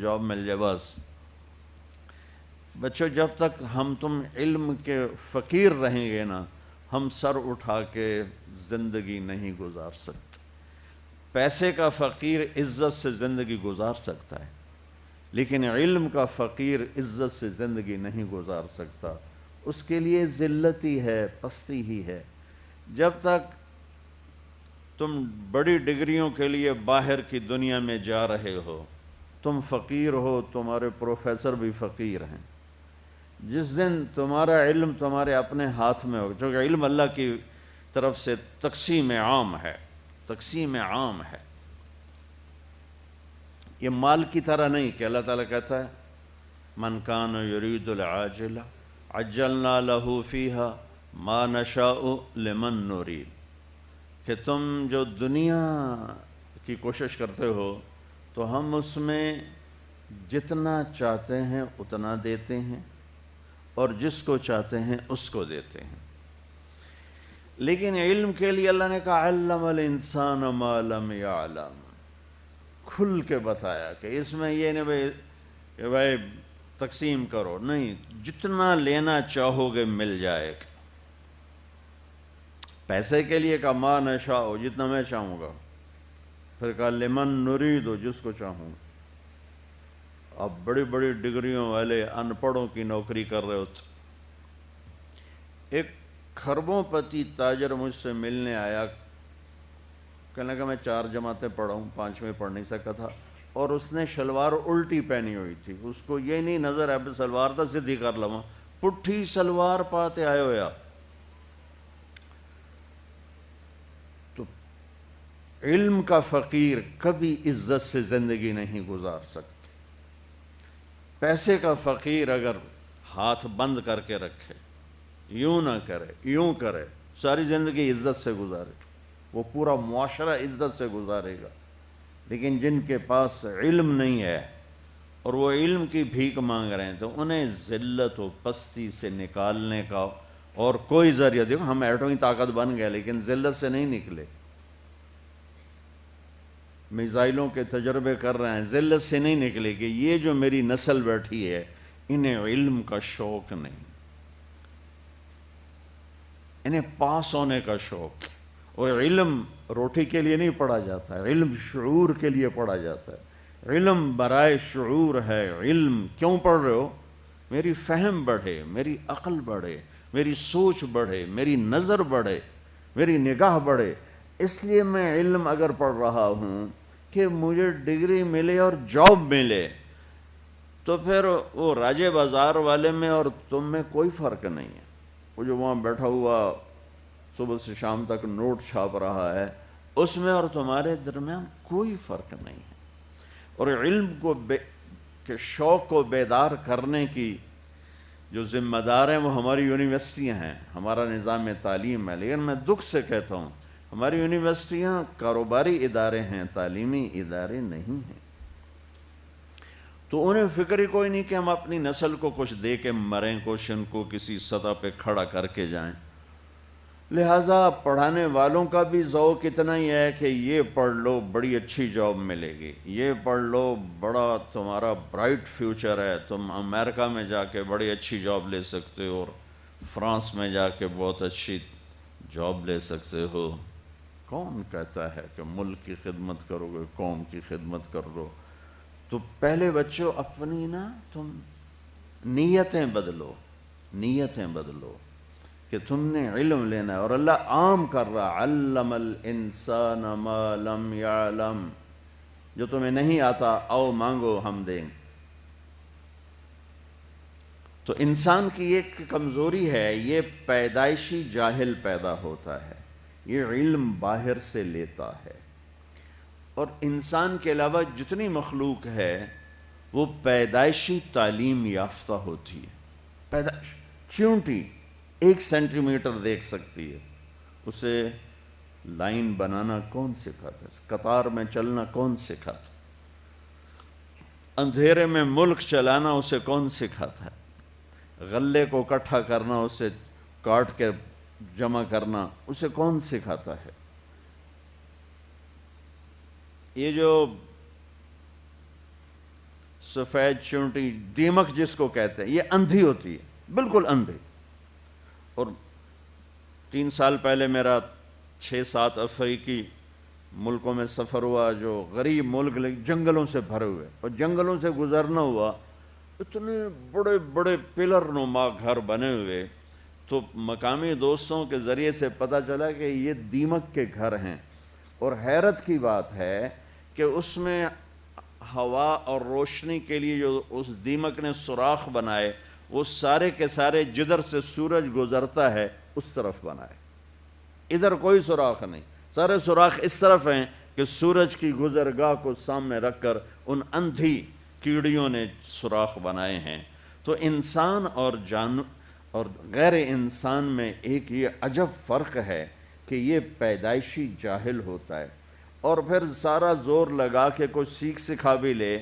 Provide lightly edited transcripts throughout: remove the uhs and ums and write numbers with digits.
Job مل جائے بس۔ بچوں، جب تک ہم تم علم کے فقیر رہیں گے نا، ہم سر اٹھا کے زندگی نہیں گزار سکتے۔ پیسے کا فقیر عزت سے زندگی گزار سکتا ہے، لیکن علم کا فقیر عزت سے زندگی نہیں گزار سکتا۔ اس کے لیے ذلت ہی ہے، پستی ہی ہے۔ جب تک تم بڑی ڈگریوں کے لیے باہر کی دنیا میں جا رہے ہو، تم فقیر ہو، تمہارے پروفیسر بھی فقیر ہیں۔ جس دن تمہارا علم تمہارے اپنے ہاتھ میں ہو، چونکہ علم اللہ کی طرف سے تقسیم عام ہے، تقسیم عام ہے، یہ مال کی طرح نہیں کہ اللہ تعالیٰ کہتا ہے من کان یرید العاجلہ عجلنا لہ فیہا ما نشاء لمن نرید، کہ تم جو دنیا کی کوشش کرتے ہو تو ہم اس میں جتنا چاہتے ہیں اتنا دیتے ہیں، اور جس کو چاہتے ہیں اس کو دیتے ہیں۔ لیکن علم کے لیے اللہ نے کہا علم الانسان ما لم یعلم، کھل کے بتایا کہ اس میں یہ نہیں کہ بھائی تقسیم کرو، نہیں، جتنا لینا چاہو گے مل جائے گا۔ پیسے کے لیے کہا ما نشاء، جتنا میں چاہوں گا، پھر کہا لمن نرید، جس کو چاہوں گا۔ اب بڑی بڑی ڈگریوں والے ان پڑھوں کی نوکری کر رہے ہوتے۔ ایک کھربوں پتی تاجر مجھ سے ملنے آیا، کہنے لگا میں 4 جماعتیں پڑھا ہوں، 5ویں پڑھ نہیں سکا تھا، اور اس نے شلوار الٹی پہنی ہوئی تھی، اس کو یہ نہیں نظر ہے سلوار تھا سدھی کر لوا، پٹھی سلوار پاتے آئے ہویا۔ تو علم کا فقیر کبھی عزت سے زندگی نہیں گزار سکتا۔ پیسے کا فقیر اگر ہاتھ بند کر کے رکھے، یوں نہ کرے، یوں کرے، ساری زندگی عزت سے گزارے، وہ پورا معاشرہ عزت سے گزارے گا۔ لیکن جن کے پاس علم نہیں ہے اور وہ علم کی بھیک مانگ رہے ہیں، تو انہیں ذلت و پستی سے نکالنے کا اور کوئی ذریعہ، دیکھو ہم ایٹمی طاقت بن گئے لیکن ذلت سے نہیں نکلے، میزائلوں کے تجربے کر رہے ہیں، ذلت سے نہیں نکلے کہ یہ جو میری نسل بیٹھی ہے انہیں علم کا شوق نہیں، انہیں پاس ہونے کا شوق۔ اور علم روٹی کے لیے نہیں پڑھا جاتا ہے، علم شعور کے لیے پڑھا جاتا ہے، علم برائے شعور ہے۔ علم کیوں پڑھ رہے ہو؟ میری فہم بڑھے، میری عقل بڑھے، میری سوچ بڑھے، میری نظر بڑھے، میری نگاہ بڑھے۔ اس لیے میں علم اگر پڑھ رہا ہوں کہ مجھے ڈگری ملے اور جاب ملے، تو پھر وہ راجے بازار والے میں اور تم میں کوئی فرق نہیں ہے۔ وہ جو وہاں بیٹھا ہوا صبح سے شام تک نوٹ چھاپ رہا ہے، اس میں اور تمہارے درمیان کوئی فرق نہیں ہے۔ اور علم کو کے شوق کو بیدار کرنے کی جو ذمہ دار ہیں وہ ہماری یونیورسٹیاں ہیں، ہمارا نظام تعلیم ہے۔ لیکن میں دکھ سے کہتا ہوں ہماری یونیورسٹیاں کاروباری ادارے ہیں، تعلیمی ادارے نہیں ہیں۔ تو انہیں فکر ہی کوئی نہیں کہ ہم اپنی نسل کو کچھ دے کے مریں، کچھ ان کو کسی سطح پہ کھڑا کر کے جائیں۔ لہٰذا پڑھانے والوں کا بھی ذوق اتنا ہی ہے کہ یہ پڑھ لو بڑی اچھی جاب ملے گی، یہ پڑھ لو بڑا تمہارا برائٹ فیوچر ہے، تم امریکہ میں جا کے بڑی اچھی جاب لے سکتے ہو، اور فرانس میں جا کے بہت اچھی جاب لے سکتے ہو۔ کون کہتا ہے کہ ملک کی خدمت کرو گے، قوم کی خدمت کر لو؟ تو پہلے بچوں اپنی نا تم نیتیں بدلو، نیتیں بدلو کہ تم نے علم لینا ہے۔ اور اللہ عام کر رہا علم الانسان ما لم یعلم، جو تمہیں نہیں آتا آؤ مانگو ہم دیں گے۔ تو انسان کی ایک کمزوری ہے، یہ پیدائشی جاہل پیدا ہوتا ہے، یہ علم باہر سے لیتا ہے۔ اور انسان کے علاوہ جتنی مخلوق ہے وہ پیدائشی تعلیم یافتہ ہوتی ہے۔ چیونٹی 1 سینٹی میٹر دیکھ سکتی ہے، اسے لائن بنانا کون سکھاتا ہے؟ قطار میں چلنا کون سکھاتا ہے؟ اندھیرے میں ملک چلانا اسے کون سکھاتا ہے؟ غلے کو اکٹھا کرنا، اسے کاٹ کے جمع کرنا اسے کون سکھاتا ہے؟ یہ جو سفید چونٹی دیمک جس کو کہتے ہیں، یہ اندھی ہوتی ہے، بالکل اندھی. اور 3 سال پہلے میرا 6-7 افریقی ملکوں میں سفر ہوا، جو غریب ملک جنگلوں سے بھرے ہوئے، اور جنگلوں سے گزرنا ہوا، اتنے بڑے بڑے پلر نما گھر بنے ہوئے. تو مقامی دوستوں کے ذریعے سے پتہ چلا کہ یہ دیمک کے گھر ہیں. اور حیرت کی بات ہے کہ اس میں ہوا اور روشنی کے لیے جو اس دیمک نے سوراخ بنائے، وہ سارے کے سارے جدھر سے سورج گزرتا ہے اس طرف بنائے، ادھر کوئی سوراخ نہیں. سارے سوراخ اس طرف ہیں کہ سورج کی گزرگاہ کو سامنے رکھ کر ان اندھی کیڑیوں نے سوراخ بنائے ہیں. تو انسان اور غیر انسان میں ایک یہ عجب فرق ہے کہ یہ پیدائشی جاہل ہوتا ہے، اور پھر سارا زور لگا کے کوئی سیکھ سکھا بھی لے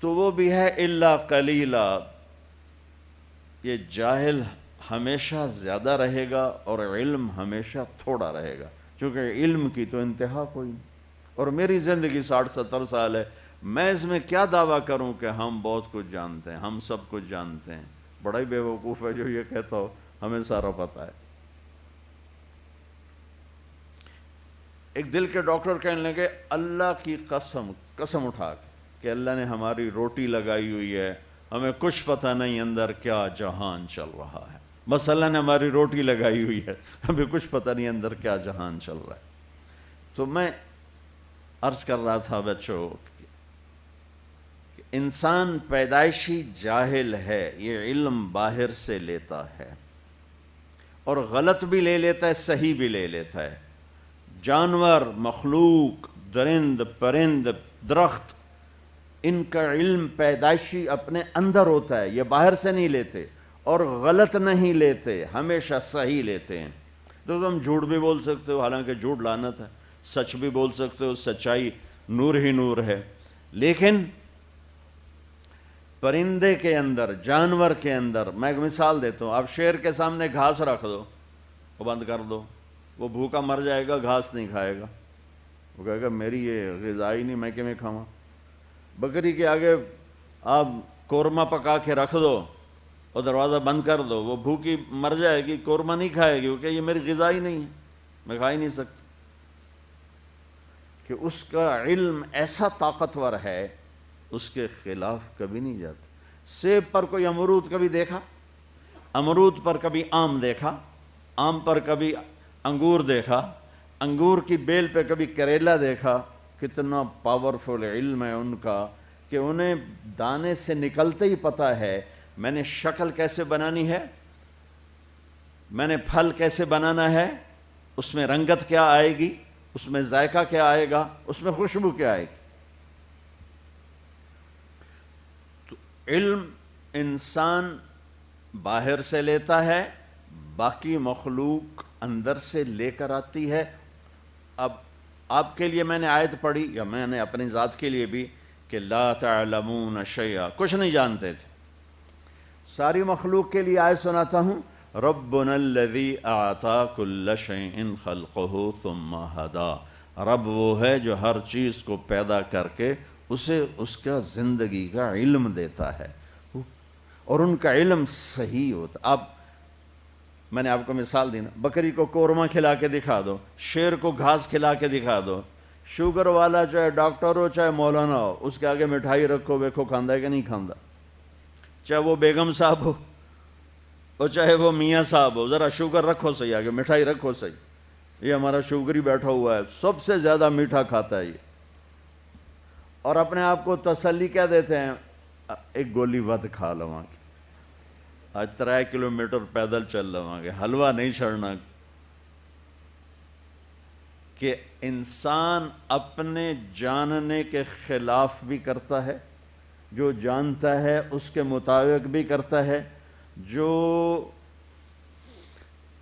تو وہ بھی ہے الا قلیلا. یہ جاہل ہمیشہ زیادہ رہے گا اور علم ہمیشہ تھوڑا رہے گا، کیونکہ علم کی تو انتہا کوئی نہیں. اور میری زندگی 60-70 سال ہے، میں اس میں کیا دعویٰ کروں کہ ہم بہت کچھ جانتے ہیں، ہم سب کچھ جانتے ہیں. بڑا ہی بے وقوف ہے جو یہ کہتا ہو ہمیں سارا پتہ ہے. ایک دل کے ڈاکٹر کہنے لگے اللہ کی قسم اٹھا کے کہ اللہ نے ہماری روٹی لگائی ہوئی ہے، ہمیں کچھ پتہ نہیں اندر کیا جہان چل رہا ہے. بس اللہ نے ہماری روٹی لگائی ہوئی ہے، ہمیں کچھ پتہ نہیں اندر کیا جہان چل رہا ہے. تو میں عرض کر رہا تھا بچوں کہ انسان پیدائشی جاہل ہے، یہ علم باہر سے لیتا ہے، اور غلط بھی لے لیتا ہے، صحیح بھی لے لیتا ہے. جانور، مخلوق، درند، پرند، درخت، ان کا علم پیدائشی اپنے اندر ہوتا ہے، یہ باہر سے نہیں لیتے، اور غلط نہیں لیتے، ہمیشہ صحیح لیتے ہیں. تو تم جھوٹ بھی بول سکتے ہو، حالانکہ جھوٹ لعنت ہے، سچ بھی بول سکتے ہو، سچائی نور ہی نور ہے. لیکن پرندے کے اندر، جانور کے اندر، میں ایک مثال دیتا ہوں، آپ شیر کے سامنے گھاس رکھ دو، وہ بند کر دو، وہ بھوکا مر جائے گا، گھاس نہیں کھائے گا، وہ کہے گا میری یہ غذا ہی نہیں، میں کیوں کھاواں. بکری کے آگے آپ قورمہ پکا کے رکھ دو اور دروازہ بند کر دو، وہ بھوکی مر جائے گی، قورمہ نہیں کھائے گی، وہ کہ یہ میری غذا ہی نہیں ہے، میں کھا ہی نہیں سکتا. کہ اس کا علم ایسا طاقتور ہے، اس کے خلاف کبھی نہیں جاتا. سیب پر کوئی امرود کبھی دیکھا؟ امرود پر کبھی آم دیکھا؟ آم پر کبھی انگور دیکھا؟ انگور کی بیل پہ کبھی کریلا دیکھا؟ کتنا پاورفل علم ہے ان کا کہ انہیں دانے سے نکلتے ہی پتہ ہے میں نے شکل کیسے بنانی ہے، میں نے پھل کیسے بنانا ہے، اس میں رنگت کیا آئے گی، اس میں ذائقہ کیا آئے گا، اس میں خوشبو کیا آئے گی. تو علم انسان باہر سے لیتا ہے، باقی مخلوق اندر سے لے کر آتی ہے. اب آپ کے لیے میں نے آیت پڑھی، یا میں نے اپنی ذات کے لیے بھی، کہ لا تعلمون شیئا، کچھ نہیں جانتے تھے. ساری مخلوق کے لیے آیت سناتا ہوں، ربنا الذی اعطا کل شیء خلقہ ثم ہدا. رب وہ ہے جو ہر چیز کو پیدا کر کے اسے اس کا زندگی کا علم دیتا ہے، اور ان کا علم صحیح ہوتا. اب میں نے آپ کو مثال دی نا، بکری کو قورمہ کھلا کے دکھا دو، شیر کو گھاس کھلا کے دکھا دو، شوگر والا چاہے ڈاکٹر ہو چاہے مولانا ہو، اس کے آگے مٹھائی رکھو، دیکھو کھاندا ہے کہ نہیں کھاندا. چاہے وہ بیگم صاحب ہو اور چاہے وہ میاں صاحب ہو، ذرا شوگر رکھو صحیح، آگے مٹھائی رکھو صحیح. یہ ہمارا شوگری بیٹھا ہوا ہے، سب سے زیادہ میٹھا کھاتا ہے یہ، اور اپنے آپ کو تسلی کیا دیتے ہیں، ایک گولی ود کھا لواں گے، آج 3 کلومیٹر پیدل چل لواں گے، حلوہ نہیں چھڑنا. کہ انسان اپنے جاننے کے خلاف بھی کرتا ہے، جو جانتا ہے اس کے مطابق بھی کرتا ہے، جو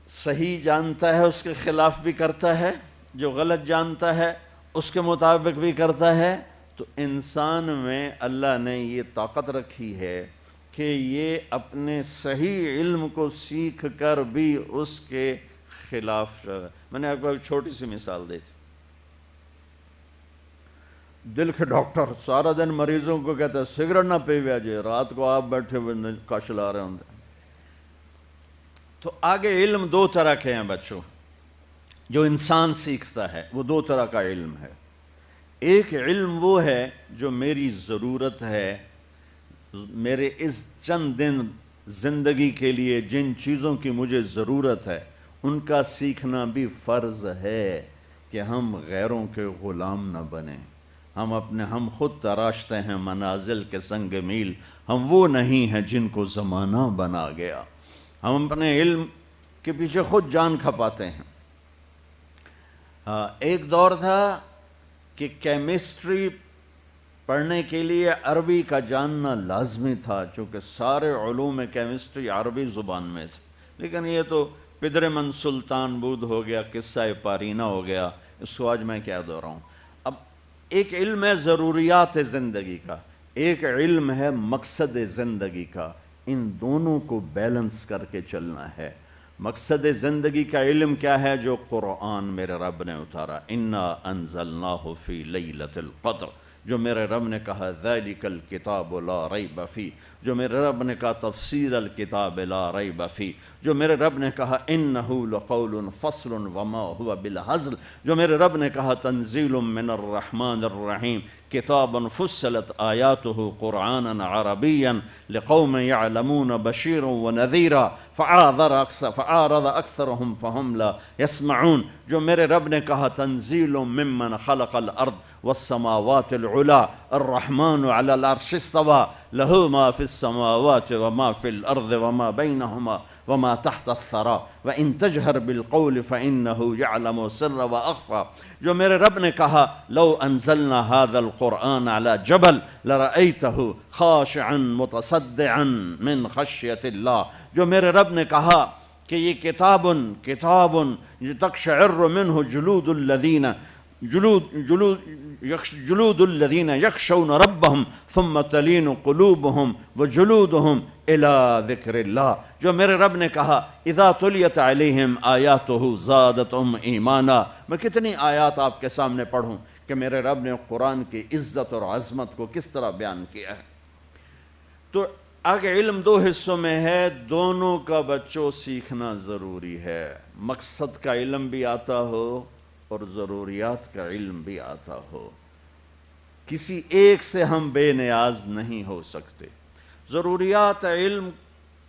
صحیح جانتا ہے اس کے خلاف بھی کرتا ہے، جو غلط جانتا ہے اس کے مطابق بھی کرتا ہے. تو انسان میں اللہ نے یہ طاقت رکھی ہے کہ یہ اپنے صحیح علم کو سیکھ کر بھی اس کے خلاف. میں نے آپ کو ایک چھوٹی سی مثال دی تھی. دل کے ڈاکٹر سارا دن مریضوں کو کہتا ہے سگریٹ نہ پیویا جی، رات کو آپ بیٹھے ہوئے کش لا رہے ہوں گے۔ تو آگے علم دو طرح کے ہیں بچوں، جو انسان سیکھتا ہے وہ دو طرح کا علم ہے۔ ایک علم وہ ہے جو میری ضرورت ہے، میرے اس چند دن زندگی کے لیے جن چیزوں کی مجھے ضرورت ہے ان کا سیکھنا بھی فرض ہے، کہ ہم غیروں کے غلام نہ بنیں۔ ہم خود تراشتے ہیں منازل کے سنگ میل، ہم وہ نہیں ہیں جن کو زمانہ بنا گیا۔ ہم اپنے علم کے پیچھے خود جان کھپاتے ہیں۔ ایک دور تھا کہ کیمسٹری پڑھنے کے لیے عربی کا جاننا لازمی تھا، چونکہ سارے علوم کیمسٹری عربی زبان میں تھے، لیکن یہ تو پدر من سلطان بود ہو گیا، قصہ پارینہ ہو گیا، اس کو آج میں کیا دو رہا ہوں۔ اب ایک علم ہے ضروریات زندگی کا، ایک علم ہے مقصد زندگی کا، ان دونوں کو بیلنس کر کے چلنا ہے۔ مقصد زندگی کا علم کیا ہے؟ جو قرآن میرے رب نے اتارا، انا انزلناہ فی لیلۃ القدر، جو میرے رب نے کہا ذالک الکتاب لا ریب فیہ، جو میرے رب نے کہا تفسیر الکتاب لا ریب فیہ، جو میرے رب نے کہا انہ لقول فصل وما هو بالہزل، جو میرے رب نے کہا تنزیل من الرحمن الرحیم، کتاب فصلت آیاتہ قرآنا عربیا لقوم یعلمون بشیرا ونذیرا فعارض اکثرهم فهم لا يسمعون، جو میرے رب نے کہا تنزیل ممن خلق الارض والسماوات العلا الرحمن على العرش استوى له ما في السماوات وما في الارض وما بينهما وما تحت الثرى وان تجهر بالقول فانه يعلم السر واخفى، جو میرے رب نے کہا لو انزلنا هذا القرآن على جبل لرأيته خاشعا متصدعا من خشية الله، جو میرے رب نے کہا کہ یہ کتاب تقشعر منه جلود الذين يخشون ربهم ثم تلين قلوبهم وجلودهم الى ذکر اللہ، جو میرے رب نے کہا اذا تلیت علیہم آیاتہ زادتہم ایمانا۔ میں کتنی آیات آپ کے سامنے پڑھوں کہ میرے رب نے قرآن کی عزت اور عظمت کو کس طرح بیان کیا ہے۔ تو آگے علم دو حصوں میں ہے، دونوں کا بچوں سیکھنا ضروری ہے۔ مقصد کا علم بھی آتا ہو اور ضروریات کا علم بھی آتا ہو، کسی ایک سے ہم بے نیاز نہیں ہو سکتے۔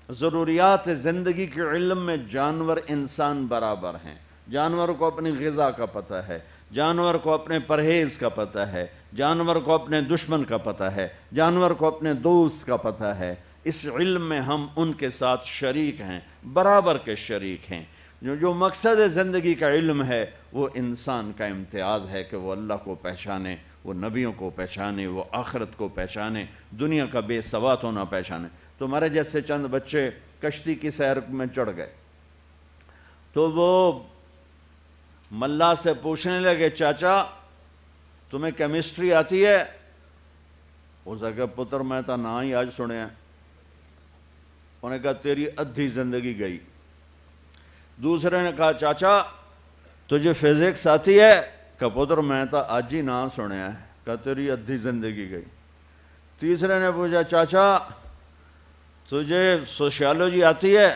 ضروریات زندگی کے علم میں جانور انسان برابر ہیں۔ جانور کو اپنی غذا کا پتہ ہے، جانور کو اپنے پرہیز کا پتہ ہے، جانور کو اپنے دشمن کا پتہ ہے، جانور کو اپنے دوست کا پتہ ہے۔ اس علم میں ہم ان کے ساتھ شریک ہیں، برابر کے شریک ہیں۔ جو مقصد زندگی کا علم ہے وہ انسان کا امتیاز ہے کہ وہ اللہ کو پہچانے، وہ نبیوں کو پہچانے، وہ آخرت کو پہچانے، دنیا کا بے سوات ہونا پہچانے۔ تمہارے جیسے چند بچے کشتی کی سیر میں چڑھ گئے تو وہ ملا سے پوچھنے لگے چاچا تمہیں کیمسٹری آتی ہے؟ اس نے کہا پتر میں تو نہ ہی آج سنے ہیں۔ انہوں نے کہا تیری ادھی زندگی گئی۔ دوسرے نے کہا چاچا تجھے فزکس آتی ہے؟ کہا پتر میں تو آج ہی نہ سنے ہیں۔ کہا تیری ادھی زندگی گئی۔ تیسرے نے پوچھا چاچا تجھے سوشیالوجی آتی ہے؟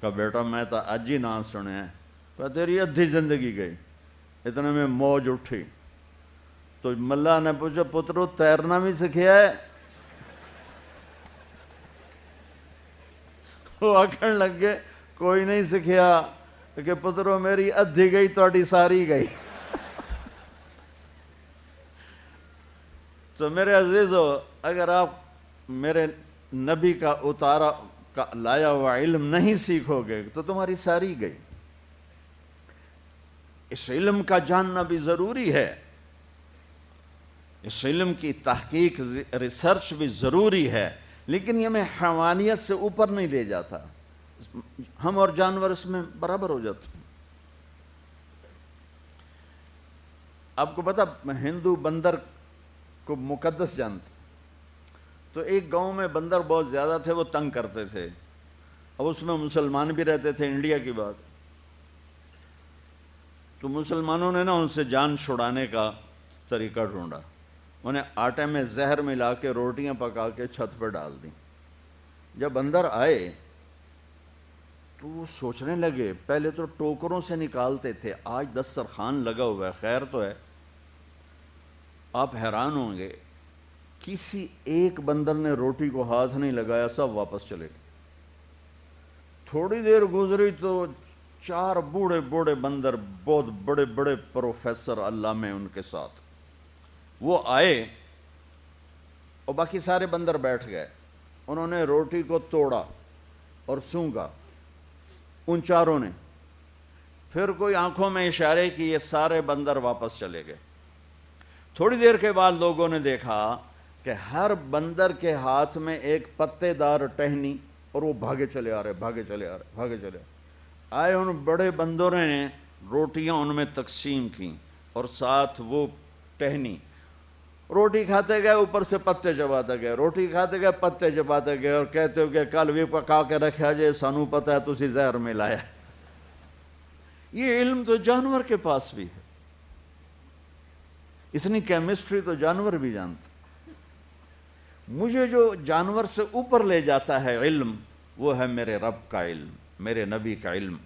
کہا بیٹا میں تو آج ہی نہ سنے ہیں۔ کہا تیری ادھی زندگی گئی۔ اتنے میں موج اٹھی تو ملا نے پوچھا پترو تیرنا بھی سکھیا ہے؟ وہ آکھن لگ گئے کوئی نہیں سکھیا کہ پترو میری ادھی گئی تہاڈی ساری گئی۔ تو میرے عزیزو اگر آپ میرے نبی کا اتارا لایا ہوا علم نہیں سیکھو گے تو تمہاری ساری گئی۔ اس علم کا جاننا بھی ضروری ہے، اس علم کی تحقیق ریسرچ بھی ضروری ہے، لیکن یہ میں حیوانیت سے اوپر نہیں لے جاتا۔ ہم اور جانور اس میں برابر ہو جاتے ہیں۔ آپ کو پتا ہندو بندر کو مقدس جانتے، تو ایک گاؤں میں بندر بہت زیادہ تھے، وہ تنگ کرتے تھے، اور اس میں مسلمان بھی رہتے تھے۔ انڈیا کی بات، تو مسلمانوں نے نا ان سے جان چھڑانے کا طریقہ ڈھونڈا۔ انہیں آٹے میں زہر ملا کے روٹیاں پکا کے چھت پہ ڈال دیں۔ جب اندر آئے تو وہ سوچنے لگے، پہلے تو ٹوکروں سے نکالتے تھے، آج دسترخوان لگا ہوا ہے، خیر تو ہے۔ آپ حیران ہوں گے، کسی ایک بندر نے روٹی کو ہاتھ نہیں لگایا، سب واپس چلے گئے۔ تھوڑی دیر گزری تو 4 بوڑھے بوڑھے بندر، بہت بڑے بڑے پروفیسر علامے ان کے ساتھ، وہ آئے اور باقی سارے بندر بیٹھ گئے۔ انہوں نے روٹی کو توڑا اور سونگا، ان چاروں نے، پھر کوئی آنکھوں میں اشارے کی، یہ سارے بندر واپس چلے گئے۔ تھوڑی دیر کے بعد لوگوں نے دیکھا کہ ہر بندر کے ہاتھ میں ایک پتے دار ٹہنی، اور وہ بھاگے چلے آ رہے، بھاگے چلے آ رہے، بھاگے چلے آئے۔ ان بڑے بندروں نے روٹیاں ان میں تقسیم کیں اور ساتھ وہ ٹہنی، روٹی کھاتے گئے، اوپر سے پتے چباتے گئے، روٹی کھاتے گئے، پتے چباتے گئے، اور کہتے ہو کہ کل بھی پکا کے رکھا جائے، سانو پتہ ہے تسی زہر ملایا۔ یہ علم تو جانور کے پاس بھی ہے، اتنی کیمسٹری تو جانور بھی جانتے۔ مجھے جو جانور سے اوپر لے جاتا ہے علم، وہ ہے میرے رب کا علم، میرے نبی کا علم۔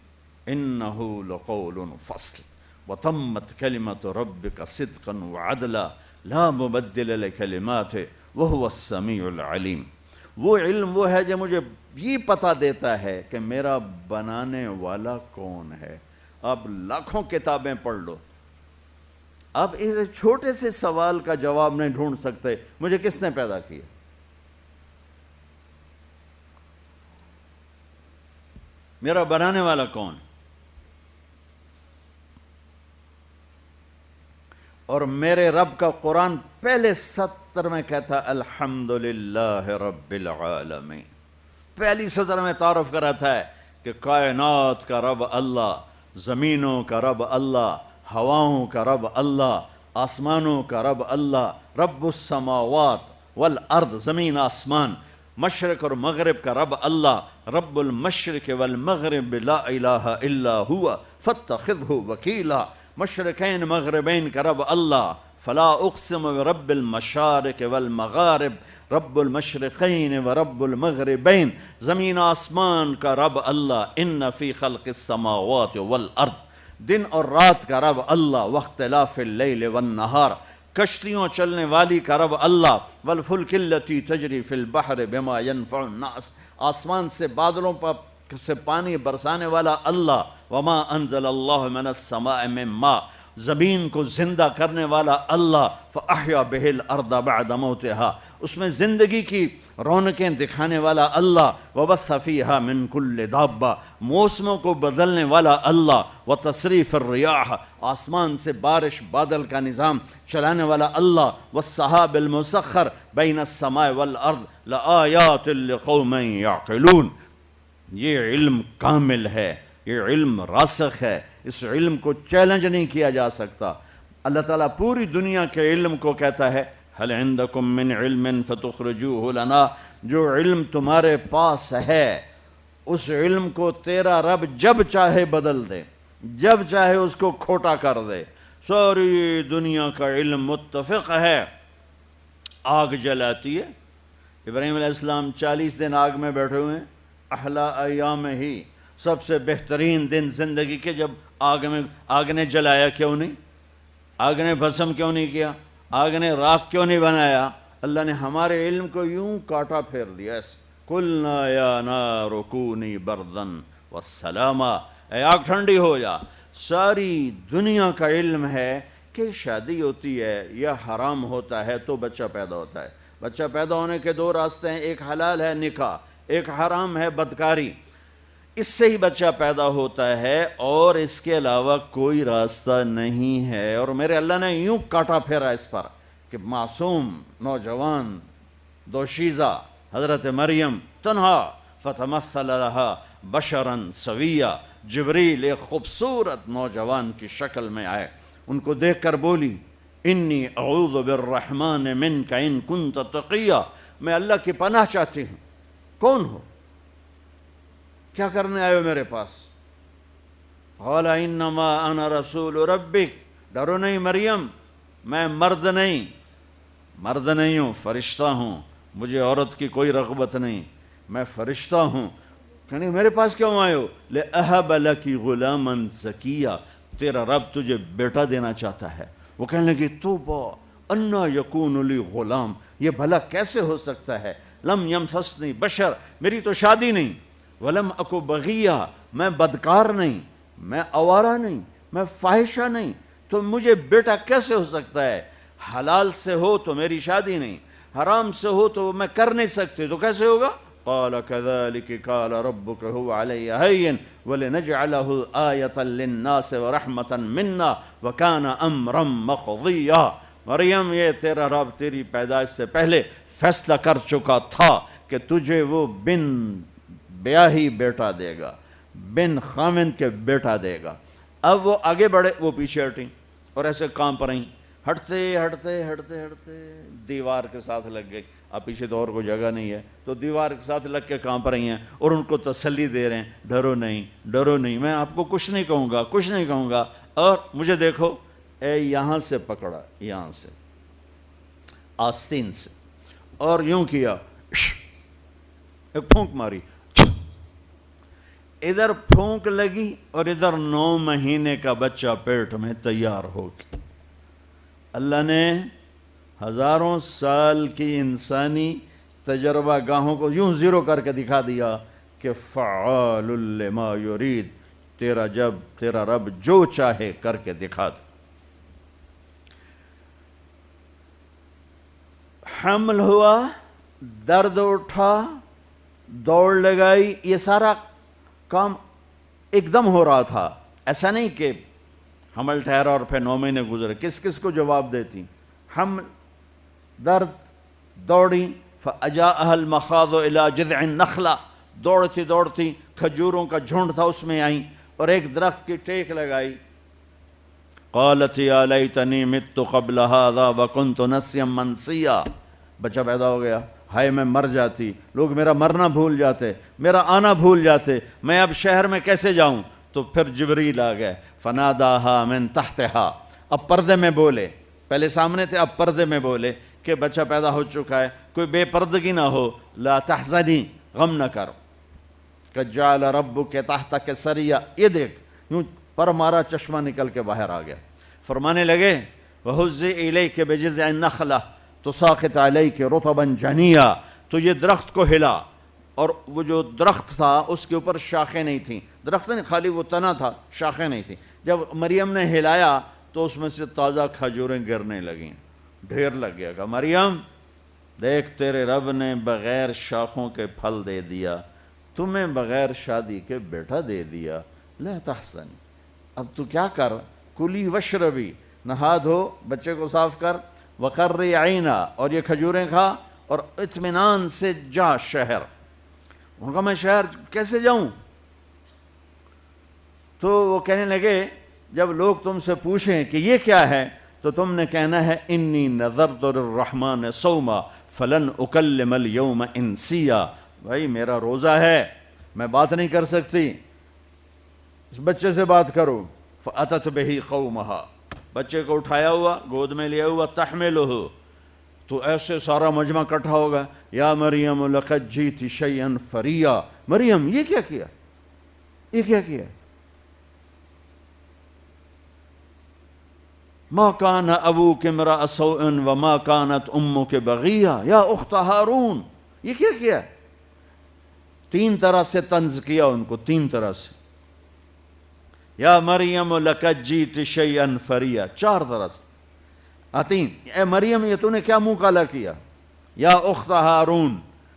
انہ لقول فصل وتمت کلمۃ ربک صدقا وعدلا لا مبدل لکلماتہ وہو السمیع العلیم۔ وہ علم وہ ہے جو مجھے یہ پتہ دیتا ہے کہ میرا بنانے والا کون ہے۔ اب لاکھوں کتابیں پڑھ لو، اب اس چھوٹے سے سوال کا جواب نہیں ڈھونڈ سکتے، مجھے کس نے پیدا کیا؟ میرا بنانے والا کون؟ اور میرے رب کا قرآن پہلے سطر میں کہتا الحمدللہ رب العالمین، پہلی سطر میں تعارف کراتا ہے کہ کائنات کا رب اللہ، زمینوں کا رب اللہ، ہواؤں کا رب اللہ، آسمانوں کا رب اللہ، رب السماوات والارض، زمین آسمان، مشرق اور مغرب کا رب اللہ، رب المشرق والمغرب لا الہ الا ہوا فاتخذہ وکیلا، مشرقین مغربین کا رب اللہ، فلا اقسم برب المشارق والمغارب، رب المشرقین ورب المغربین، زمین آسمان کا رب اللہ، ان فی خلق السماوات والارض، دن اور رات کا رب اللہ، واختلاف اللیل والنہار، کشتیوں چلنے والی کا رب اللہ، والفلک التی تجری فی البحر بما ینفع الناس، آسمان سے بادلوں سے پانی برسانے والا اللہ، وما انزل اللہ من السماء من ماء، زمین کو زندہ کرنے والا اللہ، فاحیا بہ الارض بعد موتہا، اس میں زندگی کی رونقیں دکھانے والا اللہ، وبث فیہا من کل دابہ، موسموں کو بدلنے والا اللہ، وتصریف الریاح، آسمان سے بارش بادل کا نظام چلانے والا اللہ، والسحاب المسخر بین السماء والارض لآیات لقوم یعقلون۔ یہ علم کامل ہے، یہ علم راسخ ہے، اس علم کو چیلنج نہیں کیا جا سکتا۔ اللہ تعالیٰ پوری دنیا کے علم کو کہتا ہے هل عندکم من علم فتخرجوه لنا، جو علم تمہارے پاس ہے اس علم کو تیرا رب جب چاہے بدل دے، جب چاہے اس کو کھوٹا کر دے۔ ساری دنیا کا علم متفق ہے، آگ جلاتی ہے، ابراہیم علیہ السلام 40 دن آگ میں بیٹھے ہوئے ہیں، احلا ایام ہی، سب سے بہترین دن زندگی کے، جب آگ نے جلایا کیوں نہیں؟ آگ نے بھسم کیوں نہیں کیا؟ آگ نے راکھ کیوں نہیں بنایا؟ اللہ نے ہمارے علم کو یوں کاٹا پھیر دیا، قُلْنَا يَا نَارُ كُونِي بَرْدًا وَالسَّلَامًا، اے آگ ٹھنڈی ہو جا۔ ساری دنیا کا علم ہے کہ شادی ہوتی ہے یا حرام ہوتا ہے تو بچہ پیدا ہوتا ہے۔ بچہ پیدا ہونے کے 2 راستے ہیں، ایک حلال ہے نکاح، ایک حرام ہے بدکاری، اس سے ہی بچہ پیدا ہوتا ہے اور اس کے علاوہ کوئی راستہ نہیں ہے۔ اور میرے اللہ نے یوں کاٹا پھیرا اس پر کہ معصوم نوجوان دوشیزہ حضرت مریم تنہا، فتمثل لها بشرا سویا، جبریل ایک خوبصورت نوجوان کی شکل میں آئے، ان کو دیکھ کر بولی انی اعوذ بالرحمن منک ان کنت تقیا، میں اللہ کی پناہ چاہتی ہوں، کون ہو، کیا کرنے آئے ہو میرے پاس؟ قال انما انا رسول ربک، ڈرو نہیں مریم، میں مرد نہیں مرد نہیں ہوں، فرشتہ ہوں، مجھے عورت کی کوئی رغبت نہیں، میں فرشتہ ہوں. کہنے میرے پاس کیوں آئے ہو؟ لِأَهَبَ لَكِ غُلَامًا زَكِيًّا، تیرا رب تجھے بیٹا دینا چاہتا ہے. وہ کہنے لگی توبہ اَنَّا يَكُونُ لِي غُلَام، یہ بھلا کیسے ہو سکتا ہے؟ لم يمسسنی بشر، میری تو شادی نہیں، ولم اکو بغیہ، میں بدکار نہیں، میں آوارہ نہیں، میں فاحشہ نہیں، تو مجھے بیٹا کیسے ہو سکتا ہے؟ حلال سے ہو تو میری شادی نہیں، حرام سے ہو تو میں کر نہیں سکتے، تو کیسے ہوگا؟ قال كذلك قال ربك هو علي هين ولنجعله آية للناس ورحمة منا وكان أمرا مقضيا. مریم، یہ تیرا رب تیری پیدائش سے پہلے فیصلہ کر چکا تھا کہ تجھے وہ بن بیاہی بیٹا دے گا، بن خامن کے بیٹا دے گا. اب وہ آگے بڑھے، وہ پیچھے ہٹیں اور ایسے کانپ رہیں، ہٹتے ہٹتے ہٹتے ہٹتے دیوار کے ساتھ لگ گئی. اب پیچھے تو اور کوئی جگہ نہیں ہے، تو دیوار کے ساتھ لگ کے کانپ رہی ہیں اور ان کو تسلی دے رہے ہیں، ڈرو نہیں، ڈرو نہیں، میں آپ کو کچھ نہیں کہوں گا، کچھ نہیں کہوں گا. اور مجھے دیکھو، اے یہاں سے پکڑا، یہاں سے آستین سے، اور یوں کیا، ایک پھونک ماری، ادھر پھونک لگی اور ادھر 9 مہینے کا بچہ پیٹ میں تیار ہو گیا. اللہ نے ہزاروں سال کی انسانی تجربہ گاہوں کو یوں زیرو کر کے دکھا دیا کہ فعال لما یرید، تیرا رب جو چاہے کر کے دکھا دے. حمل ہوا، درد اٹھا، دوڑ لگائی، یہ سارا کام ایک دم ہو رہا تھا. ایسا نہیں کہ حمل ٹھہرا اور پھر 9 مہینے گزرے. کس کس کو جواب دیتی؟ حمل، درد، دوڑی. فَأَجَاءَهَا الْمَخَاضُ إِلَى جِذْعِ النَّخْلَةِ، دوڑتی دوڑتی کھجوروں کا جھنڈ تھا اس میں آئیں اور ایک درخت کی ٹیک لگائی. قالت یا لیتنی مت قبل هذا وکنت نسیا منسیا، بچہ پیدا ہو گیا، ہائے میں مر جاتی، لوگ میرا مرنا بھول جاتے، میرا آنا بھول جاتے، میں اب شہر میں کیسے جاؤں؟ تو پھر جبریل آ گئے، فناداہا من تحتہا، اب پردے میں بولے، پہلے سامنے تھے اب پردے میں بولے کہ بچہ پیدا ہو چکا ہے، کوئی بے پردگی نہ ہو. لا تحزنی، غم نہ کرو، کہ جعل ربک تحتک سریا، یہ دیکھ یوں پر مارا، چشمہ نکل کے باہر آ گیا. فرمانے لگے وَهُزِّ إِلَيْكَ بِجِذْعِ النَّخْلَةِ تُسَاقِطْ عَلَيْكَ رُطَبًا جَنِيًّا، تو یہ درخت کو ہلا، اور وہ جو درخت تھا اس کے اوپر شاخیں نہیں تھیں، درخت نہیں، خالی وہ تنا تھا، شاخیں نہیں تھیں. جب مریم نے ہلایا تو اس میں سے تازہ کھجوریں گرنے لگیں، ڈھیر لگ گیا. کہ مریم دیکھ، تیرے رب نے بغیر شاخوں کے پھل دے دیا، تمہیں بغیر شادی کے بیٹا دے دیا. لا تحزنی، اب تو کیا کر، کلی وشربی، نہا دھو، بچے کو صاف کر، وقرری عینا، اور یہ کھجوریں کھا، اور اطمینان سے جا شہر. انہوں نے کہا میں شہر کیسے جاؤں؟ تو وہ کہنے لگے جب لوگ تم سے پوچھیں کہ یہ کیا ہے تو تم نے کہنا ہے انی نذرت للرحمن صوما فلن اکلم اليوم انسیا، بھائی میرا روزہ ہے، میں بات نہیں کر سکتی، اس بچے سے بات کرو. فأتت به قومها، بچے کو اٹھایا ہوا، گود میں لیا ہوا، تحملہ، تو ایسے سارا مجمع اکٹھا ہوگا. یا مریم لقد جیت شیئا فریا، مریم یہ کیا کیا، یہ کیا کیا؟ ما کان ابوک امرأ سوء وما کانت امک بغیہ یا اخت ہارون، یہ کیا کیا؟ 3 طرح سے طنز کیا ان کو، 3 طرح سے. یا مریم لقد جیت شیئا فریا، 4 طرح سے. 3، اے مریم یہ تو نے کیا منہ کالا کیا؟ یا اخت ہارون،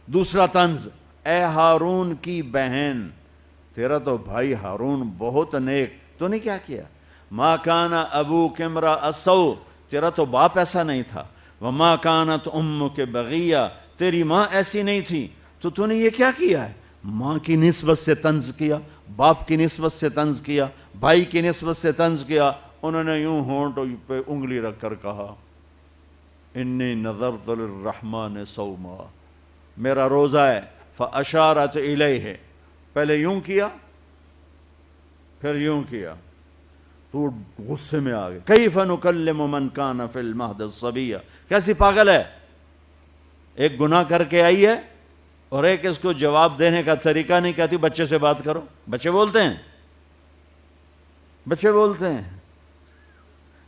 دوسرا طنز، اے ہارون کی بہن، تیرا تو بھائی ہارون بہت نیک، تو نے کیا کیا؟ ما کان ابوک امرأ سوء، تیرا تو باپ ایسا نہیں تھا، وما کانت امک بغیہ، تیری ماں ایسی نہیں تھی، تو نے یہ کیا کیا ہے؟ ماں کی نسبت سے طنز کیا، باپ کی نسبت سے طنز کیا، بھائی کی نسبت سے طنز کیا. انہوں نے یوں ہونٹ پہ انگلی رکھ کر کہا انی نذرت للرحمن صوما، میرا روزہ ہے. فاشارت الیہ، پہلے یوں کیا پھر یوں کیا، تو غصے میں آ گئے، کیف نکلم من کان فی المہد صبیا، کیسی پاگل ہے، ایک گناہ کر کے آئی ہے اور ایک اس کو جواب دینے کا طریقہ نہیں، کہتی بچے سے بات کرو. بچے بولتے ہیں، بچے بولتے ہیں.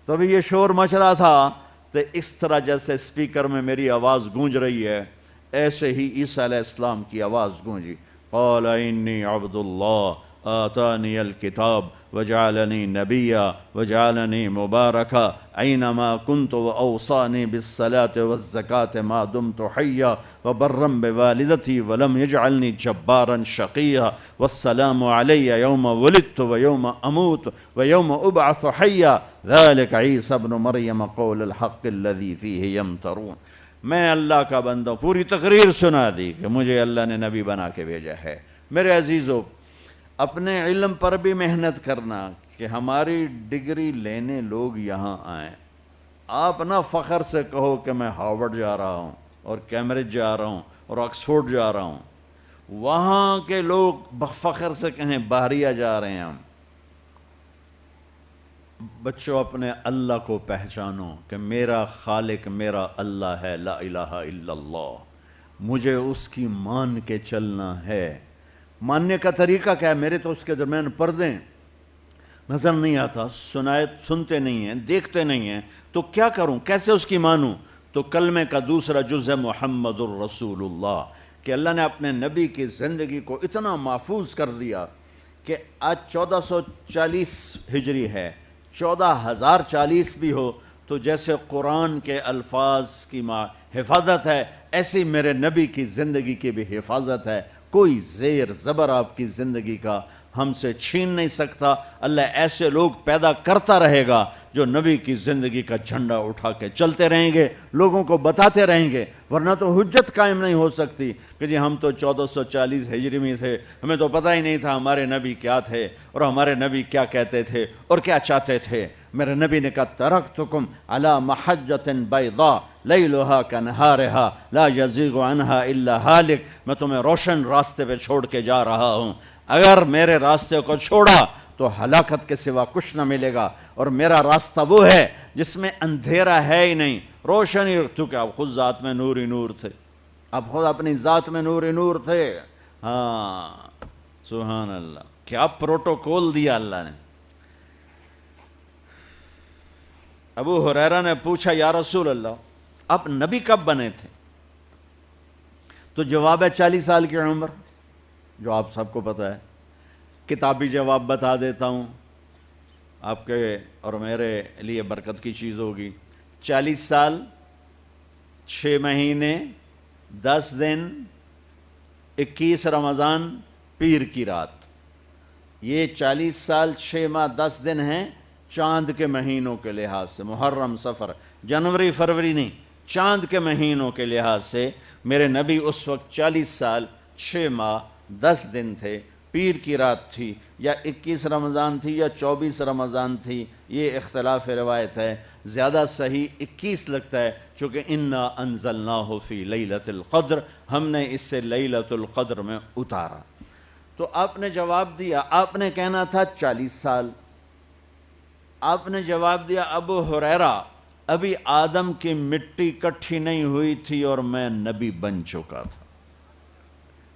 تو ابھی یہ شور مچ رہا تھا، تو اس طرح جیسے اسپیکر میں میری آواز گونج رہی ہے، ایسے ہی عیسیٰ علیہ السلام کی آواز گونجی. قال انی عبد اللہ آتانی الکتاب وجعلنی نبیا وجعلنی مبارکا اینما کنت واوصانی بالصلاة والزکاة ما دمت حیا وبرا بوالدتی ولم یجعلنی جبارا شقیا والسلام علی یوم ولدت ویوم اموت ویوم ابعث حیا ذلک عیسی ابن مریم قول الحق الذی فیہ یمترون. میں اللہ کا بندہ ہوں. پوری تقریر سنا دی کہ مجھے اللہ نے نبی بنا کے بھیجا ہے. میرے عزیزو، اپنے علم پر بھی محنت کرنا کہ ہماری ڈگری لینے لوگ یہاں آئیں. آپ نہ فخر سے کہو کہ میں ہارورڈ جا رہا ہوں اور کیمبرج جا رہا ہوں اور آکسفورڈ جا رہا ہوں. وہاں کے لوگ فخر سے کہیں بحریہ جا رہے ہیں ہم. بچوں، اپنے اللہ کو پہچانو کہ میرا خالق میرا اللہ ہے، لا الہ الا اللہ. مجھے اس کی مان کے چلنا ہے. ماننے کا طریقہ کیا ہے؟ میرے تو اس کے درمیان پردے نظر نہیں آتا، سنتے نہیں ہیں، دیکھتے نہیں ہیں، تو کیا کروں؟ کیسے اس کی مانوں؟ تو کلمے کا دوسرا جز ہے محمد الرسول اللہ، کہ اللہ نے اپنے نبی کی زندگی کو اتنا محفوظ کر دیا کہ آج 1440 ہجری ہے، 14,040 بھی ہو تو جیسے قرآن کے الفاظ کی حفاظت ہے، ایسی میرے نبی کی زندگی کی بھی حفاظت ہے. کوئی زیر زبر آپ کی زندگی کا ہم سے چھین نہیں سکتا. اللہ ایسے لوگ پیدا کرتا رہے گا جو نبی کی زندگی کا جھنڈا اٹھا کے چلتے رہیں گے، لوگوں کو بتاتے رہیں گے. ورنہ تو حجت قائم نہیں ہو سکتی کہ جی ہم تو 1440 ہجری میں تھے، ہمیں تو پتہ ہی نہیں تھا ہمارے نبی کیا تھے اور ہمارے نبی کیا کہتے تھے اور کیا چاہتے تھے. میرے نبی نے کہا ترکتکم علی محجۃ بیضاء لیلھا کنہارھا لا یزیغ عنہا الا ہالک. میں تمہیں روشن راستے پہ چھوڑ کے جا رہا ہوں، اگر میرے راستے کو چھوڑا تو ہلاکت کے سوا کچھ نہ ملے گا. اور میرا راستہ وہ ہے جس میں اندھیرا ہے ہی نہیں، روشنی. کیونکہ آپ خود ذات میں نور ہی نور تھے، آپ خود اپنی ذات میں نور ہی نور تھے. ہاں سبحان اللہ، کیا پروٹوکول دیا اللہ نے. ابو ہریرہ نے پوچھا یا رسول اللہ آپ نبی کب بنے تھے؟ تو جواب ہے 40 سال کی عمر، جو آپ سب کو پتہ ہے. کتابی جواب بتا دیتا ہوں، آپ کے اور میرے لیے برکت کی چیز ہوگی. 40 سال 6 مہینے 10 دن 21 رمضان پیر کی رات. یہ 40 سال 6 ماہ 10 دن ہیں چاند کے مہینوں کے لحاظ سے. محرم صفر جنوری فروری نہیں، چاند کے مہینوں کے لحاظ سے میرے نبی اس وقت 40 سال 6 ماہ 10 دن تھے. پیر کی رات تھی، یا 21 رمضان تھی یا 24 رمضان تھی، یہ اختلاف روایت ہے. زیادہ صحیح 21 لگتا ہے، چونکہ انا انزلناہ فی لیلۃ القدر، ہم نے اس سے لیلۃ القدر میں اتارا. تو آپ نے جواب دیا، آپ نے کہنا تھا 40 سال. آپ نے جواب دیا ابو ہریرہ ابھی آدم کی مٹی کٹھی نہیں ہوئی تھی اور میں نبی بن چکا تھا.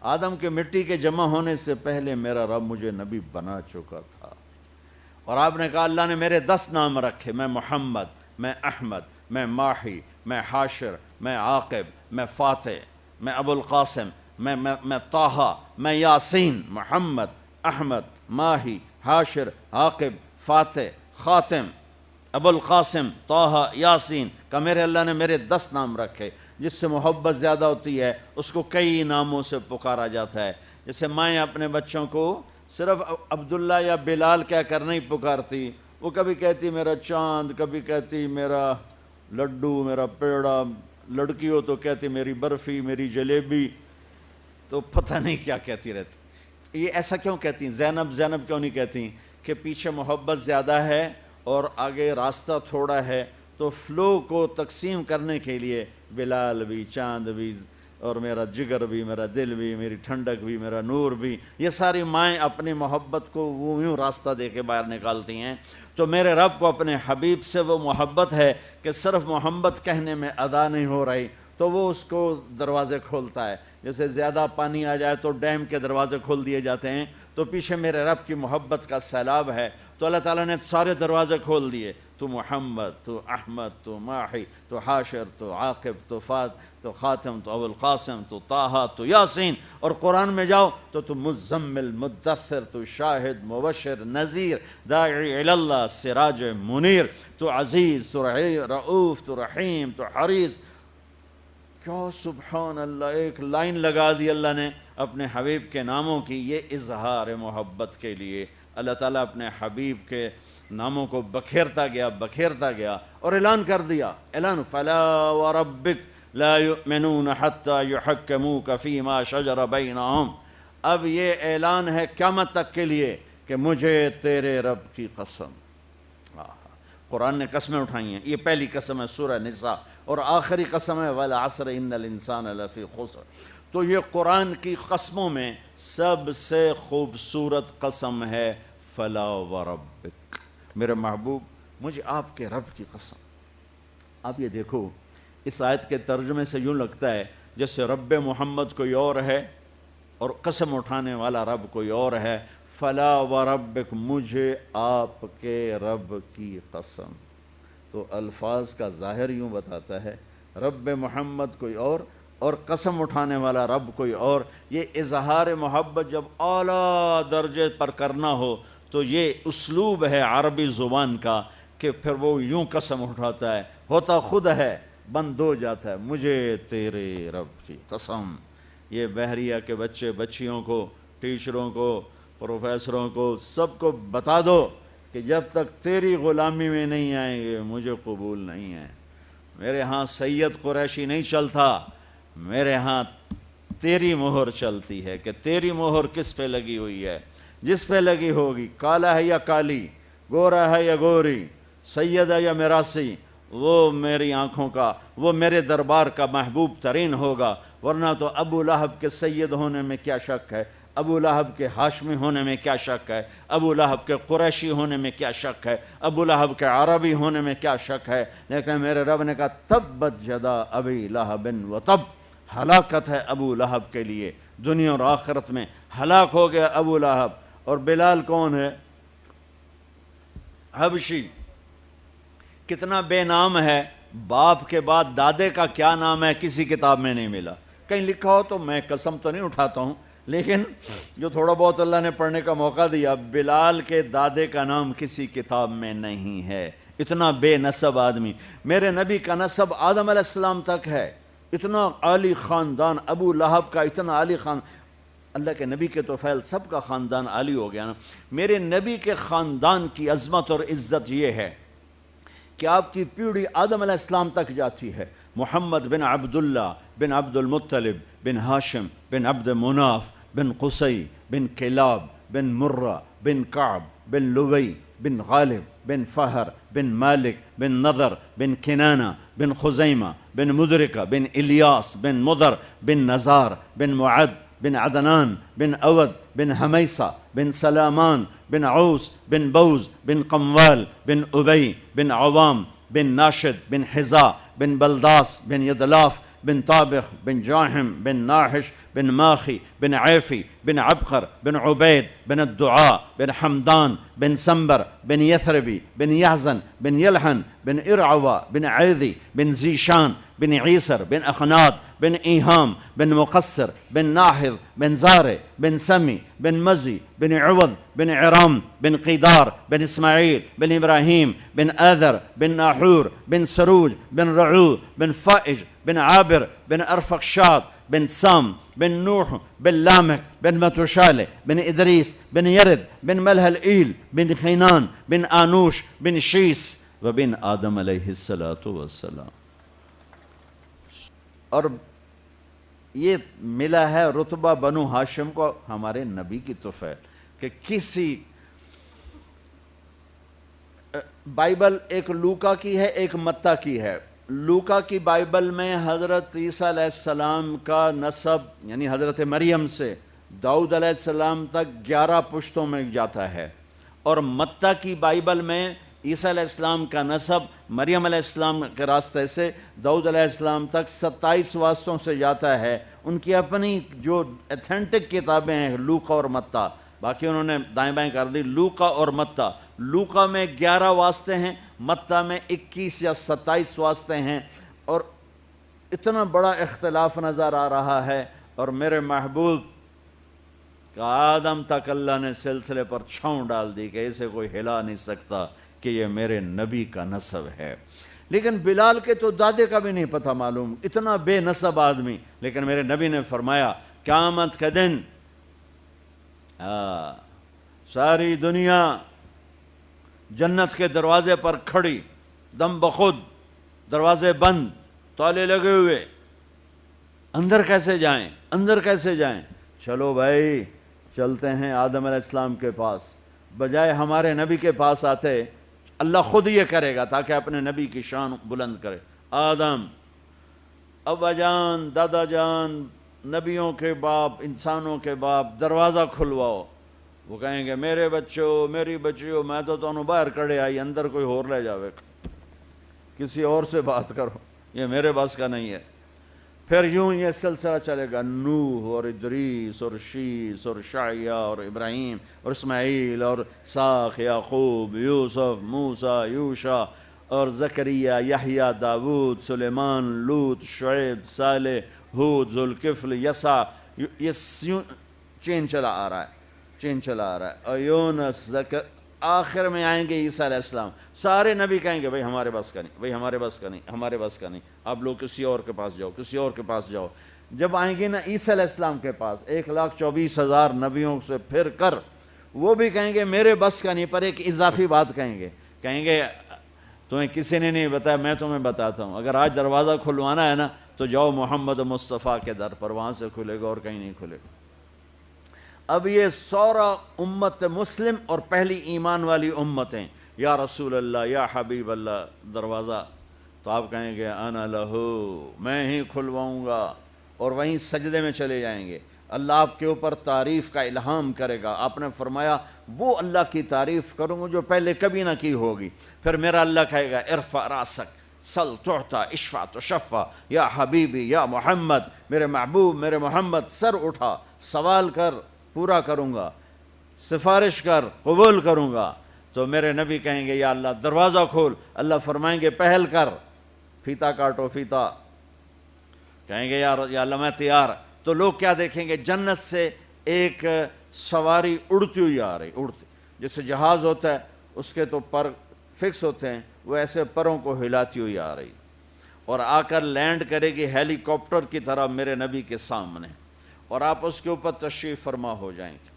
آدم کے مٹی کے جمع ہونے سے پہلے میرا رب مجھے نبی بنا چکا تھا. اور آپ نے کہا اللہ نے میرے 10 نام رکھے، میں محمد، میں احمد، میں ماہی، میں حاشر، میں عاقب، میں فاتح، میں ابو القاسم، میں طٰہٰ، میں یاسین. محمد، احمد، ماہی، حاشر، عاقب، فاتح، خاتم، ابو القاسم، طٰہٰ، یاسین. کہ میرے اللہ نے میرے 10 نام رکھے. جس سے محبت زیادہ ہوتی ہے اس کو کئی ناموں سے پکارا جاتا ہے. جیسے مائیں اپنے بچوں کو صرف عبداللہ یا بلال کہہ کر نہیں پکارتی، وہ کبھی کہتی میرا چاند، کبھی کہتی میرا لڈو، میرا پیڑا. لڑکی ہو تو کہتی میری برفی، میری جلیبی. تو پتہ نہیں کیا کہتی رہتی. یہ ایسا کیوں کہتی ہیں؟ زینب زینب کیوں نہیں کہتی؟ کہ پیچھے محبت زیادہ ہے اور آگے راستہ تھوڑا ہے، تو فلو کو تقسیم کرنے کے لیے بلال بھی، چاند بھی، اور میرا جگر بھی، میرا دل بھی، میری ٹھنڈک بھی، میرا نور بھی، یہ ساری مائیں اپنی محبت کو وہ یوں راستہ دے کے باہر نکالتی ہیں۔ تو میرے رب کو اپنے حبیب سے وہ محبت ہے کہ صرف محبت کہنے میں ادا نہیں ہو رہی، تو وہ اس کو دروازے کھولتا ہے۔ جیسے زیادہ پانی آ جائے تو ڈیم کے دروازے کھول دیے جاتے ہیں، تو پیچھے میرے رب کی محبت کا سیلاب ہے، تو اللہ تعالیٰ نے سارے دروازے کھول دیے۔ تو محمد، تو احمد، تو ماحی، تو حاشر، تو عاقب، تو فات، تو خاتم، تو ابو القاسم، تو طٰہٰ، تو یاسین، اور قرآن میں جاؤ تو مزمل، مدثر، تو شاہد، مبشر، نذیر، داعی الی اللہ، سراج منیر، تو عزیز، تو رؤوف، تو رحیم، تو حریص۔ کیا سبحان اللہ، ایک لائن لگا دی اللہ نے اپنے حبیب کے ناموں کی، یہ اظہار محبت کے لیے اللہ تعالیٰ اپنے حبیب کے ناموں کو بکھیرتا گیا اور اعلان کر دیا، اعلان فلا وربک لا یؤمنون حتی یحکموک فیما شجر بینہم۔ اب یہ اعلان ہے قیامت تک کے لیے کہ مجھے تیرے رب کی قسم۔ قرآن نے قسمیں اٹھائی ہیں، یہ پہلی قسم ہے سورہ نساء، اور آخری قسم ہے والعصر ان الانسان لفی خسر۔ تو یہ قرآن کی قسموں میں سب سے خوبصورت قسم ہے فلا وربک، میرے محبوب مجھے آپ کے رب کی قسم۔ آپ یہ دیکھو، اس آیت کے ترجمے سے یوں لگتا ہے جیسے رب محمد کوئی اور ہے اور قسم اٹھانے والا رب کوئی اور ہے۔ فلا وربک، مجھے آپ کے رب کی قسم۔ تو الفاظ کا ظاہر یوں بتاتا ہے، رب محمد کوئی اور قسم اٹھانے والا رب کوئی اور۔ یہ اظہار محبت جب اعلیٰ درجے پر کرنا ہو تو یہ اسلوب ہے عربی زبان کا کہ پھر وہ یوں قسم اٹھاتا ہے، ہوتا خود ہے بند ہو جاتا ہے، مجھے تیرے رب کی قسم۔ یہ بحریہ کے بچے بچیوں کو، ٹیچروں کو، پروفیسروں کو، سب کو بتا دو کہ جب تک تیری غلامی میں نہیں آئیں گے مجھے قبول نہیں ہے۔ میرے ہاں سید قریشی نہیں چلتا، میرے ہاں تیری مہر چلتی ہے کہ تیری مہر کس پہ لگی ہوئی ہے، جس پہ لگی ہوگی، کالا ہے یا کالی، گورا ہے یا گوری، سید ہے یا میراثی، وہ میری آنکھوں کا، وہ میرے دربار کا محبوب ترین ہوگا۔ ورنہ تو ابو لہب کے سید ہونے میں کیا شک ہے، ابو لہب کے ہاشمی ہونے میں کیا شک ہے، ابو لہب کے قریشی ہونے میں کیا شک ہے، ابو لہب کے عربی ہونے میں کیا شک ہے۔ لیکن میرے رب نے کہا تبت یدا ابی لہب وتب، ہلاکت ہے ابو لہب کے لیے، دنیا اور آخرت میں ہلاک ہو گیا ابو لہب۔ اور بلال کون ہے؟ حبشی، کتنا بے نام ہے، باپ کے بعد دادے کا کیا نام ہے کسی کتاب میں نہیں ملا، کہیں لکھا ہو تو میں قسم تو نہیں اٹھاتا ہوں، لیکن جو تھوڑا بہت اللہ نے پڑھنے کا موقع دیا، بلال کے دادے کا نام کسی کتاب میں نہیں ہے۔ اتنا بے نسب آدمی، میرے نبی کا نسب آدم علیہ السلام تک ہے، اتنا عالی خاندان ابو لہب کا، اتنا عالی خاندان۔ اللہ کے نبی کے تو فعل سب کا خاندان عالی ہو گیا نا۔ میرے نبی کے خاندان کی عظمت اور عزت یہ ہے کہ آپ کی پیڑھی آدم علیہ السلام تک جاتی ہے۔ محمد بن عبداللہ بن عبد المطلب بن ہاشم بن عبد مناف بن قصی بن کلاب بن مرہ بن کعب بن لوی بن غالب بن فہر بن مالک بن نضر بن کنانہ بن خزیمہ بن مدرکہ بن الیاس بن مضر بن نزار بن معد بن عدنان بن اود بن حمیسہ بن سلامان بن عوس بن بوز بن قموال بن ابی بن عوام بن ناشد بن حزا بن بلداس بن یدلاف بن طابخ بن جاحم بن ناحش بن ماخی بن عیفی بن عبقر بن عبید بن الدعاء بن حمدان بن سنبر بن یثربی بن یحزن بن یلحن بن ارعوا بن عیذی بن زیشان بن عیسر بن اخناد بن ایہام بن مقصر بن ناحظ بن زارع بن سمی بن مزی بن عوض بن عرام بن قیدار بن اسماعیل بن ابراہیم بن آذر بن ناحور بن سروج بن رعو بن فائج بن عابر بن ارفقشاد بن سام بن نوح بن لامك بن متوشالة بن إدريس بن يرد بن ملها الإيل بن خينان بن آنوش بن شيس وبن آدم علیہ الصلاۃ والسلام۔ اور یہ ملا ہے رتبہ بنو ہاشم کو ہمارے نبی کی طفیل کہ کسی بائبل ایک لوکا کی ہے، ایک متی کی ہے۔ لوکا کی بائبل میں حضرت عیسیٰ علیہ السلام کا نسب یعنی حضرت مریم سے داؤد علیہ السلام تک 11 پشتوں میں جاتا ہے، اور متی کی بائبل میں عیسیٰ علیہ السلام کا نسب مریم علیہ السلام کے راستے سے داؤد علیہ السلام تک 27 واسطوں سے جاتا ہے۔ ان کی اپنی جو ایتھینٹک کتابیں ہیں لوکا اور متی، باقی انہوں نے دائیں بائیں کر دی۔ لوکا اور متی، لوکا میں 11 واسطے ہیں، متی میں 21 یا 27 واسطے ہیں، اور اتنا بڑا اختلاف نظر آ رہا ہے۔ اور میرے محبوب کہ آدم تک اللہ نے سلسلے پر چھاؤں ڈال دی کہ اسے کوئی ہلا نہیں سکتا کہ یہ میرے نبی کا نسب ہے۔ لیکن بلال کے تو دادے کا بھی نہیں پتہ معلوم، اتنا بے نسب آدمی، لیکن میرے نبی نے فرمایا قیامت کے دن ساری دنیا جنت کے دروازے پر کھڑی، دم بخود، دروازے بند، تالے لگے ہوئے، اندر کیسے جائیں، اندر کیسے جائیں؟ چلو بھائی چلتے ہیں آدم علیہ السلام کے پاس، بجائے ہمارے نبی کے پاس آتے اللہ خود یہ کرے گا تاکہ اپنے نبی کی شان بلند کرے۔ آدم، ابا جان، دادا جان، نبیوں کے باپ، انسانوں کے باپ، دروازہ کھلواؤ۔ وہ کہیں گے میرے بچوں، میری بچیوں، میں تو تمہیں باہر کڑے آئی، اندر کوئی اور لے جاوے، کسی اور سے بات کرو، یہ میرے بس کا نہیں ہے۔ پھر یوں یہ سلسلہ چلے گا، نوح اور ادریس اور شیس اور شعیہ اور ابراہیم اور اسماعیل اور ساخ، یعقوب، یوسف، موسیٰ، یوشع اور زکریا، یحییٰ، داود، سلیمان، لوط، شعیب، صالح، ہود، ذوالکفل، یسع، یہ چین چلا آ رہا ہے، چین چلا آ رہا ہے۔ اور یونس، آخر میں آئیں گے عیسیٰ علیہ السلام، سارے نبی کہیں گے بھائی ہمارے بس کا نہیں، بھائی ہمارے بس کا نہیں، ہمارے بس کا نہیں، آپ لوگ کسی اور کے پاس جاؤ، کسی اور کے پاس جاؤ۔ جب آئیں گے نا عیسیٰ علیہ السلام کے پاس 1,24,000 نبیوں سے پھر کر، وہ بھی کہیں گے میرے بس کا نہیں، پر ایک اضافی بات کہیں گے تمہیں کسی نے نہیں بتایا، میں تمہیں بتاتا ہوں، اگر آج دروازہ کھلوانا ہے نا تو جاؤ محمد مصطفیٰ کے در پر، وہاں سے کھلے گا اور کہیں نہیں کھلے گا۔ اب یہ سورا امت مسلم اور پہلی ایمان والی امتیں، یا رسول اللہ، یا حبیب اللہ، دروازہ تو آپ کہیں گے انا لہو، میں ہی کھلواؤں گا، اور وہیں سجدے میں چلے جائیں گے۔ اللہ آپ کے اوپر تعریف کا الہام کرے گا۔ آپ نے فرمایا وہ اللہ کی تعریف کروں گا جو پہلے کبھی نہ کی ہوگی۔ پھر میرا اللہ کہے گا ارفع راسک سل تعطا اشفع تشفع، یا حبیبی یا محمد، میرے محبوب، میرے محمد، سر اٹھا، سوال کر، پورا کروں گا، سفارش کر، قبول کروں گا۔ تو میرے نبی کہیں گے یا اللہ دروازہ کھول، اللہ فرمائیں گے پہل کر، فیتا کاٹو، فیتا، کہیں گے یا اللہ میں تیار۔ تو لوگ کیا دیکھیں گے؟ جنت سے ایک سواری اڑتی ہوئی آ رہی، اڑتی، جیسے جہاز ہوتا ہے اس کے تو پر فکس ہوتے ہیں، وہ ایسے پروں کو ہلاتی ہوئی آ رہی، اور آ کر لینڈ کرے گی ہیلی کاپٹر کی طرح میرے نبی کے سامنے، اور آپ اس کے اوپر تشریف فرما ہو جائیں گے۔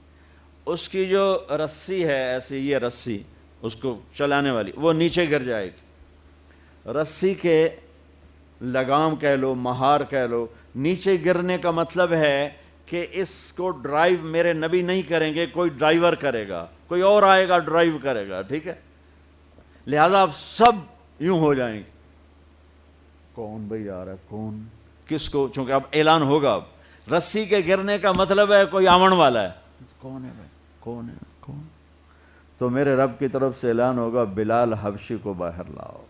اس کی جو رسی ہے ایسی، یہ رسی اس کو چلانے والی، وہ نیچے گر جائے گی۔ رسی کے لگام کہہ لو، مہار کہہ لو، نیچے گرنے کا مطلب ہے کہ اس کو ڈرائیو میرے نبی نہیں کریں گے، کوئی ڈرائیور کرے گا، کوئی اور آئے گا ڈرائیو کرے گا، ٹھیک ہے؟ لہذا آپ سب یوں ہو جائیں گے، کون بھئی آ رہا ہے، کون، کس کو، چونکہ اب اعلان ہوگا۔ اب رسی کے گرنے کا مطلب ہے کوئی آمن والا ہے، کون ہے بھائی، کون ہے، کون؟ تو میرے رب کی طرف سے اعلان ہوگا بلال حبشی کو باہر لاؤ۔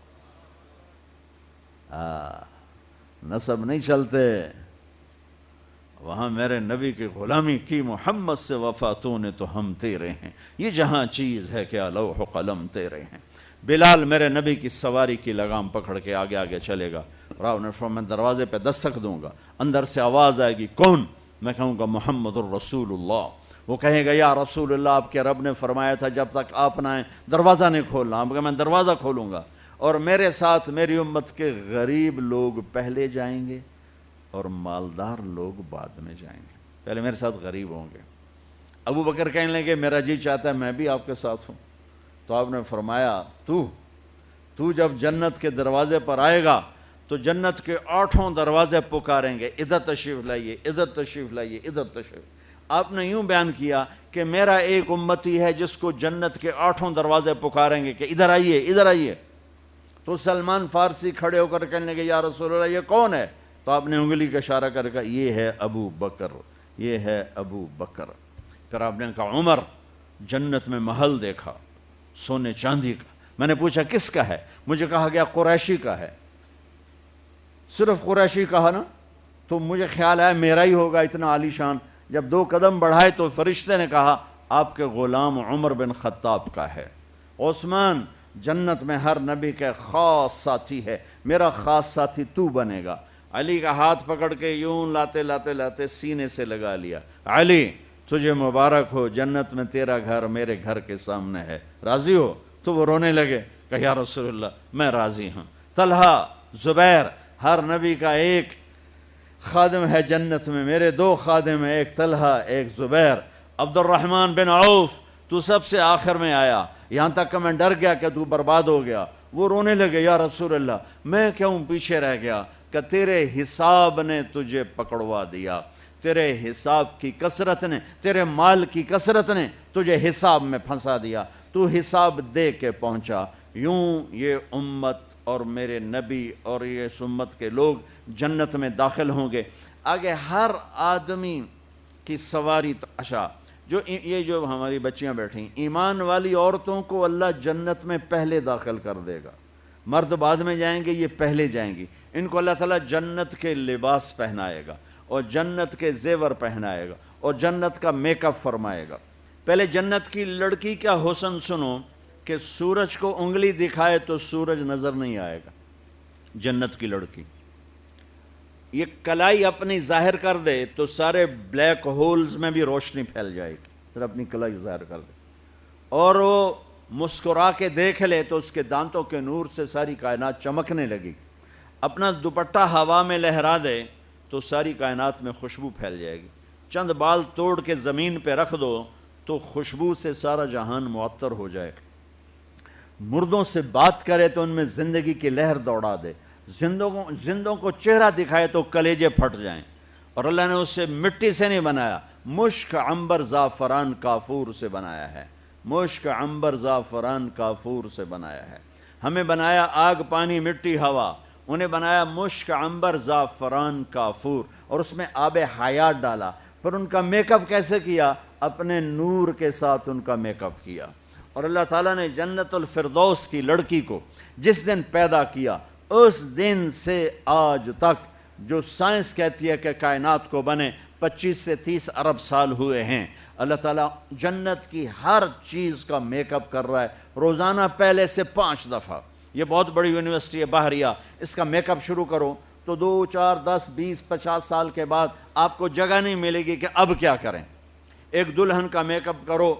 نسب نہیں چلتے، وہاں میرے نبی کی غلامی کی، محمد سے وفا تو نے تو ہم تیرے ہیں، یہ جہاں چیز ہے کیا لوح و قلم تیرے ہیں۔ بلال میرے نبی کی سواری کی لگام پکڑ کے آگے آگے چلے گا، اور آپ نے فرمایا میں دروازے پہ دستک دوں گا، اندر سے آواز آئے گی کون؟ میں کہوں گا محمد الرسول اللہ۔ وہ کہے گا یا رسول اللہ آپ کے رب نے فرمایا تھا جب تک آپ نہ آئیں دروازہ نہیں کھولنا۔ آپ کہا میں دروازہ کھولوں گا، اور میرے ساتھ میری امت کے غریب لوگ پہلے جائیں گے اور مالدار لوگ بعد میں جائیں گے۔ پہلے میرے ساتھ غریب ہوں گے۔ ابو بکر کہنے لگے میرا جی چاہتا ہے میں بھی آپ کے ساتھ ہوں۔ تو آپ نے فرمایا تو جب جنت کے دروازے پر آئے گا تو جنت کے 8 دروازے پکاریں گے، ادھر تشریف لائیے، ادھر تشریف لائیے، ادھر تشریف۔ آپ نے یوں بیان کیا کہ میرا ایک امتی ہے جس کو جنت کے 8 دروازے پکاریں گے کہ ادھر آئیے، ادھر آئیے۔ تو سلمان فارسی کھڑے ہو کر کہنے لگے یا رسول اللہ یہ کون ہے؟ تو آپ نے انگلی کا اشارہ کر کہا یہ ہے ابو بکر، یہ ہے ابو بکر۔ پھر آپ نے کہا عمر، جنت میں محل دیکھا سونے چاندی کا۔ میں نے پوچھا کس کا ہے؟ مجھے کہا گیا قریشی کا ہے۔ صرف قریشی کہا نا تو مجھے خیال آیا میرا ہی ہوگا اتنا عالی شان۔ جب 2 قدم بڑھائے تو فرشتے نے کہا آپ کے غلام عمر بن خطاب کا ہے۔ عثمان، جنت میں ہر نبی کا خاص ساتھی ہے، میرا خاص ساتھی تو بنے گا۔ علی کا ہاتھ پکڑ کے یوں لاتے لاتے لاتے سینے سے لگا لیا، علی تجھے مبارک ہو، جنت میں تیرا گھر میرے گھر کے سامنے ہے، راضی ہو؟ تو وہ رونے لگے کہ یا رسول اللہ میں راضی ہوں۔ طلحہ، زبیر، ہر نبی کا ایک خادم ہے جنت میں، میرے 2 خادم ہیں، ایک طلحہ ایک زبیر۔ عبد الرحمن بن عوف، تو سب سے آخر میں آیا، یہاں تک کہ میں ڈر گیا کہ تو برباد ہو گیا۔ وہ رونے لگے یا رسول اللہ میں کیوں پیچھے رہ گیا؟ کہ تیرے حساب نے تجھے پکڑوا دیا، تیرے حساب کی کثرت نے، تیرے مال کی کثرت نے تجھے حساب میں پھنسا دیا، تو حساب دے کے پہنچا۔ یوں یہ امت اور میرے نبی اور یہ امت کے لوگ جنت میں داخل ہوں گے۔ آگے ہر آدمی کی سواری تماشا، یہ جو ہماری بچیاں بیٹھیں، ایمان والی عورتوں کو اللہ جنت میں پہلے داخل کر دے گا، مرد بعد میں جائیں گے، یہ پہلے جائیں گی۔ ان کو اللہ تعالیٰ جنت کے لباس پہنائے گا اور جنت کے زیور پہنائے گا اور جنت کا میک اپ فرمائے گا۔ پہلے جنت کی لڑکی کا حسن سنو کہ سورج کو انگلی دکھائے تو سورج نظر نہیں آئے گا۔ جنت کی لڑکی یہ کلائی اپنی ظاہر کر دے تو سارے بلیک ہولز میں بھی روشنی پھیل جائے گی، پھر اپنی کلائی ظاہر کر دے، اور وہ مسکرا کے دیکھ لے تو اس کے دانتوں کے نور سے ساری کائنات چمکنے لگی۔ اپنا دوپٹہ ہوا میں لہرا دے تو ساری کائنات میں خوشبو پھیل جائے گی۔ چند بال توڑ کے زمین پہ رکھ دو تو خوشبو سے سارا جہان معطر ہو جائے گا۔ مردوں سے بات کرے تو ان میں زندگی کی لہر دوڑا دے، زندوں کو چہرہ دکھائے تو کلیجے پھٹ جائیں۔ اور اللہ نے اسے مٹی سے نہیں بنایا، مشک، عنبر، زعفران، کافور سے بنایا ہے، مشک، عنبر، زعفران، کافور سے بنایا ہے۔ ہمیں بنایا آگ، پانی، مٹی، ہوا، انہیں بنایا مشک، عنبر، زعفران، کافور، اور اس میں آب حیات ڈالا۔ پر ان کا میک اپ کیسے کیا؟ اپنے نور کے ساتھ ان کا میک اپ کیا۔ اور اللہ تعالیٰ نے جنت الفردوس کی لڑکی کو جس دن پیدا کیا، اس دن سے آج تک جو سائنس کہتی ہے کہ کائنات کو بنے 25 سے 30 ارب سال ہوئے ہیں، اللہ تعالیٰ جنت کی ہر چیز کا میک اپ کر رہا ہے روزانہ، پہلے سے 5 دفعہ۔ یہ بہت بڑی یونیورسٹی ہے بحریہ، اس کا میک اپ شروع کرو تو 2، 4، 10، 20، 50 سال کے بعد آپ کو جگہ نہیں ملے گی کہ اب کیا کریں۔ ایک دلہن کا میک اپ کرو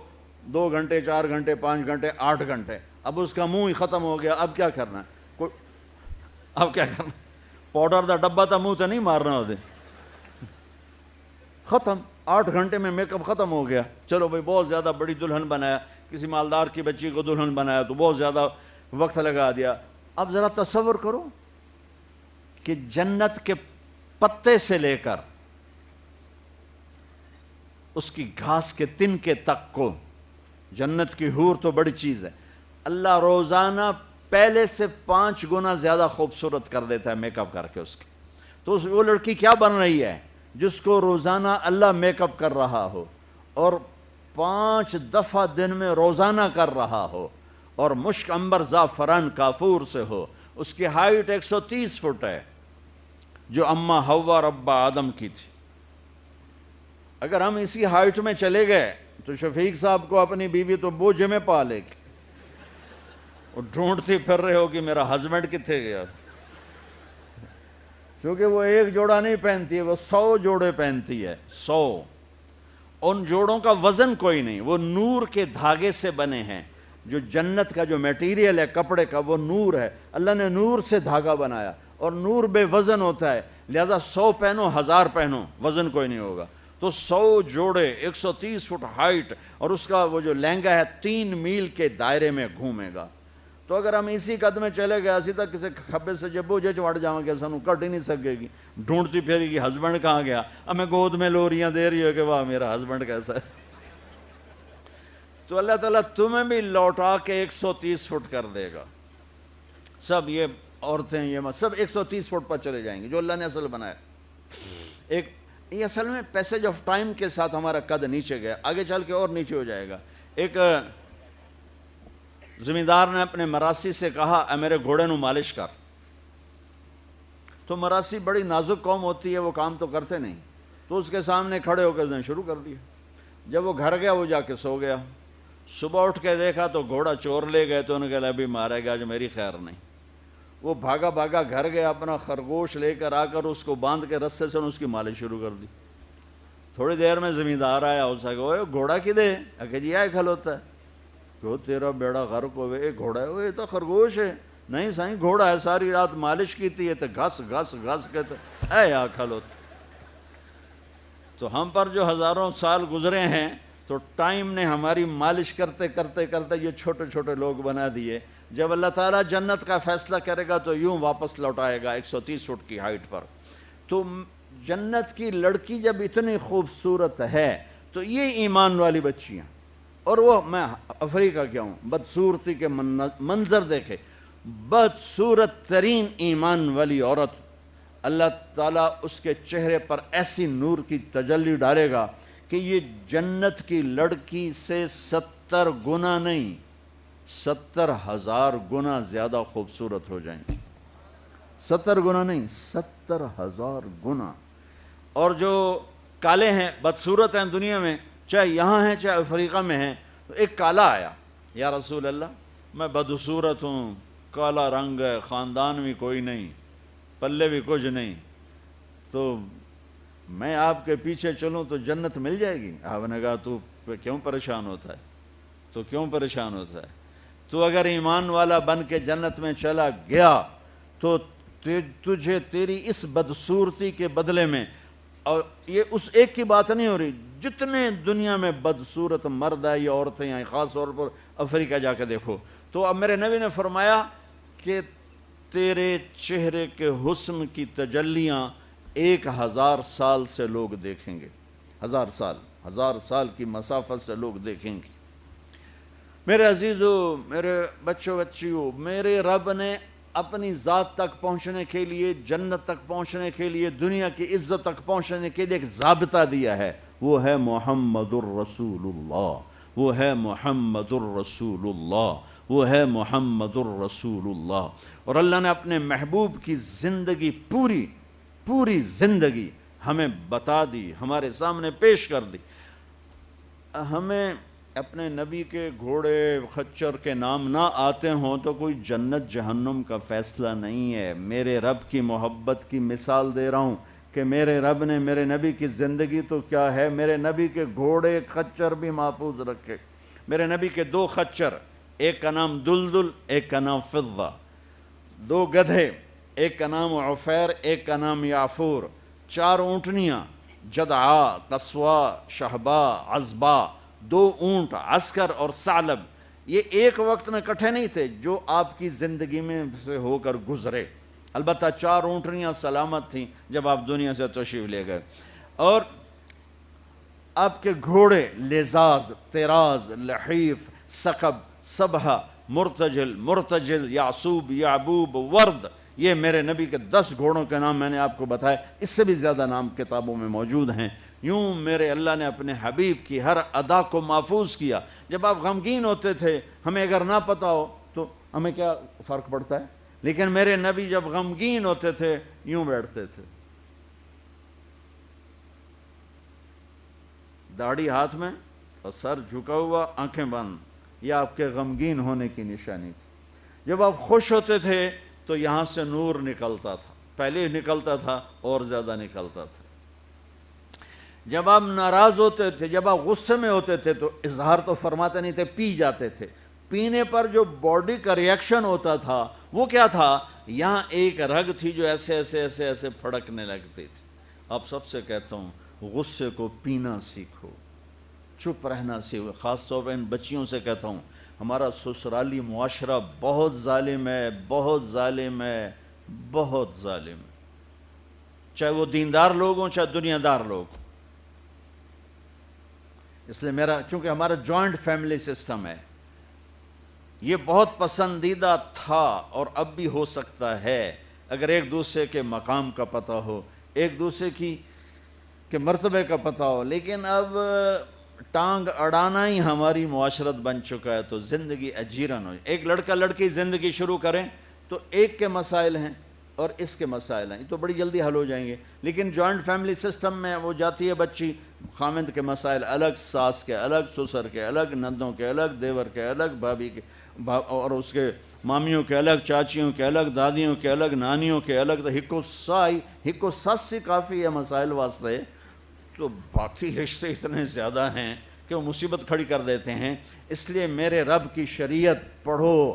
2 گھنٹے، 4 گھنٹے، 5 گھنٹے، 8 گھنٹے، اب اس کا منہ ہی ختم ہو گیا، اب کیا کرنا ہے؟ اب کیا کرنا؟ پاؤڈر دا ڈبہ تھا، منہ تو نہیں مارنا ہوتے، ختم۔ 8 گھنٹے میں میک اپ ختم ہو گیا۔ چلو بھائی بہت زیادہ بڑی دلہن بنایا، کسی مالدار کی بچی کو دلہن بنایا تو بہت زیادہ وقت لگا دیا۔ اب ذرا تصور کرو کہ جنت کے پتے سے لے کر اس کی گھاس کے تنکے تک کو، جنت کی حور تو بڑی چیز ہے، اللہ روزانہ پہلے سے 5 گنا زیادہ خوبصورت کر دیتا ہے میک اپ کر کے اس کی۔ تو وہ لڑکی کیا بن رہی ہے جس کو روزانہ اللہ میک اپ کر رہا ہو اور 5 دفعہ دن میں روزانہ کر رہا ہو، اور مشک، عنبر، زعفران، کافور سے ہو۔ اس کی ہائٹ 130 فٹ ہے جو اماں حوا ربا آدم کی تھی۔ اگر ہم اسی ہائٹ میں چلے گئے تو شفیق صاحب کو اپنی بیوی تو بوجھ میں پا لے گی، وہ ڈھونڈتی پھر رہے ہو کہ میرا ہسبینڈ کتنے گیا، چونکہ وہ ایک جوڑا نہیں پہنتی ہے، وہ 100 جوڑے پہنتی ہے، 100۔ ان جوڑوں کا وزن کوئی نہیں، وہ نور کے دھاگے سے بنے ہیں۔ جو جنت کا جو میٹیریل ہے کپڑے کا، وہ نور ہے، اللہ نے نور سے دھاگا بنایا، اور نور بے وزن ہوتا ہے، لہذا 100 پہنو، 1000 پہنو، وزن کوئی نہیں ہوگا۔ تو 100 جوڑے، 130 فٹ ہائٹ، اور اس کا وہ جو لہنگا ہے 3 میل کے دائرے میں گھومے گا۔ تو اگر ہم اسی قد میں چلے گئے اسی تک کسی کھبے سے جب بوجھے چڑھ جاؤں گے، سانو کٹ ہی نہیں سکے گی، ڈھونڈتی پھیری گی ہسبینڈ کہاں گیا، ہمیں گود میں لوریاں دے رہی ہو کہ واہ میرا ہسبینڈ کیسا ہے۔ تو اللہ تعالیٰ تمہیں بھی لوٹا کے 130 فٹ کر دے گا۔ سب یہ عورتیں یہ سب 130 فٹ پر چلے جائیں گے جو اللہ نے اصل بنایا. یہ اصل میں پیسج آف ٹائم کے ساتھ ہمارا قد نیچے گیا, آگے چل کے اور نیچے ہو جائے گا. ایک زمیندار نے اپنے مراسی سے کہا اے میرے گھوڑے نو مالش کر. تو مراسی بڑی نازک قوم ہوتی ہے, وہ کام تو کرتے نہیں, تو اس کے سامنے کھڑے ہو کے اس نے شروع کر دیا. جب وہ گھر گیا وہ جا کے سو گیا. صبح اٹھ کے دیکھا تو گھوڑا چور لے گئے, تو انہوں نے کہا ابھی مارے گا, جو میری خیر نہیں. وہ بھاگا بھاگا گھر گیا, اپنا خرگوش لے کر آ کر اس کو باندھ کے رسے سے اس کی مالش شروع کر دی. تھوڑی دیر میں زمیندار آیا, اس سے کہا گھوڑا کدے؟ کہ جی آئے کھلوتا ہے. کہ تیرا بیڑا غرق ہوئے, گھوڑا ہے وہ, یہ تو خرگوش ہے. نہیں سائیں گھوڑا ہے, ساری رات مالش کی تھی, یہ تو گھس گھس گھس کے تو اے آ کھلوتا. تو ہم پر جو ہزاروں سال گزرے ہیں تو ٹائم نے ہماری مالش کرتے کرتے کرتے یہ چھوٹے چھوٹے لوگ بنا دیے. جب اللہ تعالیٰ جنت کا فیصلہ کرے گا تو یوں واپس لوٹائے گا 130 فٹ کی ہائٹ پر. تو جنت کی لڑکی جب اتنی خوبصورت ہے تو یہ ایمان والی بچیاں, اور وہ میں افریقہ کیا ہوں, بدصورتی کے منظر دیکھے, بدصورت ترین ایمان والی عورت, اللہ تعالیٰ اس کے چہرے پر ایسی نور کی تجلی ڈالے گا کہ یہ جنت کی لڑکی سے 70 گنا نہیں 70,000 گنا زیادہ خوبصورت ہو جائیں گی. 70 گنا نہیں 70,000 گنا. اور جو کالے ہیں, بدصورت ہیں دنیا میں, چاہے یہاں ہیں چاہے افریقہ میں ہیں, تو ایک کالا آیا, یا رسول اللہ میں بدصورت ہوں, کالا رنگ ہے, خاندان بھی کوئی نہیں, پلے بھی کچھ نہیں, تو میں آپ کے پیچھے چلوں تو جنت مل جائے گی؟ آپ نے کہا تو کیوں پریشان ہوتا ہے, تو کیوں پریشان ہوتا ہے؟ تو اگر ایمان والا بن کے جنت میں چلا گیا تو تجھے تیری اس بدصورتی کے بدلے میں, اور یہ اس ایک کی بات نہیں ہو رہی, جتنے دنیا میں بدصورت مرد ہے یا عورتیں ہیں, خاص طور پر افریقہ جا کے دیکھو, تو اب میرے نبی نے فرمایا کہ تیرے چہرے کے حسن کی تجلیاں 1000 سال سے لوگ دیکھیں گے. 1000 سال کی مسافت سے لوگ دیکھیں گے. میرے عزیزو, میرے بچوں بچیوں, میرے رب نے اپنی ذات تک پہنچنے کے لیے, جنت تک پہنچنے کے لیے, دنیا کی عزت تک پہنچنے کے لیے ایک ضابطہ دیا ہے, وہ ہے محمد الرسول اللہ, وہ ہے محمد الرسول اللہ, وہ ہے محمد الرسول اللہ. اور اللہ نے اپنے محبوب کی زندگی پوری زندگی ہمیں بتا دی, ہمارے سامنے پیش کر دی. ہمیں اپنے نبی کے گھوڑے خچر کے نام نہ آتے ہوں تو کوئی جنت جہنم کا فیصلہ نہیں ہے. میرے رب کی محبت کی مثال دے رہا ہوں کہ میرے رب نے میرے نبی کی زندگی تو کیا ہے, میرے نبی کے گھوڑے خچر بھی محفوظ رکھے. میرے نبی کے 2 خچر, ایک کا نام دلدل, ایک کا نام فضہ, 2 گدھے, ایک کا نام عفیر, ایک کا نام یعفور, 4 اونٹنیاں, جدعا, قصوا, شہبا, عزبا, 2 اونٹ, عسکر اور ثعلب. یہ ایک وقت میں کٹھے نہیں تھے, جو آپ کی زندگی میں سے ہو کر گزرے. البتہ 4 اونٹنیاں سلامت تھیں جب آپ دنیا سے تشریف لے گئے. اور آپ کے گھوڑے لزاز, تیراز, لحیف, ثقب, صبحہ, مرتجل, یعصوب, یعبوب, ورد, یہ میرے نبی کے 10 گھوڑوں کے نام میں نے آپ کو بتائے. اس سے بھی زیادہ نام کتابوں میں موجود ہیں. یوں میرے اللہ نے اپنے حبیب کی ہر ادا کو محفوظ کیا. جب آپ غمگین ہوتے تھے, ہمیں اگر نہ پتہ ہو تو ہمیں کیا فرق پڑتا ہے, لیکن میرے نبی جب غمگین ہوتے تھے یوں بیٹھتے تھے, داڑھی ہاتھ میں اور سر جھکا ہوا, آنکھیں بند. یہ آپ کے غمگین ہونے کی نشانی تھی. جب آپ خوش ہوتے تھے تو یہاں سے نور نکلتا تھا, پہلے نکلتا تھا اور زیادہ نکلتا تھا. جب آپ ناراض ہوتے تھے, جب آپ غصے میں ہوتے تھے تو اظہار تو فرماتے نہیں تھے, پی جاتے تھے. پینے پر جو باڈی کا ریاکشن ہوتا تھا وہ کیا تھا, یہاں ایک رگ تھی جو ایسے ایسے ایسے ایسے پھڑکنے لگتی تھی. آپ سب سے کہتا ہوں غصے کو پینا سیکھو, چپ رہنا سیکھو. خاص طور پر ان بچیوں سے کہتا ہوں, ہمارا سسرالی معاشرہ بہت ظالم ہے, بہت ظالم ہے, بہت ظالم ہے, چاہے وہ دیندار لوگ ہوں چاہے دنیا دار لوگ. اس لیے چونکہ ہمارا جوائنٹ فیملی سسٹم ہے, یہ بہت پسندیدہ تھا اور اب بھی ہو سکتا ہے اگر ایک دوسرے کے مقام کا پتہ ہو، ایک دوسرے کے مرتبے کا پتہ ہو، لیکن اب ٹانگ اڑانا ہی ہماری معاشرت بن چکا ہے تو زندگی اجیرن ہو. ایک لڑکا لڑکی زندگی شروع کریں تو ایک کے مسائل ہیں اور اس کے مسائل ہیں، یہ تو بڑی جلدی حل ہو جائیں گے. لیکن جوائنٹ فیملی سسٹم میں وہ جاتی ہے بچی، خامند کے مسائل الگ، ساس کے الگ، سسر کے الگ، نندوں کے الگ، دیور کے الگ، بھابھی کے اور اس کے مامیوں کے الگ، چاچیوں کے الگ، دادیوں کے الگ، نانیوں کے الگ. تو ہکو ساس سے کافی ہے مسائل واسطے، تو باقی رشتے اتنے زیادہ ہیں کہ وہ مصیبت کھڑی کر دیتے ہیں. اس لیے میرے رب کی شریعت پڑھو.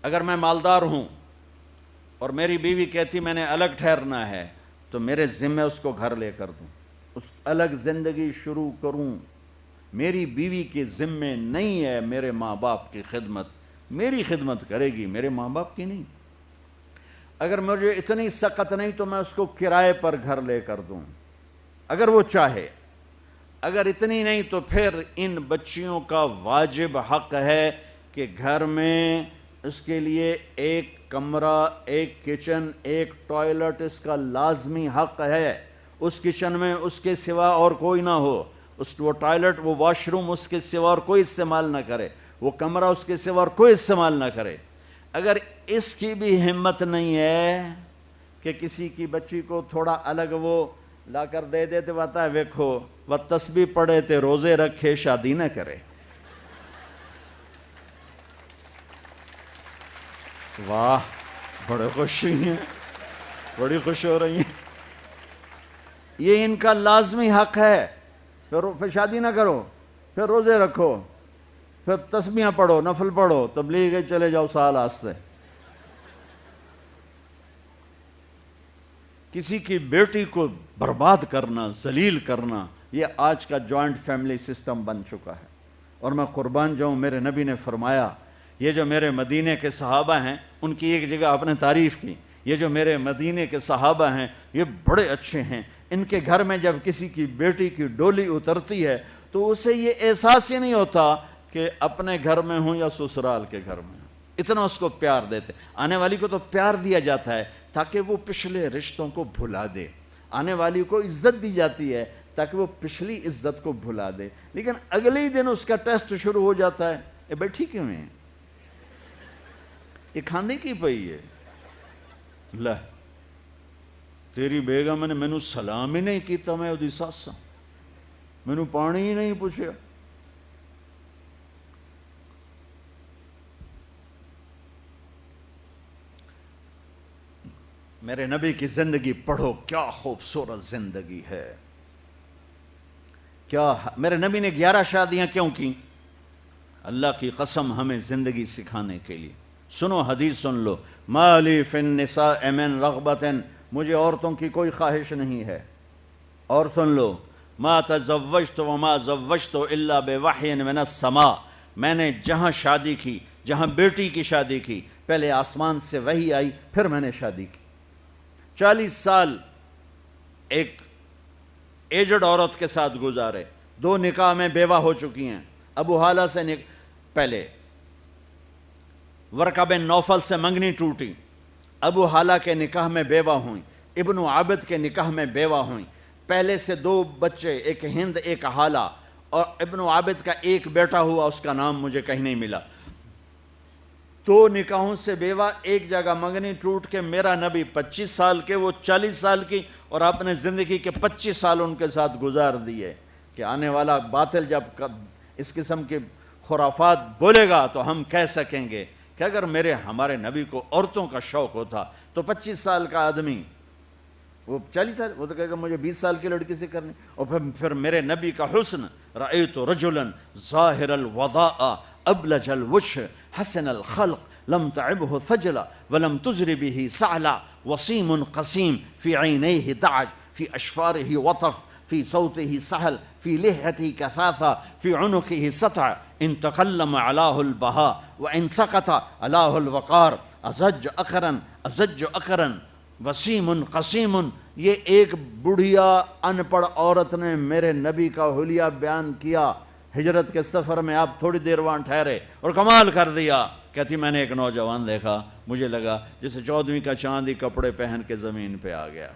اگر میں مالدار ہوں اور میری بیوی کہتی میں نے الگ ٹھہرنا ہے تو میرے ذمہ اس کو گھر لے کر دوں، اس الگ زندگی شروع کروں. میری بیوی کے ذمہ نہیں ہے میرے ماں باپ کی خدمت، میری خدمت کرے گی، میرے ماں باپ کی نہیں. اگر مجھے اتنی سخت نہیں تو میں اس کو کرائے پر گھر لے کر دوں اگر وہ چاہے. اگر اتنی نہیں تو پھر ان بچیوں کا واجب حق ہے کہ گھر میں اس کے لیے ایک کمرہ، ایک کچن، ایک ٹوائلٹ اس کا لازمی حق ہے. اس کچن میں اس کے سوا اور کوئی نہ ہو، وہ ٹوائلٹ، وہ واش روم اس کے سوا اور کوئی استعمال نہ کرے، وہ کمرہ اس کے سوا اور کوئی استعمال نہ کرے. اگر اس کی بھی ہمت نہیں ہے کہ کسی کی بچی کو تھوڑا الگ وہ لا کر دے دیتے، بتا ہے ویکھو وہ تسبیح پڑھے تے روزے رکھے شادی نہ کرے. واہ، بڑے خوشی ہیں، بڑی خوش ہو رہی ہیں. یہ ان کا لازمی حق ہے. پھر شادی نہ کرو، پھر روزے رکھو، پھر تسبیحاں پڑھو، نفل پڑھو، تبلیغ چلے جاؤ سال آستے. کسی کی بیٹی کو برباد کرنا، ذلیل کرنا، یہ آج کا جوائنٹ فیملی سسٹم بن چکا ہے. اور میں قربان جاؤں، میرے نبی نے فرمایا، یہ جو میرے مدینے کے صحابہ ہیں، ان کی ایک جگہ آپ نے تعریف کی، یہ جو میرے مدینے کے صحابہ ہیں یہ بڑے اچھے ہیں. ان کے گھر میں جب کسی کی بیٹی کی ڈولی اترتی ہے تو اسے یہ احساس ہی نہیں ہوتا کہ اپنے گھر میں ہوں یا سسرال کے گھر میں ہوں. اتنا اس کو پیار دیتے. آنے والی کو تو پیار دیا جاتا ہے تاکہ وہ پچھلے رشتوں کو بھلا دے. آنے والی کو عزت دی جاتی ہے تاکہ وہ پچھلی عزت کو بھلا دے. لیکن اگلے ہی دن اس کا ٹیسٹ شروع ہو جاتا ہے، یہ بیٹھی کیوں ہے، یہ کھانے کی پئی ہے، لہ تیری بیگم نے مینوں سلام ہی نہیں کیتا، میں اودی ساس ہاں، مینوں پانی ہی نہیں پوچھیا. میرے نبی کی زندگی پڑھو، کیا خوبصورت زندگی ہے. کیا میرے نبی نے 11 شادیاں کیوں کی؟ اللہ کی قسم ہمیں زندگی سکھانے کے لیے. سنو حدیث سن لو، ما لی فی النساء من رغبت، مجھے عورتوں کی کوئی خواہش نہیں ہے. اور سن لو، ما تزوجت وما زوجت الا بوحی من السماء، میں نے جہاں شادی کی، جہاں بیٹی کی شادی کی، پہلے آسمان سے وحی آئی، پھر میں نے شادی کی. 40 سال ایک ایجڈ عورت کے ساتھ گزارے، 2 نکاح میں بیوہ ہو چکی ہیں. ابو حالہ سے پہلے ورقہ بن نوفل سے منگنی ٹوٹی، ابو حالہ کے نکاح میں بیوہ ہوئیں، ابن عابد کے نکاح میں بیوہ ہوئیں. پہلے سے 2 بچے، ایک ہند ایک حالہ، اور ابن عابد کا ایک بیٹا ہوا، اس کا نام مجھے کہیں نہیں ملا. 2 نکاحوں سے بیوہ، ایک جگہ منگنی ٹوٹ کے میرا نبی 25 سال کے، وہ 40 سال کی، اور آپ نے زندگی کے 25 سال ان کے ساتھ گزار دیے. کہ آنے والا باطل جب اس قسم کے خرافات بولے گا تو ہم کہہ سکیں گے کہ اگر ہمارے نبی کو عورتوں کا شوق ہوتا تو 25 سال کا آدمی، وہ 40 سال، وہ تو کہے گا مجھے 20 سال کی لڑکی سے کرنی. اور پھر میرے نبی کا حسن، رأیت رجلا ظاہر الوضاء ابلج الوجه حسن الخلق لم تعبه ثجلا ولم تزر به سعلا وسيم قسيم في عينيه دعج في أشفاره وطف في صوته سهل في لحيته كثافة في عنقه سطع إن تكلم علاه البهاء وإن سكت علاه الوقار أزج أقرا وسيم قسيم. یہ ایک بڑھیا ان پڑھ عورت نے میرے نبی کا حلیہ بیان کیا ہجرت کے سفر میں آپ تھوڑی دیر وہاں ٹھہرے اور کمال کر دیا. کہتی میں نے ایک نوجوان دیکھا, مجھے لگا جیسے 14ویں کا چاند ہی کپڑے پہن کے زمین پہ آ گیا.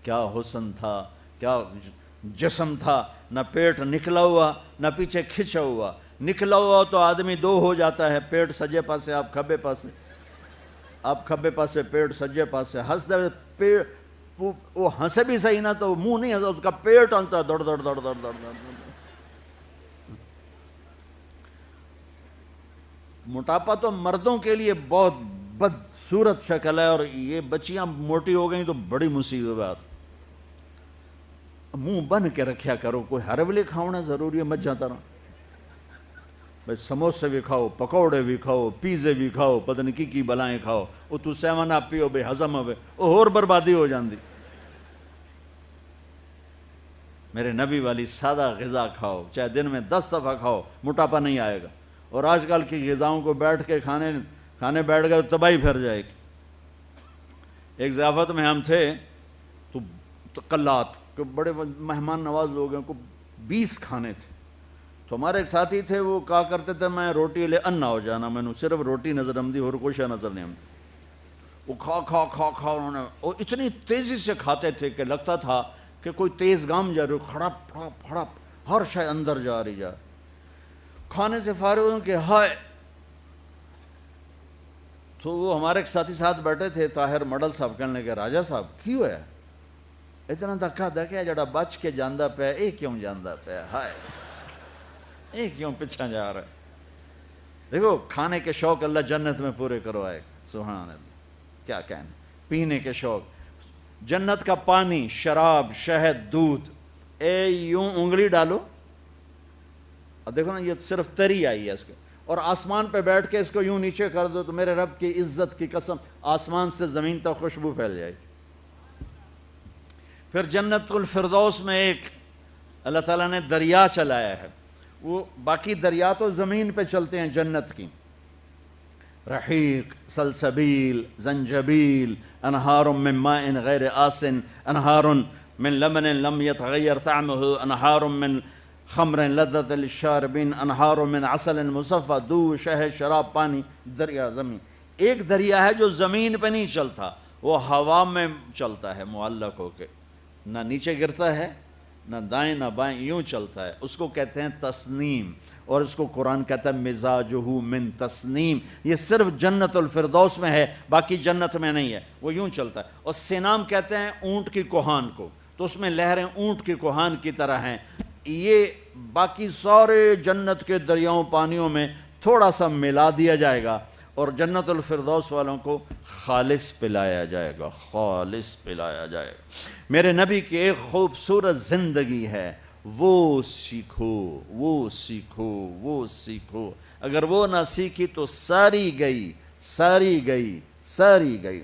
کیا حسن تھا, کیا جسم تھا, نہ پیٹ نکلا ہوا نہ پیچھے کھچا ہوا. نکلا ہوا تو آدمی دو ہو جاتا ہے, پیٹ سجے پاسے آپ کھبے پاسے, آپ کھبے پاسے پیٹ سجے پاسے. ہنستے پیٹ وہ ہنسے بھی صحیح نہ تو منہ نہیں ہنسا, اس کا پیٹ ہنستا دوڑ دوڑ دوڑ دوڑ دوڑ. موٹاپا تو مردوں کے لیے بہت بدصورت شکل ہے, اور یہ بچیاں موٹی ہو گئیں تو بڑی مصیبت بات. منہ بن کے رکھیا کرو, کوئی ہرولے کھاؤنا ضروری ہے, مت جاتا رہا بھائی. سموسے بھی کھاؤ, پکوڑے بھی کھاؤ, پیزے بھی کھاؤ, پتہ نہیں کی بلائیں کھاؤ, وہ تو سیون آپ پیو بے ہضم ہوئے, وہ اور بربادی ہو جاندی. میرے نبی والی سادہ غذا کھاؤ, چاہے دن میں 10 دفعہ کھاؤ, موٹاپا نہیں آئے گا. اور آج کل کی غذاؤں کو بیٹھ کے کھانے بیٹھ گئے تو تباہی پھر جائے گی. ایک ضیافت میں ہم تھے تو قلات بڑے مہمان نواز لوگ ہیں, کو 20 کھانے تھے. تو ہمارے ایک ساتھی تھے, وہ کہا کرتے تھے میں روٹی لے انا ہو جانا, میں نے صرف روٹی نظر آمدی اور کوئی شے نظر نہیں آمدی. وہ کھا انہوں نے, وہ اتنی تیزی سے کھاتے تھے کہ لگتا تھا کہ کوئی تیز گام جا رہی ہو, کھڑپ کھڑپ کھڑپ ہر شے اندر جا رہی. کھانے سے فارغ ہوں کہ ہائے. تو وہ ہمارے ایک ساتھی ساتھ بیٹھے تھے, طاہر مڈل صاحب, کہنے لگے راجہ صاحب کی ہوا ہے اتنا دھکا دھکیا جڑا بچ کے جاندہ پہ, اے کیوں جاندہ پہ, ہائے اے کیوں پیچھا جا رہا ہے. دیکھو کھانے کے شوق اللہ جنت میں پورے کروائے, سبحان اللہ. کیا کہنا, پینے کے شوق, جنت کا پانی, شراب, شہد, دودھ, اے یوں انگلی ڈالو اور دیکھو نا یہ صرف تری آئی ہے اس کے, اور آسمان پہ بیٹھ کے اس کو یوں نیچے کر دو تو میرے رب کی عزت کی قسم آسمان سے زمین تک خوشبو پھیل جائے گی. پھر جنت الفردوس میں ایک اللہ تعالیٰ نے دریا چلایا ہے, وہ باقی دریا تو زمین پہ چلتے ہیں جنت کی. رحیق, سلسبیل, زنجبیل, انہار من ماء غیر آسن, انہار من لبن لم يتغیر طعمه, انہار من خمر لذت للشاربین, انہار من عسل مصفى, دودھ, شہد, شراب, پانی. دریا زمین, ایک دریا ہے جو زمین پہ نہیں چلتا, وہ ہوا میں چلتا ہے معلق ہو کے, نہ نیچے گرتا ہے نہ دائیں نہ بائیں, یوں چلتا ہے. اس کو کہتے ہیں تسنیم, اور اس کو قرآن کہتا ہے مزاجہ من تسنیم. یہ صرف جنت الفردوس میں ہے, باقی جنت میں نہیں ہے, وہ یوں چلتا ہے. اور سینام کہتے ہیں اونٹ کی کوہان کو, تو اس میں لہریں اونٹ کی کوہان کی طرح ہیں. یہ باقی سارے جنت کے دریاؤں پانیوں میں تھوڑا سا ملا دیا جائے گا, اور جنت الفردوس والوں کو خالص پلایا جائے گا, خالص پلایا جائے گا. میرے نبی کی ایک خوبصورت زندگی ہے, وہ سیکھو, وہ سیکھو, وہ سیکھو. اگر وہ نہ سیکھی تو ساری گئی, ساری گئی, ساری گئی.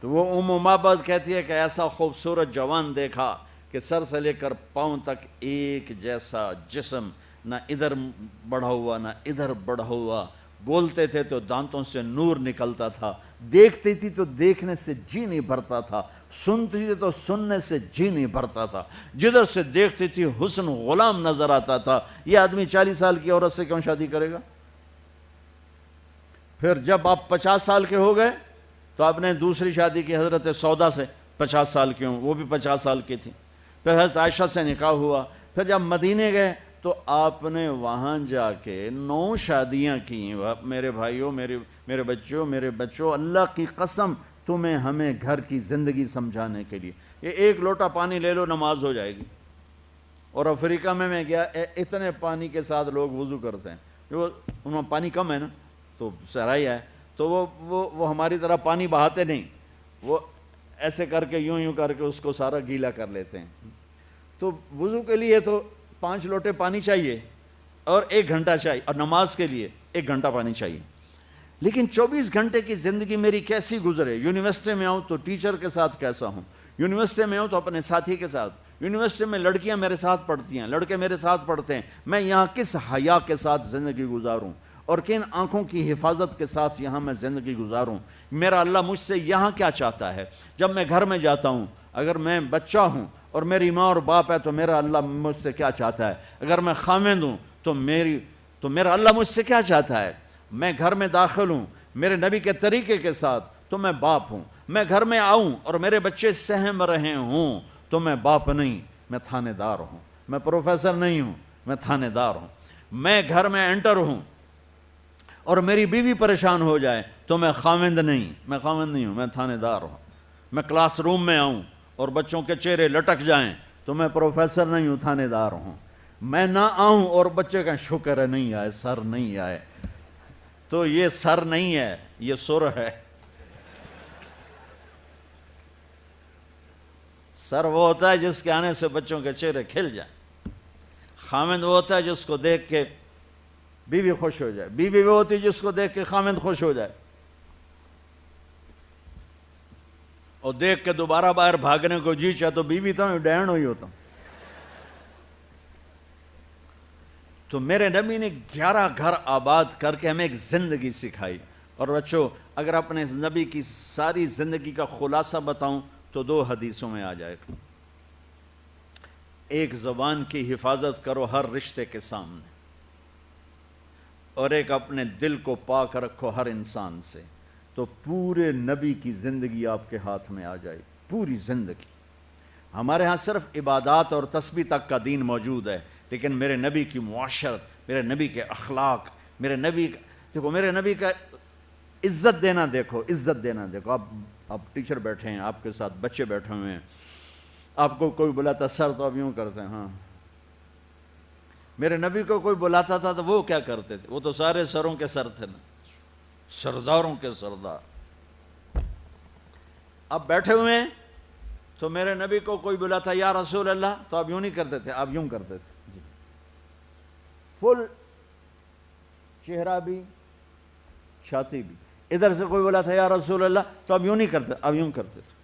تو وہ معبد کہتی ہے کہ ایسا خوبصورت جوان دیکھا کہ سر سے لے کر پاؤں تک ایک جیسا جسم, نہ ادھر بڑھا ہوا نہ ادھر بڑھا ہوا. بولتے تھے تو دانتوں سے نور نکلتا تھا, دیکھتی تھی تو دیکھنے سے جی نہیں بھرتا تھا, سنتی تھی تو سننے سے جی نہیں بھرتا تھا, جدھر سے دیکھتی تھی حسن غلام نظر آتا تھا. یہ آدمی 40 سال کی عورت سے کیوں شادی کرے گا؟ پھر جب آپ 50 سال کے ہو گئے تو آپ نے دوسری شادی کی حضرت سودا سے, 50 سال کی ہوں, وہ بھی 50 سال کی تھی. پھر حضرت عائشہ سے نکاح ہوا. پھر جب مدینے گئے تو آپ نے وہاں جا کے 9 شادیاں کی. میرے بھائیوں, میرے بچوں, اللہ کی قسم تمہیں ہمیں گھر کی زندگی سمجھانے کے لیے یہ ایک لوٹا پانی لے لو, نماز ہو جائے گی. اور افریقہ میں گیا, اتنے پانی کے ساتھ لوگ وضو کرتے ہیں, جو ان میں پانی کم ہے نا, تو صحرائی ہے, تو وہ ہماری طرح پانی بہاتے نہیں, وہ ایسے کر کے یوں کر کے اس کو سارا گیلا کر لیتے ہیں. تو وضو کے لیے تو 5 لوٹے پانی چاہیے اور 1 گھنٹہ چاہیے, اور نماز کے لیے 1 گھنٹہ پانی چاہیے. لیکن 24 گھنٹے کی زندگی میری کیسی گزرے؟ یونیورسٹی میں آؤں تو ٹیچر کے ساتھ کیسا ہوں, یونیورسٹی میں ہوں تو اپنے ساتھی کے ساتھ, یونیورسٹی میں لڑکیاں میرے ساتھ پڑھتی ہیں, لڑکے میرے ساتھ پڑھتے ہیں, میں یہاں کس حیا کے ساتھ زندگی گزاروں اور کن آنکھوں کی حفاظت کے ساتھ یہاں میں زندگی گزاروں. میرا اللہ مجھ سے یہاں کیا چاہتا ہے؟ جب میں گھر میں جاتا ہوں, اگر میں بچہ ہوں, اور میری ماں اور باپ ہے تو میرا اللہ مجھ سے کیا چاہتا ہے؟ اگر میں خاوند ہوں تو میرا اللہ مجھ سے کیا چاہتا ہے؟ میں گھر میں داخل ہوں میرے نبی کے طریقے کے ساتھ تو میں باپ ہوں، میں گھر میں آؤں اور میرے بچے سہم رہے ہوں تو میں باپ نہیں، میں تھانے دار ہوں، میں پروفیسر نہیں ہوں، میں تھانے دار ہوں، میں گھر میں انٹر ہوں اور میری بیوی پریشان ہو جائے تو میں خاوند نہیں ہوں، میں تھانے دار ہوں، میں کلاس روم میں آؤں اور بچوں کے چہرے لٹک جائیں تو میں پروفیسر نہیں ہوں، تھانے دار ہوں، میں نہ آؤں اور بچے کا شکر ہے نہیں آئے، سر نہیں آئے، تو یہ سر نہیں ہے، یہ سر ہے۔ سر وہ ہوتا ہے جس کے آنے سے بچوں کے چہرے کھل جائیں، خاوند وہ ہوتا ہے جس کو دیکھ کے بیوی خوش ہو جائے، بیوی وہ ہوتی ہے جس کو دیکھ کے خاوند خوش ہو جائے اور دیکھ کے دوبارہ باہر بھاگنے کو جی چاہے تو بیوی تو ڈین ہوئی ہوتا۔ تو میرے نبی نے 11 گھر آباد کر کے ہمیں ایک زندگی سکھائی۔ اور بچوں اگر اپنے نبی کی ساری زندگی کا خلاصہ بتاؤں تو 2 حدیثوں میں آ جائے گا۔ ایک زبان کی حفاظت کرو ہر رشتے کے سامنے، اور ایک اپنے دل کو پاک رکھو ہر انسان سے، تو پورے نبی کی زندگی آپ کے ہاتھ میں آ جائے، پوری زندگی۔ ہمارے ہاں صرف عبادات اور تسبیح تک کا دین موجود ہے، لیکن میرے نبی کی معاشرت، میرے نبی کے اخلاق، میرے نبی کا عزت دینا دیکھو، عزت دینا دیکھو۔ آپ ٹیچر بیٹھے ہیں، آپ کے ساتھ بچے بیٹھے ہوئے ہیں، آپ کو کوئی بلاتا سر تو آپ یوں کرتے ہیں، ہاں۔ میرے نبی کو کوئی بلاتا تھا تو وہ کیا کرتے تھے؟ وہ تو سارے سروں کے سر تھے نا، سرداروں کے سردار۔ اب بیٹھے ہوئے ہیں تو میرے نبی کو کوئی بلاتا یا رسول اللہ تو آپ یوں نہیں کرتے تھے، آپ یوں کرتے تھے، جی، فل چہرہ بھی چھاتی بھی۔ ادھر سے کوئی بلاتا یا رسول اللہ تو آپ یوں نہیں کرتے، آپ یوں کرتے تھے۔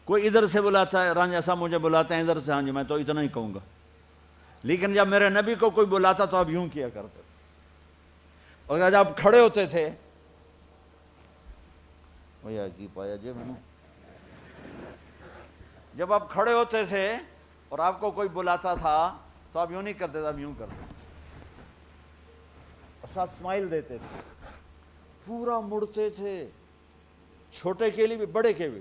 کوئی ادھر سے بلاتا ہے، رانجھا صاحب مجھے بلاتے ہیں ادھر سے، ہاں جی میں تو اتنا ہی کہوں گا، لیکن جب میرے نبی کو کوئی بلاتا تو آپ یوں کیا کرتے تھے۔ اور جب آپ کھڑے ہوتے تھے، کی پایا جی میں نے، جب آپ کھڑے ہوتے تھے اور آپ کو کوئی بلاتا تھا تو آپ یوں نہیں کرتے تھے، آپ یوں کرتے تھے اور ساتھ اسمائل دیتے تھے، پورا مڑتے تھے، چھوٹے کے لیے بھی بڑے کے بھی۔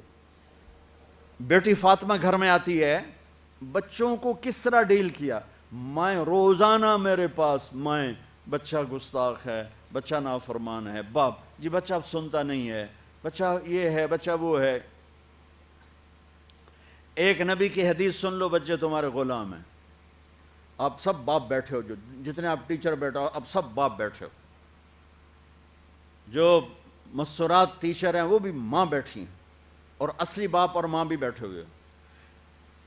بیٹی فاطمہ گھر میں آتی ہے، بچوں کو کس طرح ڈیل کیا؟ مائیں روزانہ میرے پاس، مائیں بچہ گستاخ ہے، بچہ نافرمان ہے، باپ جی بچہ اب سنتا نہیں ہے، بچہ یہ ہے، بچہ وہ ہے۔ ایک نبی کی حدیث سن لو، بچے تمہارے غلام ہیں، آپ سب باپ بیٹھے ہو، جو جتنے آپ ٹیچر بیٹھا ہو اب سب باپ بیٹھے ہو، جو مستورات ٹیچر ہیں وہ بھی ماں بیٹھی ہیں، اور اصلی باپ اور ماں بھی بیٹھے ہوئے۔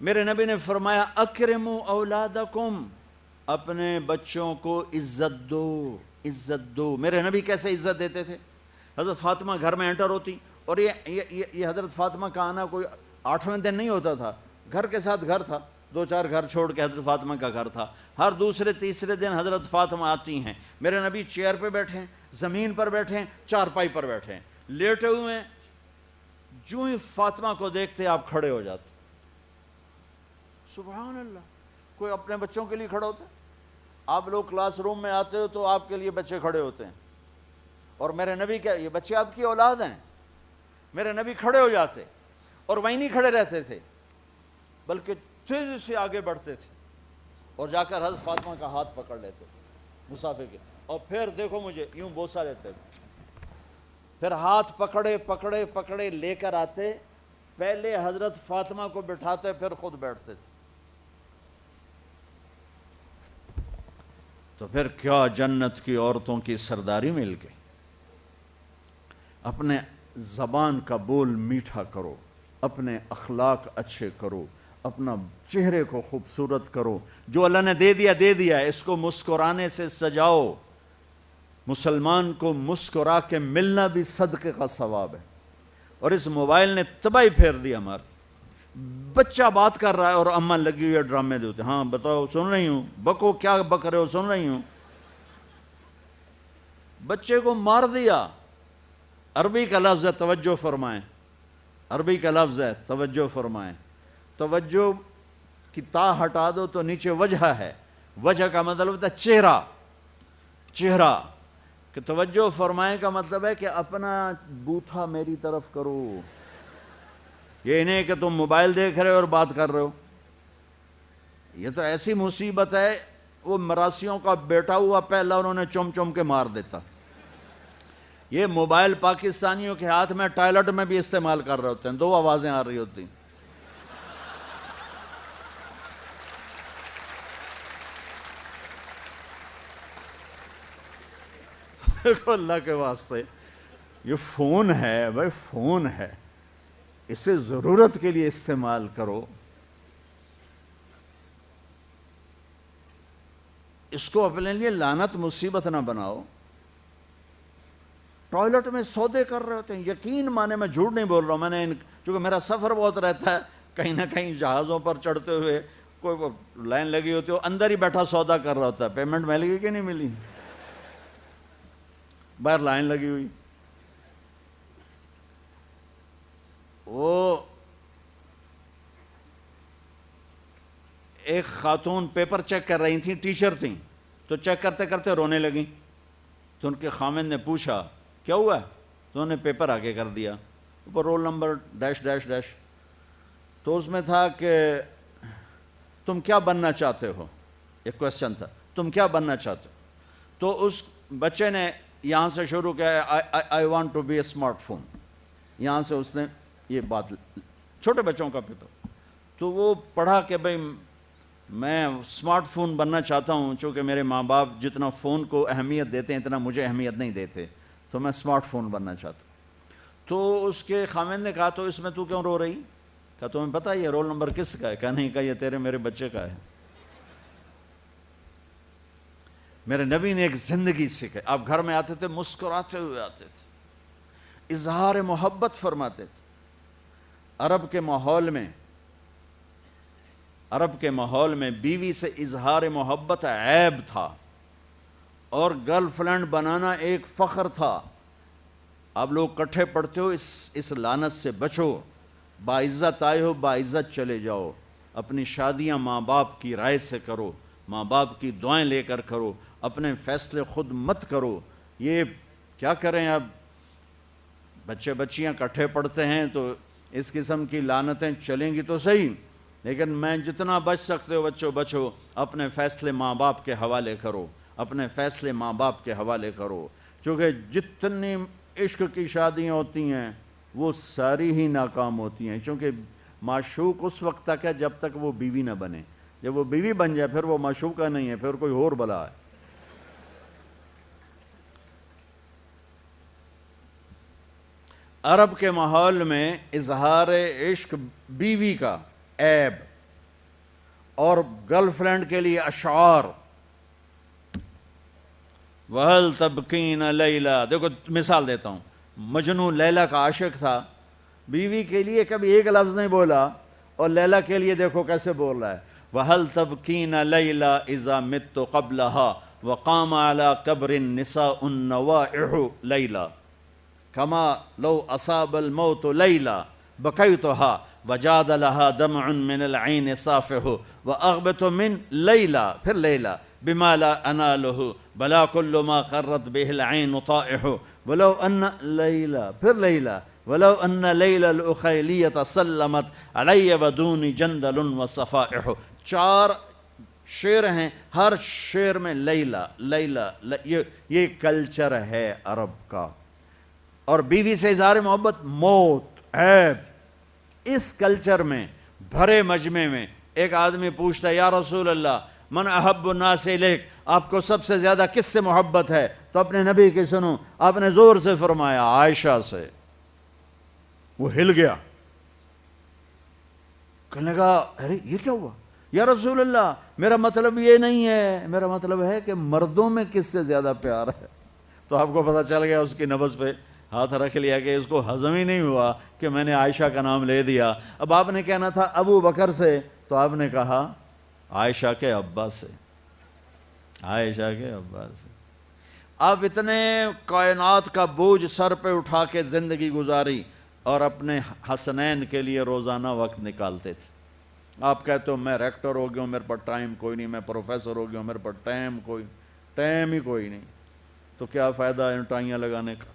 میرے نبی نے فرمایا اکرموا اولادکم، اپنے بچوں کو عزت دو، عزت دو۔ میرے نبی کیسے عزت دیتے تھے؟ حضرت فاطمہ گھر میں انٹر ہوتی، اور یہ حضرت فاطمہ کا آنا کوئی 8ویں دن نہیں ہوتا تھا، گھر کے ساتھ گھر تھا، 2-4 گھر چھوڑ کے حضرت فاطمہ کا گھر تھا، ہر دوسرے تیسرے دن حضرت فاطمہ آتی ہیں، میرے نبی چیئر پہ بیٹھے ہیں، زمین پر بیٹھے ہیں، چارپائی پر بیٹھے ہیں، لیٹے ہوئے ہیں، جو ہی فاطمہ کو دیکھتے آپ کھڑے ہو جاتے۔ سبحان اللہ، کوئی اپنے بچوں کے لیے کھڑا ہوتا ہے؟ آپ لوگ کلاس روم میں آتے ہو تو آپ کے لیے بچے کھڑے ہوتے ہیں، اور میرے نبی کیا یہ بچے آپ کی اولاد ہیں؟ میرے نبی کھڑے ہو جاتے، اور وہیں نہیں کھڑے رہتے تھے بلکہ تیزی سے آگے بڑھتے تھے اور جا کر حضرت فاطمہ کا ہاتھ پکڑ لیتے تھے مسافر کے، اور پھر دیکھو مجھے یوں بوسہ لیتے، پھر ہاتھ پکڑے پکڑے پکڑے لے کر آتے، پہلے حضرت فاطمہ کو بٹھاتے پھر خود بیٹھتے تھے۔ تو پھر کیا جنت کی عورتوں کی سرداری مل گئی۔ اپنے زبان کا بول میٹھا کرو، اپنے اخلاق اچھے کرو، اپنا چہرے کو خوبصورت کرو، جو اللہ نے دے دیا ہے، اس کو مسکرانے سے سجاؤ۔ مسلمان کو مسکرا کے ملنا بھی صدقے کا ثواب ہے، اور اس موبائل نے تباہی پھیر دی ہماری۔ بچہ بات کر رہا ہے اور اماں لگی ہوئی ہے ڈرامے دیتے، ہاں بتاؤ سن رہی ہوں، بکو کیا بک رہے ہو، سن رہی ہوں۔ بچے کو مار دیا۔ عربی کا لفظ ہے، توجہ فرمائیں، عربی کا لفظ ہے، توجہ فرمائیں۔ توجہ کی تا ہٹا دو تو نیچے وجہ ہے. وجہ کا مطلب ہوتا ہے چہرہ. چہرہ کہ توجہ فرمائیں کا مطلب ہے کہ اپنا بوتھا میری طرف کرو. یہ نہیں کہ تم موبائل دیکھ رہے ہو اور بات کر رہے ہو. یہ تو ایسی مصیبت ہے، وہ مراسیوں کا بیٹا ہوا پہلا انہوں نے چم چم کے مار دیتا. یہ موبائل پاکستانیوں کے ہاتھ میں ٹائلٹ میں بھی استعمال کر رہے ہوتے ہیں، دو آوازیں آ رہی ہوتی ہیں. دیکھو اللہ کے واسطے، یہ فون ہے بھائی، فون ہے، اسے ضرورت کے لیے استعمال کرو. اس کو اپنے لیے لعنت مصیبت نہ بناؤ. ٹوائلٹ میں سودے کر رہے ہوتے ہیں. یقین مانے میں جھوٹ نہیں بول رہا ہوں، میں نے چونکہ میرا سفر بہت رہتا ہے، کہیں نہ کہیں جہازوں پر چڑھتے ہوئے کوئی لائن لگی ہوتی ہے، اندر ہی بیٹھا سودا کر رہا ہوتا ہے. پیمنٹ مل گئی کہ نہیں ملی؟ باہر لائن لگی ہوئی. وہ ایک خاتون پیپر چیک کر رہی تھیں، ٹیچر تھیں، تو چیک کرتے کرتے رونے لگیں. تو ان کے خامند نے پوچھا کیا ہوا ہے؟ تو انہوں نے پیپر آگے کر دیا، اوپر roll number dash dash dash. تو اس میں تھا کہ تم کیا بننا چاہتے ہو، ایک کویسچن تھا، تم کیا بننا چاہتے ہو. تو اس بچے نے یہاں سے شروع کیا، I want to be a smart phone. یہاں سے اس نے یہ بات، چھوٹے بچوں کا پیپر. تو وہ پڑھا کہ بھئی میں اسمارٹ فون بننا چاہتا ہوں، چونکہ میرے ماں باپ جتنا فون کو اہمیت دیتے ہیں اتنا مجھے اہمیت نہیں دیتے، تو میں اسمارٹ فون بننا چاہتا ہوں. تو اس کے خامند نے کہا تو اس میں تو کیوں رو رہی؟ کہا تمہیں پتہ یہ رول نمبر کس کا ہے؟ کہا نہیں. کہا یہ تیرے میرے بچے کا ہے. میرے نبی نے ایک زندگی سکھائی. آپ گھر میں آتے تھے مسکراتے ہوئے آتے تھے، اظہار محبت فرماتے تھے. عرب کے ماحول میں بیوی سے اظہار محبت عیب تھا، اور گرل فرینڈ بنانا ایک فخر تھا. آپ لوگ کٹھے پڑھتے ہو، اس لعنت سے بچو. باعزت آئے ہو، باعزت چلے جاؤ. اپنی شادیاں ماں باپ کی رائے سے کرو، ماں باپ کی دعائیں لے کر کرو، اپنے فیصلے خود مت کرو. یہ کیا کریں، اب بچے بچیاں کٹھے پڑھتے ہیں تو اس قسم کی لعنتیں چلیں گی تو صحیح، لیکن میں جتنا بچ سکتے ہو بچو بچو. اپنے فیصلے ماں باپ کے حوالے کرو، اپنے فیصلے ماں باپ کے حوالے کرو. چونکہ جتنی عشق کی شادیاں ہوتی ہیں وہ ساری ہی ناکام ہوتی ہیں، چونکہ معشوق اس وقت تک ہے جب تک وہ بیوی نہ بنے. جب وہ بیوی بن جائے پھر وہ معشوقہ نہیں ہے، پھر کوئی اور بلا ہے. عرب کے ماحول میں اظہار عشق بیوی کا عیب، اور گرل فرینڈ کے لیے اشعار. وَهَلْ تَبْكِينَ لَيْلَا. دیکھو مثال دیتا ہوں، مجنو لیلا کا عاشق تھا، بیوی کے لیے کبھی ایک لفظ نہیں بولا، اور لیلا کے لیے دیکھو کیسے بول رہا ہے. وَهَلْ تَبْكِينَ لَيْلَا إِذَا مِتُّ قَبْلَهَا وَقَامَ عَلَى قَبْرِ النِّسَاءُ النَّوَائِحُ لَيْلَا كما لو أصاب الموت ليلى بكيتها وجاد لها دمع من العين صافه وأغبط من ليلى پھر ليلى بما لا أناله بلا كل ما قرت به العين طائح ولو أن ليلى پھر ليلى ولو أن ليلى الأخيلية سلمت علي ودوني جندل وصفائح. 4 شعر ہیں، ہر شعر میں لیلا لیلا. یہ کلچر ہے عرب کا. اور بیوی سے اظہار محبت موت عیب. اس کلچر میں بھرے مجمع میں ایک آدمی پوچھتا ہے یا رسول اللہ من احب الناس الیک، آپ کو سب سے زیادہ کس سے محبت ہے؟ تو اپنے نبی کی سنو. آپ نے زور سے فرمایا عائشہ سے. وہ ہل گیا، کہنے لگا ارے یہ کیا ہوا یا رسول اللہ، میرا مطلب یہ نہیں ہے، میرا مطلب ہے کہ مردوں میں کس سے زیادہ پیار ہے. تو آپ کو پتہ چل گیا، اس کی نبض پہ ہاتھ رکھ لیا کہ اس کو ہضم ہی نہیں ہوا کہ میں نے عائشہ کا نام لے دیا. اب آپ نے کہنا تھا ابو بکر سے، تو آپ نے کہا عائشہ کے ابا سے. عائشہ کے ابا سے. آپ اتنے کائنات کا بوجھ سر پہ اٹھا کے زندگی گزاری، اور اپنے حسنین کے لیے روزانہ وقت نکالتے تھے. آپ کہتے ہو میں ریکٹر ہو گیا ہوں، میرے پاس ٹائم کوئی نہیں، میں پروفیسر ہو گیا ہوں، میرے پاس ٹائم ہی کوئی نہیں، تو کیا فائدہ ہے ٹائیاں لگانے کا؟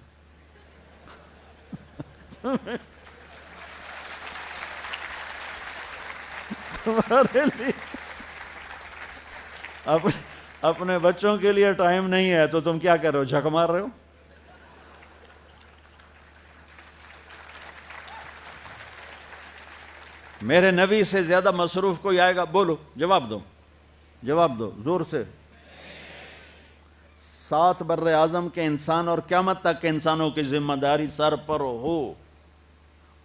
تمہارے لیے اپنے بچوں کے لیے ٹائم نہیں ہے تو تم کیا کر رہے ہو؟ جھک مار رہے ہو؟ میرے نبی سے زیادہ مصروف کوئی آئے گا؟ بولو، جواب دو زور سے۔ 7 بر اعظم کے انسان اور قیامت تک کے انسانوں کی ذمہ داری سر پر ہو،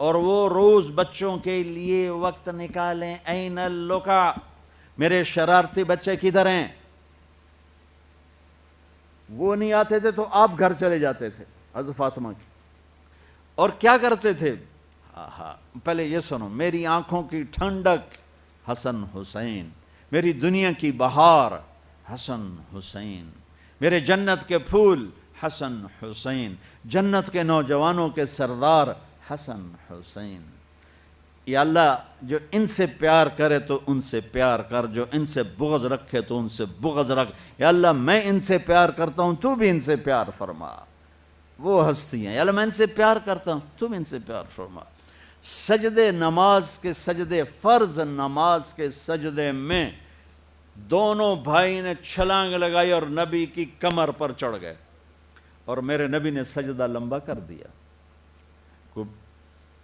اور وہ روز بچوں کے لیے وقت نکالیں۔ این اللقا، میرے شرارتی بچے کدھر ہیں؟ وہ نہیں آتے تھے تو آپ گھر چلے جاتے تھے حضرت فاطمہ کی، اور کیا کرتے تھے؟ پہلے یہ سنو، میری آنکھوں کی ٹھنڈک حسن حسین، میری دنیا کی بہار حسن حسین، میرے جنت کے پھول حسن حسین، جنت کے نوجوانوں کے سردار حسن حسین۔ یا اللہ جو ان سے پیار کرے تو ان سے پیار کر، جو ان سے بغض رکھے تو ان سے بغض رکھ۔ یا اللہ میں ان سے پیار کرتا ہوں، تو بھی ان سے پیار فرما۔ وہ ہستی ہیں، یا اللہ میں ان سے پیار کرتا ہوں، تو بھی ان سے پیار فرما۔ سجدے نماز کے سجدے، فرض نماز کے سجدے میں دونوں بھائی نے چھلانگ لگائی اور نبی کی کمر پر چڑھ گئے، اور میرے نبی نے سجدہ لمبا کر دیا۔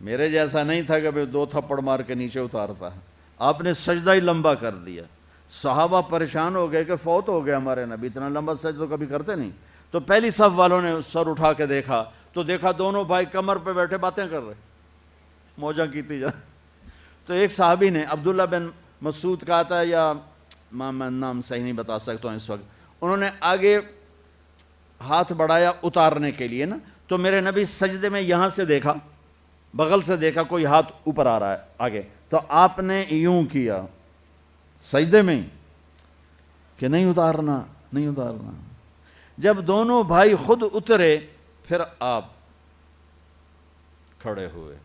میرے جیسا نہیں تھا کہ 2 تھپڑ مار کے نیچے اتارتا ہے، آپ نے سجدہ ہی لمبا کر دیا۔ صحابہ پریشان ہو گئے کہ فوت ہو گئے ہمارے نبی، اتنا لمبا سجدہ کبھی کرتے نہیں۔ تو پہلی صف والوں نے سر اٹھا کے دیکھا تو دیکھا دونوں بھائی کمر پہ بیٹھے باتیں کر رہے، موجاں کیتی جا۔ تو ایک صحابی نے، عبداللہ بن مسعود کہا تھا، یا میں نام صحیح نہیں بتا سکتا ہوں اس وقت، انہوں نے آگے ہاتھ بڑھایا اتارنے کے لیے نا، تو میرے نبی سجدے میں یہاں سے دیکھا، بغل سے دیکھا کوئی ہاتھ اوپر آ رہا ہے آگے، تو آپ نے یوں کیا سجدے میں کہ نہیں اتارنا، نہیں اتارنا۔ جب دونوں بھائی خود اترے پھر آپ کھڑے ہوئے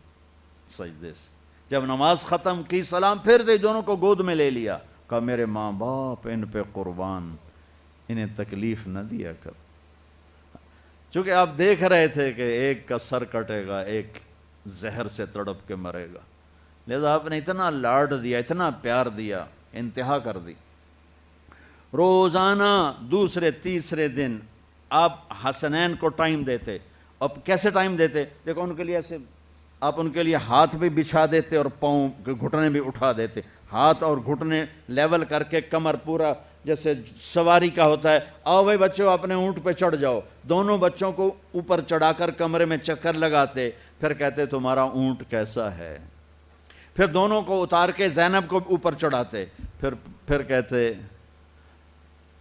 سجدے سے، جب نماز ختم کی سلام پھر دے، دونوں کو گود میں لے لیا، کہا میرے ماں باپ ان پہ قربان، انہیں تکلیف نہ دیا کر۔ چونکہ آپ دیکھ رہے تھے کہ ایک کا سر کٹے گا، ایک زہر سے تڑپ کے مرے گا، لہذا آپ نے اتنا لاڈ دیا، اتنا پیار دیا، انتہا کر دی۔ روزانہ دوسرے تیسرے دن آپ حسنین کو ٹائم دیتے۔ اب کیسے ٹائم دیتے؟ دیکھو ان کے لیے ایسے، آپ ان کے لیے ہاتھ بھی بچھا دیتے اور پاؤں کے گھٹنے بھی اٹھا دیتے، ہاتھ اور گھٹنے لیول کر کے، کمر پورا جیسے سواری کا ہوتا ہے، آؤ بھائی بچوں اپنے اونٹ پہ چڑھ جاؤ، دونوں بچوں کو اوپر چڑھا کر کمرے میں چکر لگاتے، پھر کہتے تمہارا اونٹ کیسا ہے، پھر دونوں کو اتار کے زینب کو اوپر چڑھاتے، پھر کہتے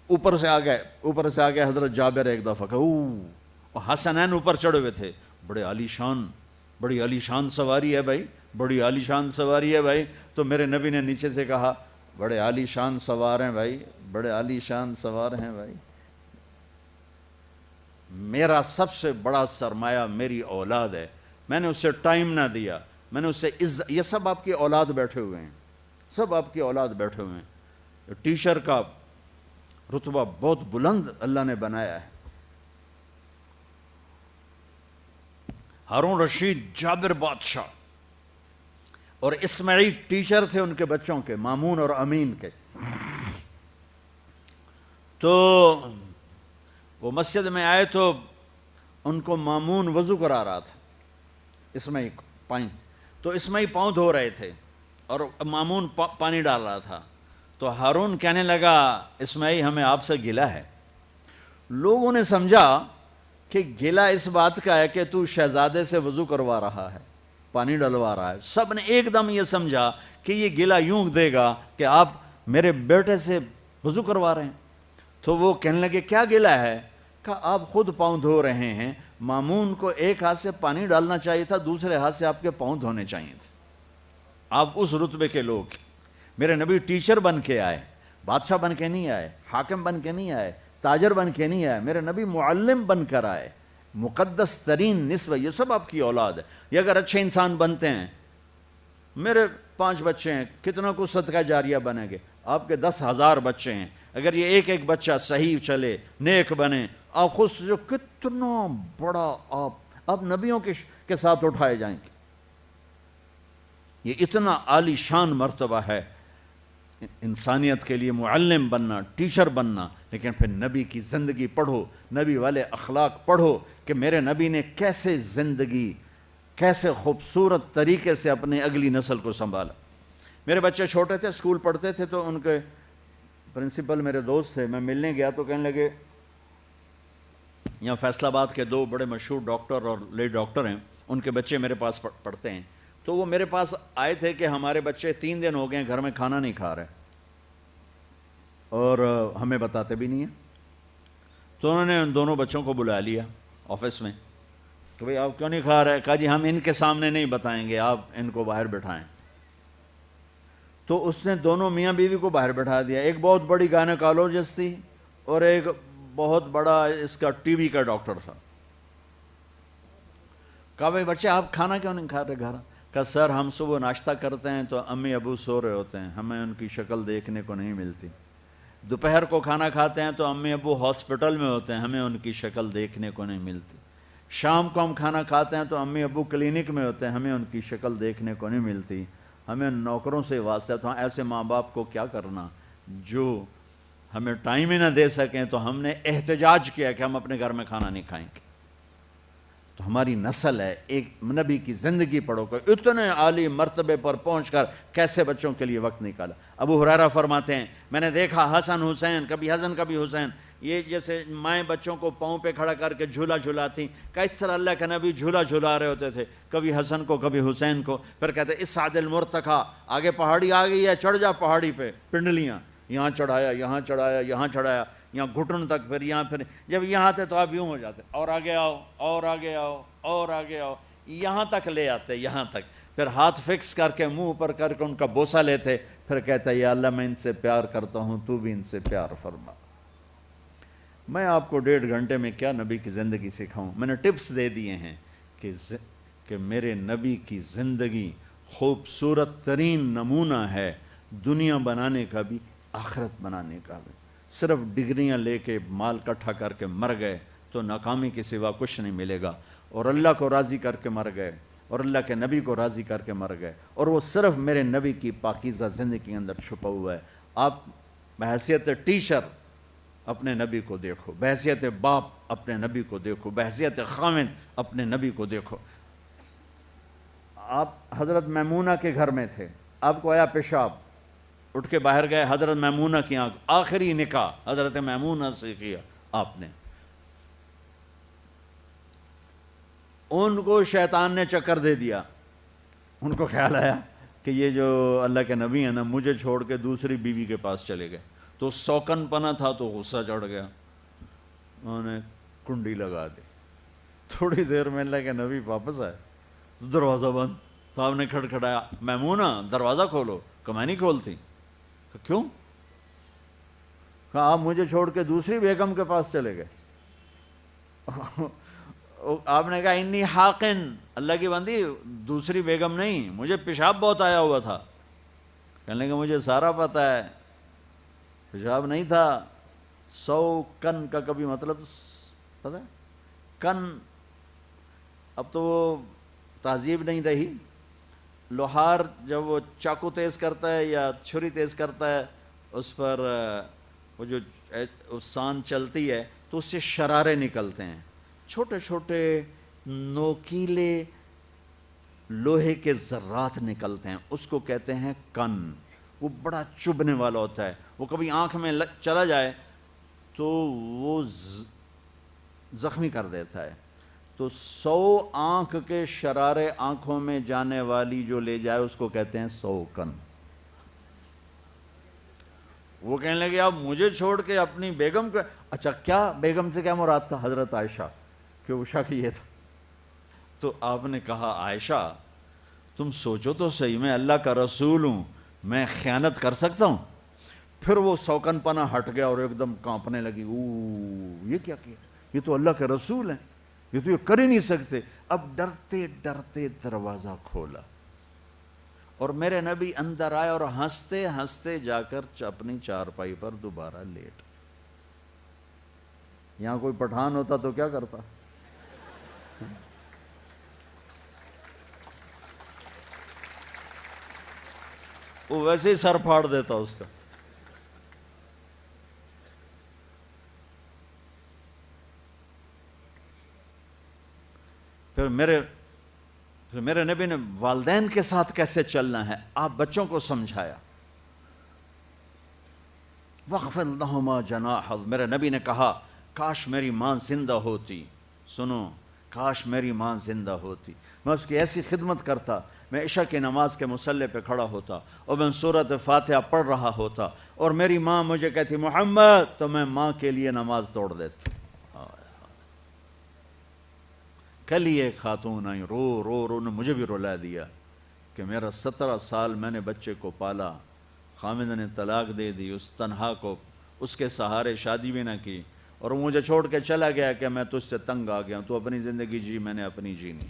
اوپر سے آ گئے حضرت جابر ایک دفعہ کہ حسنین اوپر چڑھے ہوئے تھے، بڑی عالی شان سواری ہے بھائی، بڑی عالی شان سواری ہے بھائی، تو میرے نبی نے نیچے سے کہا بڑے عالی شان سوار ہیں بھائی، بڑے عالی شان سوار ہیں بھائی، میرا سب سے بڑا سرمایہ میری اولاد ہے، میں نے اسے ٹائم نہ دیا، میں نے اسے یہ سب آپ کی اولاد بیٹھے ہوئے ہیں، سب آپ کی اولاد بیٹھے ہوئے ہیں۔ ٹیچر کا رتبہ بہت بلند اللہ نے بنایا ہے۔ ہارون رشید، جابر بادشاہ اور اسماعیل ٹیچر تھے ان کے بچوں کے، مامون اور امین کے۔ تو وہ مسجد میں آئے تو ان کو مامون وضو کرا رہا تھا، اسماعیل پانی، تو اسماعیل پاؤں دھو رہے تھے اور مامون پانی ڈال رہا تھا، تو ہارون کہنے لگا اسماعیل ہمیں آپ سے گلہ ہے۔ لوگوں نے سمجھا کہ گلہ اس بات کا ہے کہ تو شہزادے سے وضو کروا رہا ہے، پانی ڈلوا رہا ہے، سب نے ایک دم یہ سمجھا کہ یہ گلہ یوں دے گا کہ آپ میرے بیٹے سے وضو کروا رہے ہیں۔ تو وہ کہنے لگے کیا گلہ ہے؟ کہا آپ خود پاؤں دھو رہے ہیں، مامون کو ایک ہاتھ سے پانی ڈالنا چاہیے تھا، دوسرے ہاتھ سے آپ کے پاؤں دھونے چاہیے تھے، آپ اس رتبے کے لوگ۔ میرے نبی ٹیچر بن کے آئے، بادشاہ بن کے نہیں آئے، حاکم بن کے نہیں آئے، تاجر بن کے نہیں آئے، میرے نبی معلم بن کر آئے، مقدس ترین نسبت، یہ سب آپ کی اولاد ہے۔ یہ اگر اچھے انسان بنتے ہیں میرے 5 بچے ہیں، کتنا کو صدقہ جاریہ بنے گے؟ آپ کے 10,000 بچے ہیں، اگر یہ ایک ایک بچہ صحیح چلے، نیک بنے، آپ خود سے کتنا بڑا آپ نبیوں کے ساتھ اٹھائے جائیں گے۔ یہ اتنا عالی شان مرتبہ ہے انسانیت کے لیے معلم بننا، ٹیچر بننا، لیکن پھر نبی کی زندگی پڑھو، نبی والے اخلاق پڑھو کہ میرے نبی نے کیسے زندگی، کیسے خوبصورت طریقے سے اپنے اگلی نسل کو سنبھالا۔ میرے بچے چھوٹے تھے، اسکول پڑھتے تھے، تو ان کے پرنسپل میرے دوست تھے، میں ملنے گیا تو کہنے لگے، یہاں فیصل آباد کے 2 بڑے مشہور ڈاکٹر اور لیڈ ڈاکٹر ہیں، ان کے بچے میرے پاس پڑھتے ہیں، تو وہ میرے پاس آئے تھے کہ ہمارے بچے 3 دن ہو گئے گھر میں کھانا نہیں کھا رہے اور ہمیں بتاتے بھی نہیں ہیں۔ تو انہوں نے ان دونوں بچوں کو بلا لیا آفس میں کہ بھئی آپ کیوں نہیں کھا رہے؟ کہا جی ہم ان کے سامنے نہیں بتائیں گے، آپ ان کو باہر بٹھائیں۔ تو اس نے دونوں میاں بیوی کو باہر بٹھا دیا، ایک بہت بڑی گائنیکالوجسٹ تھی اور ایک بہت بڑا اس کا ٹی وی کا ڈاکٹر تھا۔ کہا بھئی بچے آپ کھانا کیوں نہیں کھا رہے گھر؟ کہا سر ہم صبح ناشتہ کرتے ہیں تو امی ابو سو رہے ہوتے ہیں، ہمیں ان کی شکل دیکھنے کو نہیں ملتی۔ دوپہر کو کھانا کھاتے ہیں تو امی ابو ہاسپٹل میں ہوتے ہیں، ہمیں ان کی شکل دیکھنے کو نہیں ملتی۔ شام کو ہم کھانا کھاتے ہیں تو امی ابو کلینک میں ہوتے ہیں، ہمیں ان کی شکل دیکھنے کو نہیں ملتی۔ ہمیں نوکروں سے واسطہ تو ایسے ماں باپ کو کیا کرنا جو ہمیں ٹائم ہی نہ دے سکیں، تو ہم نے احتجاج کیا کہ ہم اپنے گھر میں کھانا نہیں کھائیں گے۔ تو ہماری نسل ہے، ایک نبی کی زندگی پڑھو کہ اتنے عالی مرتبے پر پہنچ کر کیسے بچوں کے لیے وقت نکالا۔ ابو ہریرہ فرماتے ہیں میں نے دیکھا حسن حسین، کبھی حسن کبھی حسین، یہ جیسے مائیں بچوں کو پاؤں پہ کھڑا کر کے جھولا جھلاتی، کہ اس طرح اللہ کے نبی جھولا جھلا رہے ہوتے تھے، کبھی حسن کو کبھی حسین کو۔ پھر کہتے اس سعد المرتقی، آگے پہاڑی آ گئی ہے، چڑھ جا پہاڑی پہ، پنڈلیاں یہاں چڑھایا، یہاں چڑھایا، یہاں چڑھایا، یہاں گھٹن تک، پھر یہاں، پھر جب یہاں تھے تو آپ یوں ہو جاتے، اور آگے آؤ، اور آگے آؤ، اور آگے آؤ، یہاں تک لے آتے، یہاں تک، پھر ہاتھ فکس کر کے منہ پر کر کے ان کا بوسہ لیتے، پھر کہتا ہے یا اللہ میں ان سے پیار کرتا ہوں، تو بھی ان سے پیار فرما۔ میں آپ کو 1.5 گھنٹے میں کیا نبی کی زندگی سکھاؤں؟ میں نے ٹپس دے دیے ہیں کہ میرے نبی کی زندگی خوبصورت ترین نمونہ ہے، دنیا بنانے کا بھی، آخرت بنانے کا بھی۔ صرف ڈگریاں لے کے مال اکٹھا کر کے مر گئے تو ناکامی کے سوا کچھ نہیں ملے گا، اور اللہ کو راضی کر کے مر گئے اور اللہ کے نبی کو راضی کر کے مر گئے، اور وہ صرف میرے نبی کی پاکیزہ زندگی کے اندر چھپا ہوا ہے۔ آپ بحیثیت ٹیچر اپنے نبی کو دیکھو، بحیثیت باپ اپنے نبی کو دیکھو، بحیثیت خاوند اپنے نبی کو دیکھو۔ آپ حضرت میمونہ کے گھر میں تھے، آپ کو آیا پیشاب، اٹھ کے باہر گئے، حضرت میمونہ کی آنکھ، آخری نکاح حضرت میمونہ سے کیا آپ نے۔ ان کو شیطان نے چکر دے دیا، ان کو خیال آیا کہ یہ جو اللہ کے نبی ہیں نا، مجھے چھوڑ کے دوسری بیوی کے پاس چلے گئے، تو سوکن پنا تھا تو غصہ چڑھ گیا، انہوں نے کنڈی لگا دی۔ تھوڑی دیر میں اللہ کے نبی واپس آئے، دروازہ بند، تو آپ نے کھڑکھڑایا، میمونہ دروازہ کھولو، کہ میں نہیں کھولتی۔ کہ کیوں؟ کہا آپ مجھے چھوڑ کے دوسری بیگم کے پاس چلے گئے۔ آپ نے کہا انی حاقن، اللہ کی بندی دوسری بیگم نہیں، مجھے پیشاب بہت آیا ہوا تھا۔ کہنے لگا مجھے سارا پتہ ہے، پیشاب نہیں تھا۔ 100 کن کا کبھی مطلب پتہ ہے؟ کن، اب تو وہ تہذیب نہیں رہی، لوہار جب وہ چاقو تیز کرتا ہے یا چھری تیز کرتا ہے، اس پر وہ جو سان چلتی ہے تو اس سے شرارے نکلتے ہیں، چھوٹے چھوٹے نوکیلے لوہے کے ذرات نکلتے ہیں، اس کو کہتے ہیں کن۔ وہ بڑا چبھنے والا ہوتا ہے، وہ کبھی آنکھ میں چلا جائے تو وہ زخمی کر دیتا ہے۔ تو 100 آنکھ کے شرارے آنکھوں میں جانے والی جو لے جائے اس کو کہتے ہیں 100 کن۔ وہ کہنے لگے آپ مجھے چھوڑ کے اپنی بیگم کو، اچھا کیا بیگم سے کیا مراد تھا؟ حضرت عائشہ، کہ وہ شک یہ تھا۔ تو آپ نے کہا عائشہ تم سوچو تو صحیح، میں اللہ کا رسول ہوں، میں خیانت کر سکتا ہوں؟ پھر وہ سوکن پنا ہٹ گیا اور ایک دم کانپنے لگی، یہ کیا کیا، یہ تو اللہ کے رسول ہیں، یہ تو یہ کر ہی نہیں سکتے۔ اب ڈرتے ڈرتے دروازہ کھولا اور میرے نبی اندر آئے اور ہنستے ہنستے جا کر اپنی چارپائی پر دوبارہ لیٹ۔ یہاں کوئی پٹھان ہوتا تو کیا کرتا؟ وہ ویسے ہی سر پھاڑ دیتا اس کا۔ پھر میرے نبی نے والدین کے ساتھ کیسے چلنا ہے آپ بچوں کو سمجھایا۔ وَاخْفِضْ لَهُمَا جَنَاحَ، میرے نبی نے کہا کاش میری ماں زندہ ہوتی، سنو، کاش میری ماں زندہ ہوتی، میں اس کی ایسی خدمت کرتا، میں عشاء کی نماز کے مصلی پہ کھڑا ہوتا اور میں سورۃ فاتحہ پڑھ رہا ہوتا اور میری ماں مجھے کہتی محمد، تو میں ماں کے لیے نماز توڑ دیتا۔ کل ہی ایک خاتون آئی، رو نے مجھے بھی رلا دیا کہ میرا 17 سال میں نے بچے کو پالا، خامد نے طلاق دے دی، اس تنہا کو اس کے سہارے شادی بھی نہ کی اور وہ مجھے چھوڑ کے چلا گیا کہ میں تجھ سے تنگ آ گیا ہوں، تو اپنی زندگی جی، میں نے اپنی جینی۔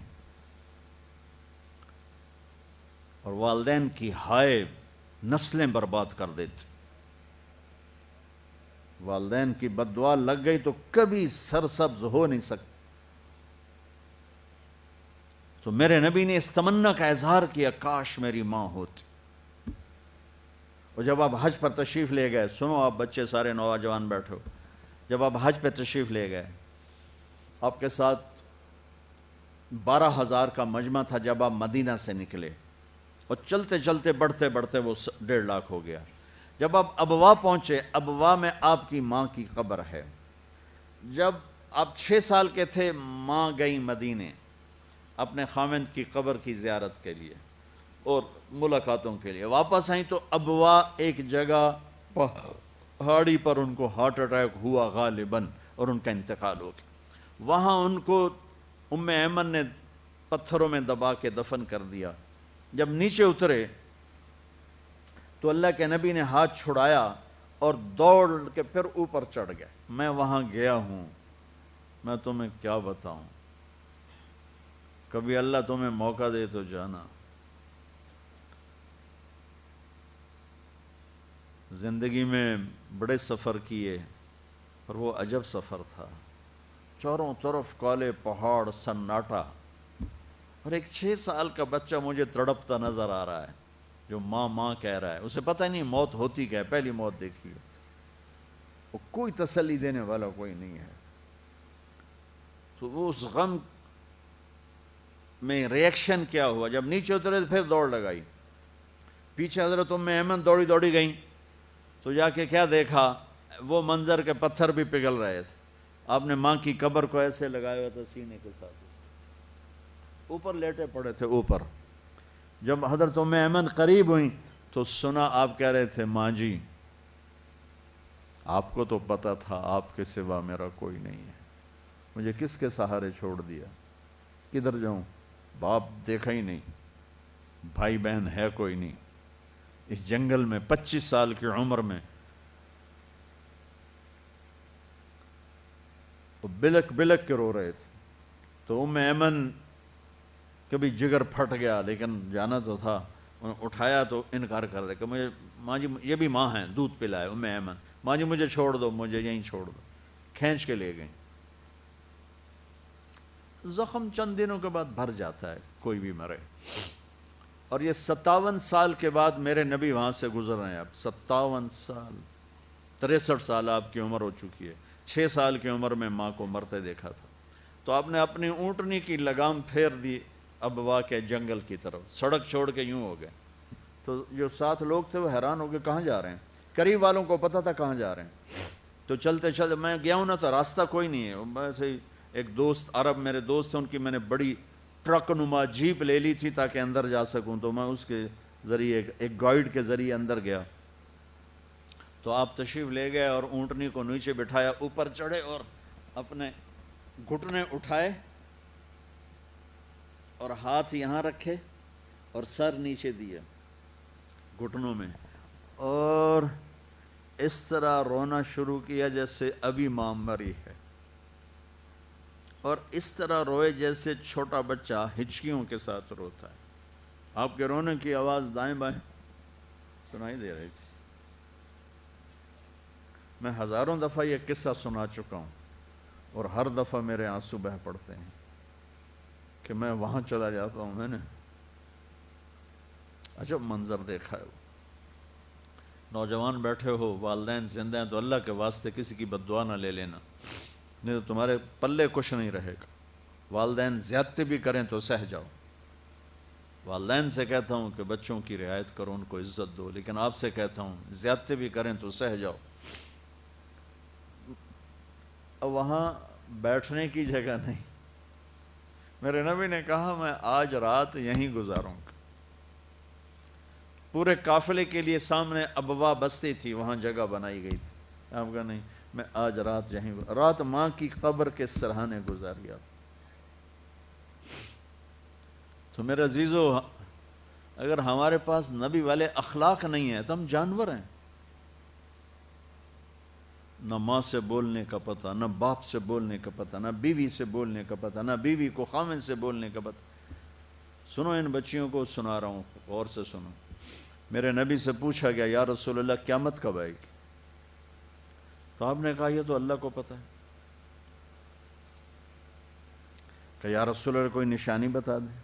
اور والدین کی ہائے نسلیں برباد کر دیتے، والدین کی بد دعا لگ گئی تو کبھی سرسبز ہو نہیں سکتی۔ تو میرے نبی نے اس تمنا کا اظہار کیا کاش میری ماں ہوتی۔ اور جب آپ حج پر تشریف لے گئے، سنو آپ بچے سارے نوجوان بیٹھو، جب آپ حج پہ تشریف لے گئے آپ کے ساتھ 12,000 کا مجمع تھا، جب آپ مدینہ سے نکلے اور چلتے چلتے بڑھتے بڑھتے وہ 1.5 لاکھ ہو گیا۔ جب آپ ابوا پہنچے، ابوا میں آپ کی ماں کی قبر ہے۔ جب آپ 6 سال کے تھے ماں گئی مدینے اپنے خاوند کی قبر کی زیارت کے لیے اور ملاقاتوں کے لیے، واپس آئیں تو ابوا ایک جگہ پہاڑی پر ان کو ہارٹ اٹیک ہوا غالباً اور ان کا انتقال ہو گیا۔ وہاں ان کو ام ایمن نے پتھروں میں دبا کے دفن کر دیا۔ جب نیچے اترے تو اللہ کے نبی نے ہاتھ چھڑایا اور دوڑ کے پھر اوپر چڑھ گئے۔ میں وہاں گیا ہوں، میں تمہیں کیا بتاؤں، کبھی اللہ تمہیں موقع دے تو جانا۔ زندگی میں بڑے سفر کیے اور وہ عجب سفر تھا، چاروں طرف کالے پہاڑ، سناٹا، اور ایک 6 سال کا بچہ مجھے تڑپتا نظر آ رہا ہے جو ماں ماں کہہ رہا ہے، اسے پتہ نہیں موت ہوتی کیا ہے، پہلی موت دیکھی ہے، وہ کوئی تسلی دینے والا کوئی نہیں ہے۔ تو وہ اس غم میں ریئیکشن کیا ہوا، جب نیچے اترے تو پھر دوڑ لگائی، پیچھے حضرت ام ایمن دوڑی دوڑی گئیں تو جا کے کیا دیکھا، وہ منظر کے پتھر بھی پگھل رہے تھے، آپ نے ماں کی قبر کو ایسے لگایا ہوا تھا سینے کے ساتھ، اوپر لیٹے پڑے تھے اوپر۔ جب حضرت ام ایمن قریب ہوئیں تو سنا آپ کہہ رہے تھے ماں جی آپ کو تو پتا تھا آپ کے سوا میرا کوئی نہیں ہے، مجھے کس کے سہارے چھوڑ دیا، کدھر جاؤں، باپ دیکھا ہی نہیں، بھائی بہن ہے کوئی نہیں، اس جنگل میں 25 سال کی عمر میں وہ بلک بلک کے رو رہے تھے۔ تو ام ایمن کبھی جگر پھٹ گیا لیکن جانا تو تھا، اٹھایا تو انکار کر دے کہ مجھے ماں جی، یہ بھی ماں ہیں، دودھ پلائے ام ایمن، ماں جی مجھے چھوڑ دو، مجھے یہیں چھوڑ دو، کھینچ کے لے گئیں۔ زخم چند دنوں کے بعد بھر جاتا ہے، کوئی بھی مرے۔ اور یہ 57 سال کے بعد میرے نبی وہاں سے گزر رہے ہیں، اب 57 سال، 63 سال آپ کی عمر ہو چکی ہے، 6 سال کی عمر میں ماں کو مرتے دیکھا تھا۔ تو آپ نے اپنی اونٹنی کی لگام پھیر دی ابوا کے جنگل کی طرف، سڑک چھوڑ کے یوں ہو گئے۔ تو جو 7 لوگ تھے وہ حیران ہو گئے کہاں جا رہے ہیں، قریب والوں کو پتہ تھا کہاں جا رہے ہیں۔ تو چلتے چلتے میں گیا ہوں نا تو راستہ کوئی نہیں ہے، ویسے ہی ایک دوست عرب میرے دوست تھے، ان کی میں نے بڑی ٹرک نما جیپ لے لی تھی تاکہ اندر جا سکوں، تو میں اس کے ذریعے ایک گائیڈ کے ذریعے اندر گیا۔ تو آپ تشریف لے گئے اور اونٹنی کو نیچے بٹھایا، اوپر چڑھے اور اپنے گھٹنے اٹھائے اور ہاتھ یہاں رکھے اور سر نیچے دیا گھٹنوں میں، اور اس طرح رونا شروع کیا جیسے ابھی ماں مری ہے، اور اس طرح روئے جیسے چھوٹا بچہ ہچکیوں کے ساتھ روتا ہے۔ آپ کے رونے کی آواز دائیں بائیں سنائی دے رہی تھی۔ میں ہزاروں دفعہ یہ قصہ سنا چکا ہوں اور ہر دفعہ میرے آنسو بہہ پڑتے ہیں کہ میں وہاں چلا جاتا ہوں، میں نے عجب منظر دیکھا ہے۔ وہ نوجوان بیٹھے ہو، والدین زندہ ہیں، تو اللہ کے واسطے کسی کی بد دعا نہ لے لینا، نہیں تو تمہارے پلے کچھ نہیں رہے گا۔ والدین زیادتی بھی کریں تو سہ جاؤ۔ والدین سے کہتا ہوں کہ بچوں کی رعایت کرو، ان کو عزت دو، لیکن آپ سے کہتا ہوں زیادتی بھی کریں تو سہ جاؤ۔ اب وہاں بیٹھنے کی جگہ نہیں۔ میرے نبی نے کہا میں آج رات یہیں گزاروں گا۔ پورے قافلے کے لیے سامنے ابوا بستی تھی، وہاں جگہ بنائی گئی تھی۔ آپ کہا نہیں، میں آج رات یہیں رات ماں کی قبر کے سرہانے گزاریا۔ تو میرے عزیزو، اگر ہمارے پاس نبی والے اخلاق نہیں ہیں تو ہم جانور ہیں۔ نہ ماں سے بولنے کا پتہ، نہ باپ سے بولنے کا پتہ، نہ بیوی سے بولنے کا پتہ، نہ بیوی کو خامن سے بولنے کا پتہ۔ سنو، ان بچیوں کو سنا رہا ہوں، غور سے سنو۔ میرے نبی سے پوچھا گیا یا رسول اللہ قیامت کب آئے گی؟ تو آپ نے کہا یہ تو اللہ کو پتہ ہے۔ کہ یا رسول اللہ کوئی نشانی بتا دیں۔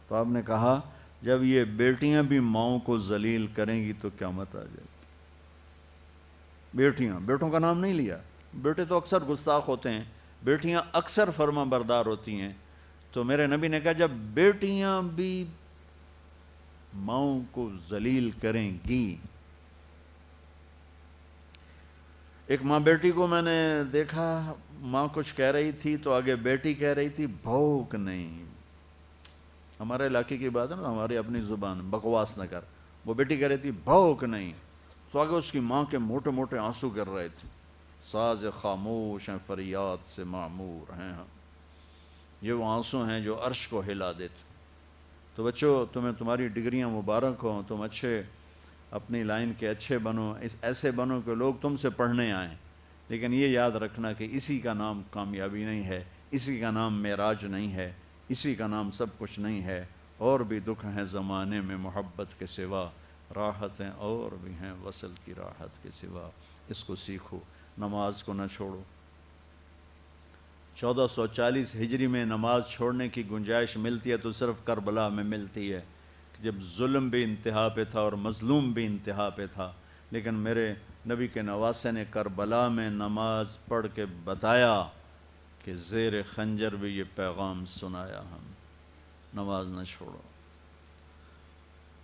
تو آپ نے کہا جب یہ بیٹیاں بھی ماؤں کو ذلیل کریں گی تو قیامت آ جائے گی۔ بیٹیاں، بیٹوں کا نام نہیں لیا، بیٹے تو اکثر گستاخ ہوتے ہیں، بیٹیاں اکثر فرما بردار ہوتی ہیں۔ تو میرے نبی نے کہا جب بیٹیاں بھی ماؤں کو ذلیل کریں گی۔ ایک ماں بیٹی کو میں نے دیکھا، ماں کچھ کہہ رہی تھی تو آگے بیٹی کہہ رہی تھی بھوک نہیں۔ ہمارے علاقے کی بات ہے نا، ہماری اپنی زبان، بکواس نہ کر۔ وہ بیٹی کہہ رہی تھی بھوک نہیں، تو آگے اس کی ماں کے موٹے موٹے آنسو گر رہے تھے۔ ساز خاموش ہیں فریاد سے معمور ہیں ہم، یہ وہ آنسو ہیں جو عرش کو ہلا دیتے۔ تو بچوں، تمہیں تمہاری ڈگریاں مبارک ہوں، تم اچھے اپنی لائن کے اچھے بنو، ایسے بنو کہ لوگ تم سے پڑھنے آئیں۔ لیکن یہ یاد رکھنا کہ اسی کا نام کامیابی نہیں ہے، اسی کا نام معراج نہیں ہے، اسی کا نام سب کچھ نہیں ہے۔ اور بھی دکھ ہیں زمانے میں محبت کے سوا، راحتیں اور بھی ہیں وصل کی راحت کے سوا۔ اس کو سیکھو، نماز کو نہ چھوڑو۔ 1440 ہجری میں نماز چھوڑنے کی گنجائش ملتی ہے تو صرف کربلا میں ملتی ہے، جب ظلم بھی انتہا پہ تھا اور مظلوم بھی انتہا پہ تھا۔ لیکن میرے نبی کے نواسے نے کربلا میں نماز پڑھ کے بتایا کہ زیر خنجر بھی یہ پیغام سنایا ہم، نماز نہ چھوڑو۔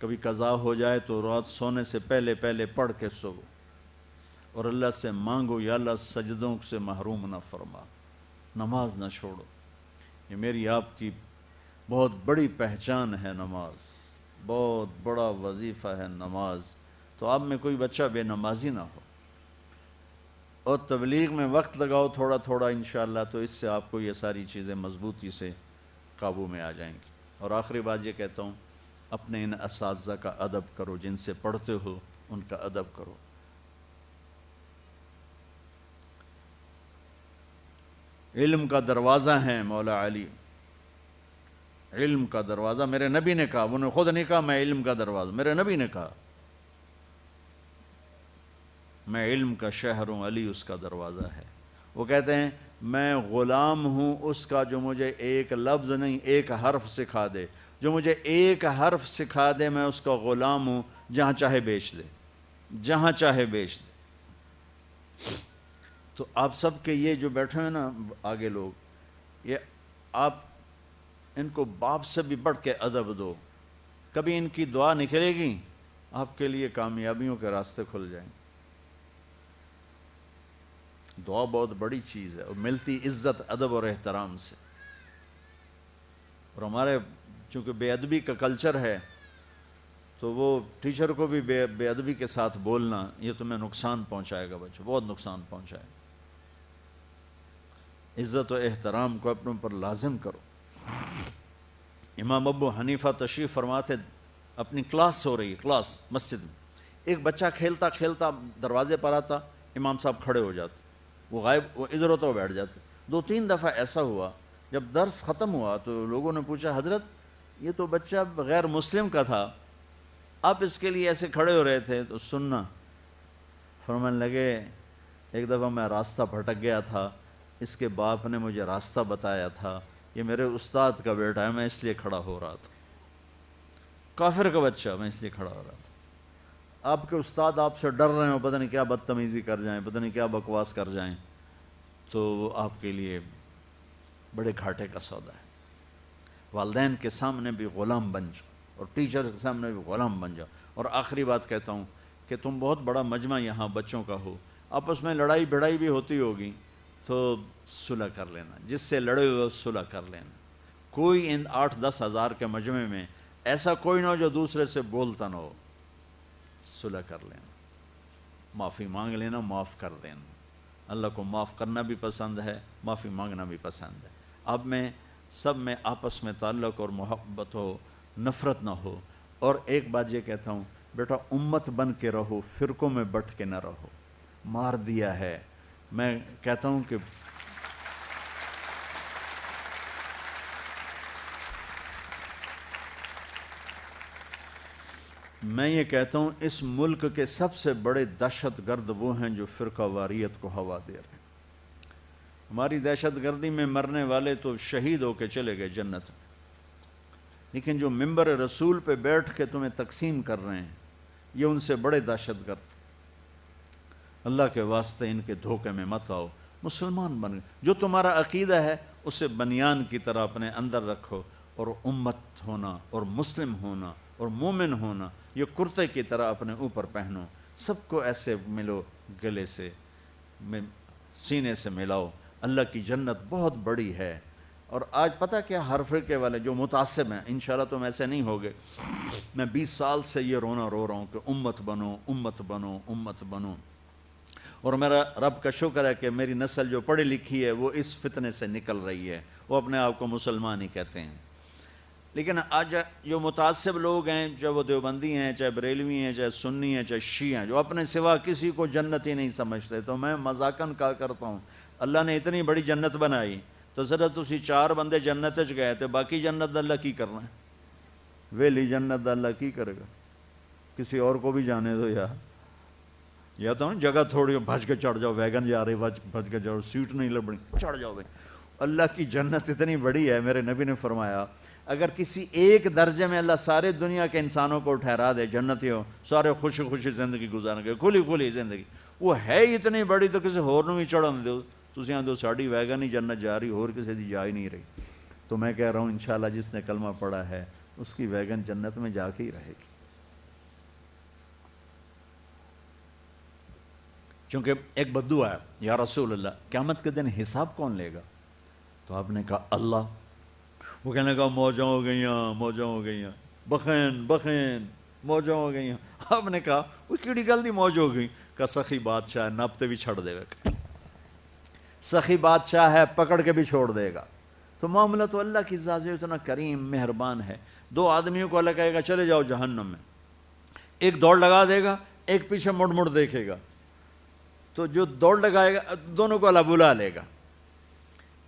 کبھی قضا ہو جائے تو رات سونے سے پہلے پہلے پڑھ کے سو، اور اللہ سے مانگو یا اللہ سجدوں سے محروم نہ فرما، نماز نہ چھوڑو۔ یہ میری آپ کی بہت بڑی پہچان ہے، نماز بہت بڑا وظیفہ ہے نماز۔ تو آپ میں کوئی بچہ بے نمازی نہ ہو، اور تبلیغ میں وقت لگاؤ تھوڑا تھوڑا انشاءاللہ، تو اس سے آپ کو یہ ساری چیزیں مضبوطی سے قابو میں آ جائیں گی۔ اور آخری بات یہ کہتا ہوں، اپنے ان اساتذہ کا ادب کرو، جن سے پڑھتے ہو ان کا ادب کرو۔ علم کا دروازہ ہے مولا علی، علم کا دروازہ۔ میرے نبی نے کہا، انہوں نے خود نہیں کہا میں علم کا دروازہ، میرے نبی نے کہا میں علم کا شہر ہوں، علی اس کا دروازہ ہے۔ وہ کہتے ہیں میں غلام ہوں اس کا جو مجھے ایک لفظ نہیں ایک حرف سکھا دے، جو مجھے ایک حرف سکھا دے میں اس کا غلام ہوں، جہاں چاہے بیچ دے، جہاں چاہے بیچ دے۔ تو آپ سب کے یہ جو بیٹھے ہیں نا آگے لوگ، یہ آپ ان کو باپ سے بھی بڑھ کے ادب دو، کبھی ان کی دعا نکلے گی آپ کے لیے کامیابیوں کے راستے کھل جائیں گے۔ دعا بہت بڑی چیز ہے، اور ملتی عزت ادب اور احترام سے۔ اور ہمارے چونکہ بے ادبی کا کلچر ہے، تو وہ ٹیچر کو بھی بے ادبی کے ساتھ بولنا یہ تمہیں نقصان پہنچائے گا بچوں، بہت نقصان پہنچائے گا۔ عزت و احترام کو اپنے پر لازم کرو۔ امام ابو حنیفہ تشریف فرماتے، اپنی کلاس ہو رہی ہے، کلاس مسجد میں، ایک بچہ کھیلتا کھیلتا دروازے پر آتا، امام صاحب کھڑے ہو جاتے، وہ غائب، وہ ادھر ہوتا وہ بیٹھ جاتے۔ 2-3 دفعہ ایسا ہوا، جب درس ختم ہوا تو لوگوں نے پوچھا حضرت یہ تو بچہ غیر مسلم کا تھا، آپ اس کے لیے ایسے کھڑے ہو رہے تھے تو سننا۔ فرمانے لگے ایک دفعہ میں راستہ بھٹک گیا تھا، اس کے باپ نے مجھے راستہ بتایا تھا، یہ میرے استاد کا بیٹا ہے، میں اس لیے کھڑا ہو رہا تھا، کافر کا بچہ، میں اس لیے کھڑا ہو رہا تھا۔ آپ کے استاد آپ سے ڈر رہے ہوں، پتہ نہیں کیا بدتمیزی کر جائیں، پتہ نہیں کیا بکواس کر جائیں، تو وہ آپ کے لیے بڑے گھاٹے کا سودا ہے۔ والدین کے سامنے بھی غلام بن جاؤ اور ٹیچر کے سامنے بھی غلام بن جاؤ۔ اور آخری بات کہتا ہوں کہ تم بہت بڑا مجمع یہاں بچوں کا ہو، آپس میں لڑائی بھڑائی بھی ہوتی ہوگی تو صلح کر لینا، جس سے لڑے ہوئے صلح کر لینا۔ کوئی ان 8-10 ہزار کے مجمع میں ایسا کوئی نہ ہو جو دوسرے سے بولتا نہ ہو، صلح کر لینا، معافی مانگ لینا، معاف کر دینا۔ اللہ کو معاف کرنا بھی پسند ہے، معافی مانگنا بھی پسند ہے۔ اب میں سب میں آپس میں تعلق اور محبت ہو، نفرت نہ ہو۔ اور ایک بات یہ کہتا ہوں، بیٹا امت بن کے رہو، فرقوں میں بٹ کے نہ رہو۔ مار دیا ہے، میں کہتا ہوں کہ میں یہ کہتا ہوں اس ملک کے سب سے بڑے دہشت گرد وہ ہیں جو فرقہ واریت کو ہوا دے رہے ہیں۔ ہماری دہشت گردی میں مرنے والے تو شہید ہو کے چلے گئے جنت، لیکن جو منبر رسول پہ بیٹھ کے تمہیں تقسیم کر رہے ہیں یہ ان سے بڑے دہشت گرد۔ اللہ کے واسطے ان کے دھوکے میں مت آؤ، مسلمان بن گئے، جو تمہارا عقیدہ ہے اسے بنیان کی طرح اپنے اندر رکھو، اور امت ہونا اور مسلم ہونا اور مومن ہونا یہ کرتے کی طرح اپنے اوپر پہنو، سب کو ایسے ملو، گلے سے سینے سے ملاؤ۔ اللہ کی جنت بہت بڑی ہے۔ اور آج پتہ کیا، ہر فرقے والے جو متعصب ہیں، انشاءاللہ تم ایسے نہیں ہوگے، میں 20 سال سے یہ رونا رو رہا ہوں کہ امت بنو، امت بنو، امت بنو۔ اور میرا رب کا شکر ہے کہ میری نسل جو پڑھی لکھی ہے وہ اس فتنے سے نکل رہی ہے، وہ اپنے آپ کو مسلمان ہی کہتے ہیں۔ لیکن آج جو متعصب لوگ ہیں، چاہے وہ دیوبندی ہیں، چاہے بریلوی ہیں، چاہے سنی ہیں، چاہے شیعہ ہیں، جو اپنے سوا کسی کو جنتی نہیں سمجھتے، تو میں مذاقاً کہا کرتا ہوں اللہ نے اتنی بڑی جنت بنائی تو ذرا تسی 4 بندے جنت چ گئے تو باقی جنت اللہ کی کرنا ہے؟ ویلی جنت اللہ کی کرے گا؟ کسی اور کو بھی جانے دو یار، یا تو جگہ تھوڑی بھج کے چڑھ جاؤ، ویگن جا رہی بھج کے جاؤ، سیٹ نہیں لبنی، چڑھ جاؤ بھائی۔ اللہ کی جنت اتنی بڑی ہے، میرے نبی نے فرمایا اگر کسی ایک درجے میں اللہ سارے دنیا کے انسانوں کو ٹھہرا دے جنتی ہو، سارے خوشی خوشی زندگی گزاریں گے، کھلی کھلی زندگی، وہ ہے اتنی بڑی تو کسی ہور نوں بھی چڑھن دو، تسی آندو ساڑی ویگن ہی جنت جا رہی، اور کسی دی جا ہی نہیں رہی۔ تو میں کہہ رہا ہوں انشاءاللہ جس نے کلمہ پڑھا ہے اس کی ویگن جنت میں جا کے ہی رہے گی۔ چونکہ ایک بدو ہے، یا رسول اللہ قیامت کے دن حساب کون لے گا؟ تو آپ نے کہا اللہ۔ وہ کہنے لگا موجوں ہو گئیاں، موجوں ہو گئیاں، بخین بخین موجوں ہو گئیاں۔ آپ نے کہا وہ کیڑی گل دی موج ہو گئی؟ کہا سخی بادشاہ ہے، ناپتے بھی چھڑ دے گا، سخی بادشاہ ہے پکڑ کے بھی چھوڑ دے گا۔ تو معاملہ تو اللہ کی ذات ہے، اتنا کریم مہربان ہے۔ 2 آدمیوں کو اللہ کہے گا چلے جاؤ جہنم میں، ایک دوڑ لگا دے گا، ایک پیچھے مڑ مڑ دیکھے گا، تو جو دوڑ لگائے گا دونوں کو اللہ بلا لے گا،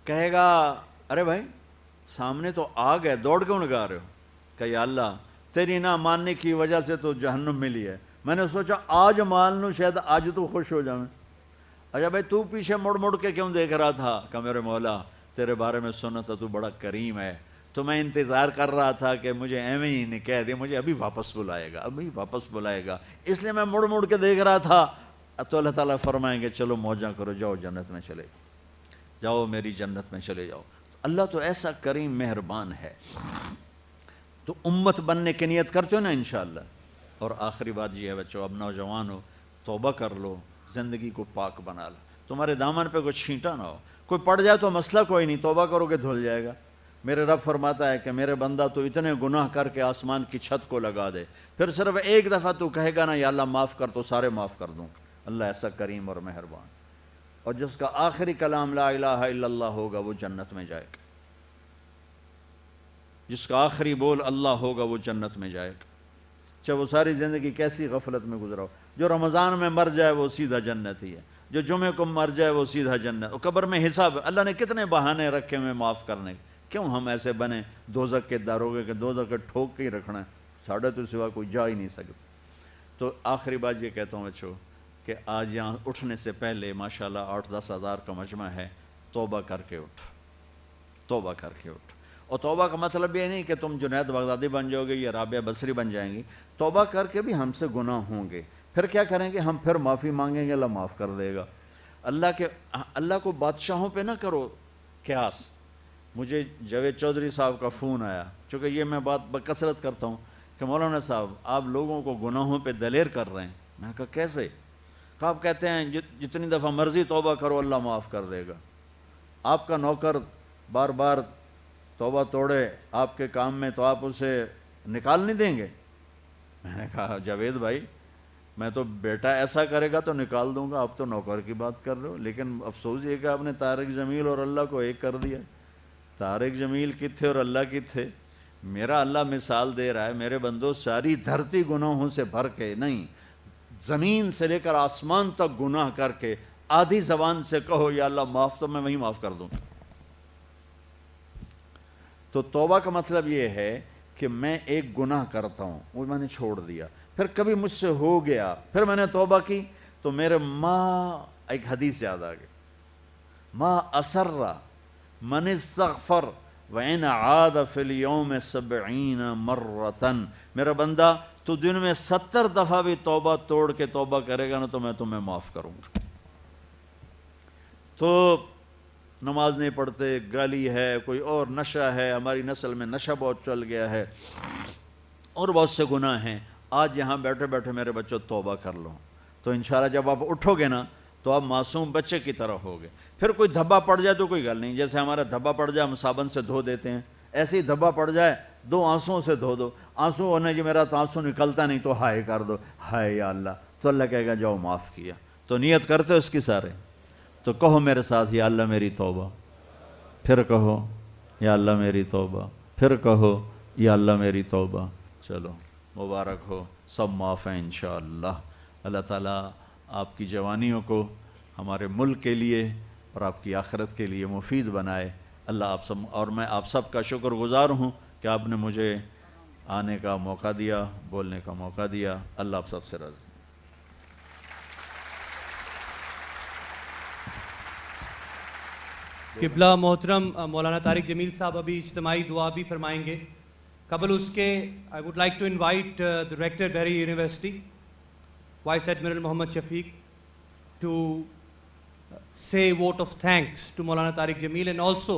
کہے گا ارے بھائی سامنے تو آگ ہے، دوڑ کیوں لگا رہے ہو؟ کہ یا اللہ تیری نہ ماننے کی وجہ سے تو جہنم ملی ہے، میں نے سوچا آج مان لوں، شاید آج تو خوش ہو جاؤں۔ اچھا بھائی تو پیچھے مڑ مڑ کے کیوں دیکھ رہا تھا؟ کہ میرے مولا تیرے بارے میں سنا تھا تو بڑا کریم ہے، تو میں انتظار کر رہا تھا کہ مجھے ایویں ہی نہیں کہہ دے، مجھے ابھی واپس بلائے گا، ابھی واپس بلائے گا، اس لیے میں مڑ مڑ کے دیکھ رہا تھا۔ تو اللہ تعالیٰ فرمائیں گے چلو موجاں کرو، جاؤ جنت میں چلے جاؤ، میری جنت میں چلے جاؤ۔ اللہ تو ایسا کریم مہربان ہے۔ تو امت بننے کی نیت کرتے ہو نا انشاءاللہ۔ اور آخری بات یہ ہے بچوں، اب نوجوان ہو، توبہ کر لو، زندگی کو پاک بنا لو، تمہارے دامن پہ کوئی چھینٹا نہ ہو، کوئی پڑ جائے تو مسئلہ کوئی نہیں، توبہ کرو گے دھل جائے گا۔ میرے رب فرماتا ہے کہ میرے بندہ تو اتنے گناہ کر کے آسمان کی چھت کو لگا دے، پھر صرف ایک دفعہ تو کہے گا نا یا اللہ معاف کر، تو سارے معاف کر دوں۔ اللہ ایسا کریم اور مہربان، اور جس کا آخری کلام لا الہ الا اللہ ہوگا وہ جنت میں جائے گا، جس کا آخری بول اللہ ہوگا وہ جنت میں جائے گا، چاہے وہ ساری زندگی کیسی غفلت میں گزرا ہو۔ جو رمضان میں مر جائے وہ سیدھا جنت ہی ہے، جو جمعے کو مر جائے وہ سیدھا جنت۔ اور قبر میں حساب، اللہ نے کتنے بہانے رکھے ہوئے معاف کرنے، کیوں ہم ایسے بنے دوزخ کے داروغے کے دوزخ کے ٹھوک کے ہی رکھنا ہے، ساڑھے تو سوا کوئی جا ہی نہیں سکتا۔ تو آخری بات یہ کہتا ہوں بچوں کہ آج یہاں اٹھنے سے پہلے ماشاءاللہ 8-10 ہزار کا مجمع ہے، توبہ کر کے اٹھ، توبہ کر کے اٹھ۔ اور توبہ کا مطلب یہ نہیں کہ تم جنید بغدادی بن جاؤ گے یا رابعہ بصری بن جائیں گی، توبہ کر کے بھی ہم سے گناہ ہوں گے، پھر کیا کریں گے ہم؟ پھر معافی مانگیں گے، اللہ معاف کر دے گا۔ اللہ کو بادشاہوں پہ نہ کرو قیاس۔ مجھے جاوید چودھری صاحب کا فون آیا، چونکہ یہ میں بات بکثرت کرتا ہوں کہ مولانا صاحب آپ لوگوں کو گناہوں پہ دلیر کر رہے ہیں۔ میں نے کہا کیسے؟ کہ آپ کہتے ہیں جتنی دفعہ مرضی توبہ کرو اللہ معاف کر دے گا، آپ کا نوکر بار بار توبہ توڑے آپ کے کام میں تو آپ اسے نکال نہیں دیں گے؟ میں نے کہا جاوید بھائی میں تو بیٹا ایسا کرے گا تو نکال دوں گا، آپ تو نوکر کی بات کر رہے ہو، لیکن افسوس یہ کہ آپ نے طارق جمیل اور اللہ کو ایک کر دیا۔ طارق جمیل کی تھے اور اللہ کی تھے۔ میرا اللہ مثال دے رہا ہے، میرے بندو ساری دھرتی گناہوں سے بھر کے نہیں، زمین سے لے کر آسمان تک گناہ کر کے آدھی زبان سے کہو یا اللہ معاف، تو میں وہی معاف کر دوں۔ تو توبہ کا مطلب یہ ہے کہ میں ایک گناہ کرتا ہوں، وہ میں نے چھوڑ دیا، پھر کبھی مجھ سے ہو گیا، پھر میں نے توبہ کی، تو میرے ایک حدیث یاد آ گئی، ما اسر من استغفر وَإِنْ عَادَ فِي الْيَوْمِ 70 مرتن۔ میرا بندہ تو دن میں 70 دفعہ بھی توبہ توڑ کے توبہ کرے گا نا تو میں تمہیں معاف کروں گا۔ تو نماز نہیں پڑھتے، گالی ہے، کوئی اور نشہ ہے، ہماری نسل میں نشہ بہت چل گیا ہے، اور بہت سے گناہ ہیں۔ آج یہاں بیٹھے بیٹھے میرے بچوں توبہ کر لو، تو انشاءاللہ جب آپ اٹھو گے نا تو آپ معصوم بچے کی طرح ہوگے۔ پھر کوئی دھبا پڑ جائے تو کوئی گل نہیں، جیسے ہمارا دھبا پڑ جائے ہم صابن سے دھو دیتے ہیں، ایسے ہی دھبا پڑ جائے 2 آنسوؤں سے دھو دو۔ آنسو ہونے جی میرا تو آنسو نکلتا نہیں تو ہائے کر دو، ہائے یا اللہ، تو اللہ کہے گا جاؤ معاف کیا۔ تو نیت کرتے ہو اس کی سارے، تو کہو میرے ساتھ یا اللہ میری توبہ، پھر کہو یا اللہ میری توبہ، پھر کہو یا اللہ میری توبہ۔ چلو مبارک ہو، سب معاف ہیں انشاءاللہ۔ اللہ تعالیٰ آپ کی جوانیوں کو ہمارے ملک کے لیے اور آپ کی آخرت کے لیے مفید بنائے۔ اللہ آپ سب، اور میں آپ سب کا شکر گزار ہوں کہ آپ نے مجھے آنے کا موقع دیا، بولنے کا موقع دیا۔ اللہ آپ سب سے راضی۔ قبلہ محترم مولانا طارق جمیل صاحب ابھی اجتماعی دعا بھی فرمائیں گے۔ قبل اس کے I would like to invite the Rector Berry University, Vice Admiral Mohammad Shafiq, to say a vote of thanks to Maulana Tariq Jameel and also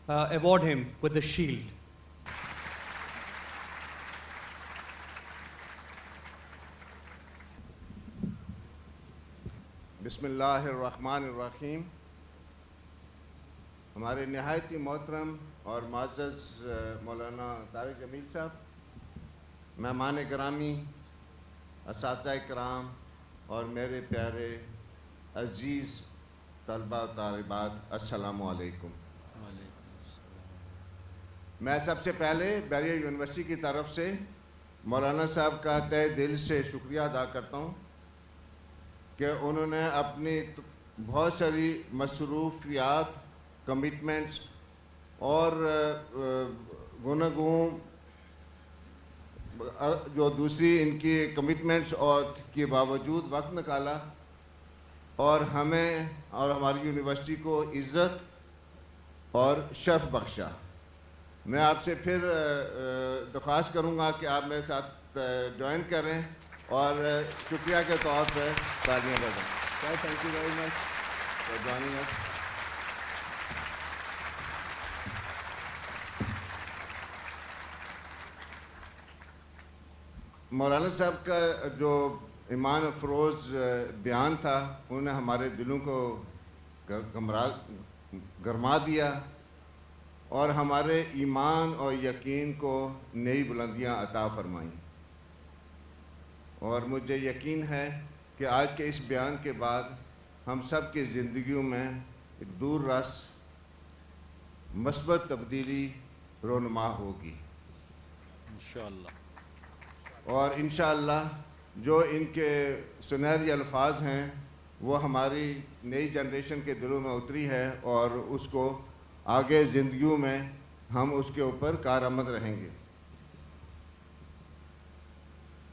award him with the shield. بسم اللہ الرحمن الرحیم۔ ہمارے نہایت ہی محترم اور معزز مولانا طارق جمیل صاحب، مہمان گرامی، اساتذہ کرام اور میرے پیارے عزیز طلبہ و طالبات، السلام علیکم۔ میں سب سے پہلے بیریئر یونیورسٹی کی طرف سے مولانا صاحب کا تہ دل سے شکریہ ادا کرتا ہوں کہ انہوں نے اپنی بہت ساری مصروفیات، کمٹمنٹس اور گوناگوں جو دوسری ان کی کمٹمنٹس اور کے باوجود وقت نکالا اور ہمیں اور ہماری یونیورسٹی کو عزت اور شرف بخشا۔ میں آپ سے پھر درخواست کروں گا کہ آپ میرے ساتھ جوائن کریں اور شکریہ کے طور پہ تالیاں بجائیں۔ Thank you very much for joining us. مولانا صاحب کا جو ایمان افروز بیان تھا انہوں نے ہمارے دلوں کو گرما دیا اور ہمارے ایمان اور یقین کو نئی بلندیاں عطا فرمائیں، اور مجھے یقین ہے کہ آج کے اس بیان کے بعد ہم سب کی زندگیوں میں ایک دور رس مثبت تبدیلی رونما ہوگی انشاءاللہ۔ اور انشاءاللہ جو ان کے سنہری الفاظ ہیں وہ ہماری نئی جنریشن کے دلوں میں اتری ہے اور اس کو آگے زندگیوں میں ہم اس کے اوپر کارآمد رہیں گے۔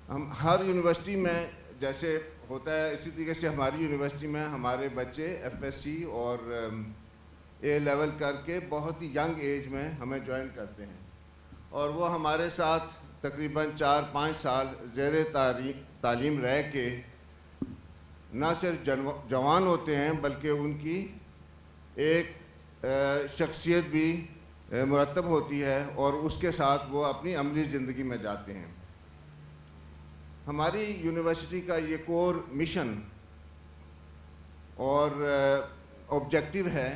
ہم ہر یونیورسٹی میں جیسے ہوتا ہے اسی طریقے سے ہماری یونیورسٹی میں ہمارے بچے ایف ایس سی اور اے لیول کر کے بہت ہی ینگ ایج میں ہمیں جوائن کرتے ہیں، اور وہ ہمارے ساتھ تقریباً 4-5 سال زیر تعلیم رہ کے نہ صرف جوان ہوتے ہیں بلکہ ان کی ایک شخصیت بھی مرتب ہوتی ہے، اور اس کے ساتھ وہ اپنی عملی زندگی میں جاتے ہیں۔ ہماری یونیورسٹی کا یہ کور مشن اور آبجیکٹیو ہے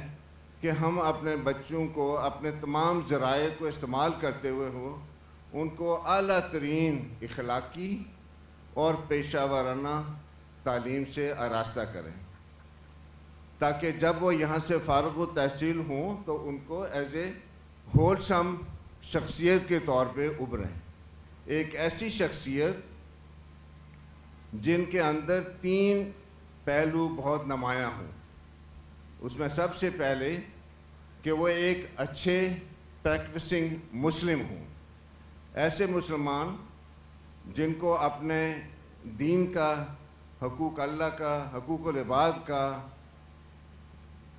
کہ ہم اپنے بچوں کو اپنے تمام ذرائع کو استعمال کرتے ہوئے ان کو اعلیٰ ترین اخلاقی اور پیشہ ورانہ تعلیم سے آراستہ کریں، تاکہ جب وہ یہاں سے فارغ التحصیل ہوں تو ان کو ایز اے ہولسم شخصیت کے طور پہ ابھریں، ایک ایسی شخصیت جن کے اندر 3 پہلو بہت نمایاں ہوں۔ اس میں سب سے پہلے کہ وہ ایک اچھے پریکٹسنگ مسلم ہوں، ایسے مسلمان جن کو اپنے دین کا، حقوق اللہ کا، حقوق العباد کا،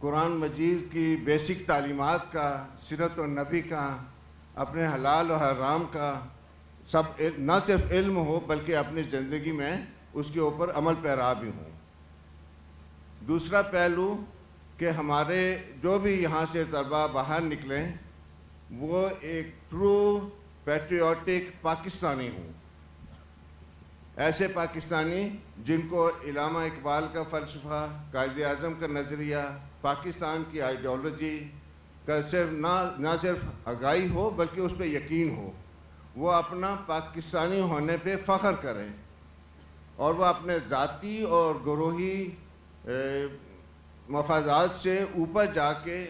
قرآن مجید کی بیسک تعلیمات کا، سیرت النبی کا، اپنے حلال و حرام کا سب نہ صرف علم ہو بلکہ اپنی زندگی میں اس کے اوپر عمل پیرا بھی ہوں۔ دوسرا پہلو کہ ہمارے جو بھی یہاں سے طلباء باہر نکلیں وہ ایک ٹرو پیٹریوٹک پاکستانی ہوں، ایسے پاکستانی جن کو علامہ اقبال کا فلسفہ، قائد اعظم کا نظریہ، پاکستان کی آئیڈیالوجی کا صرف نہ صرف آگاہی ہو بلکہ اس پہ یقین ہو، وہ اپنا پاکستانی ہونے پہ فخر کریں، اور وہ اپنے ذاتی اور گروہی مفادات سے اوپر جا کے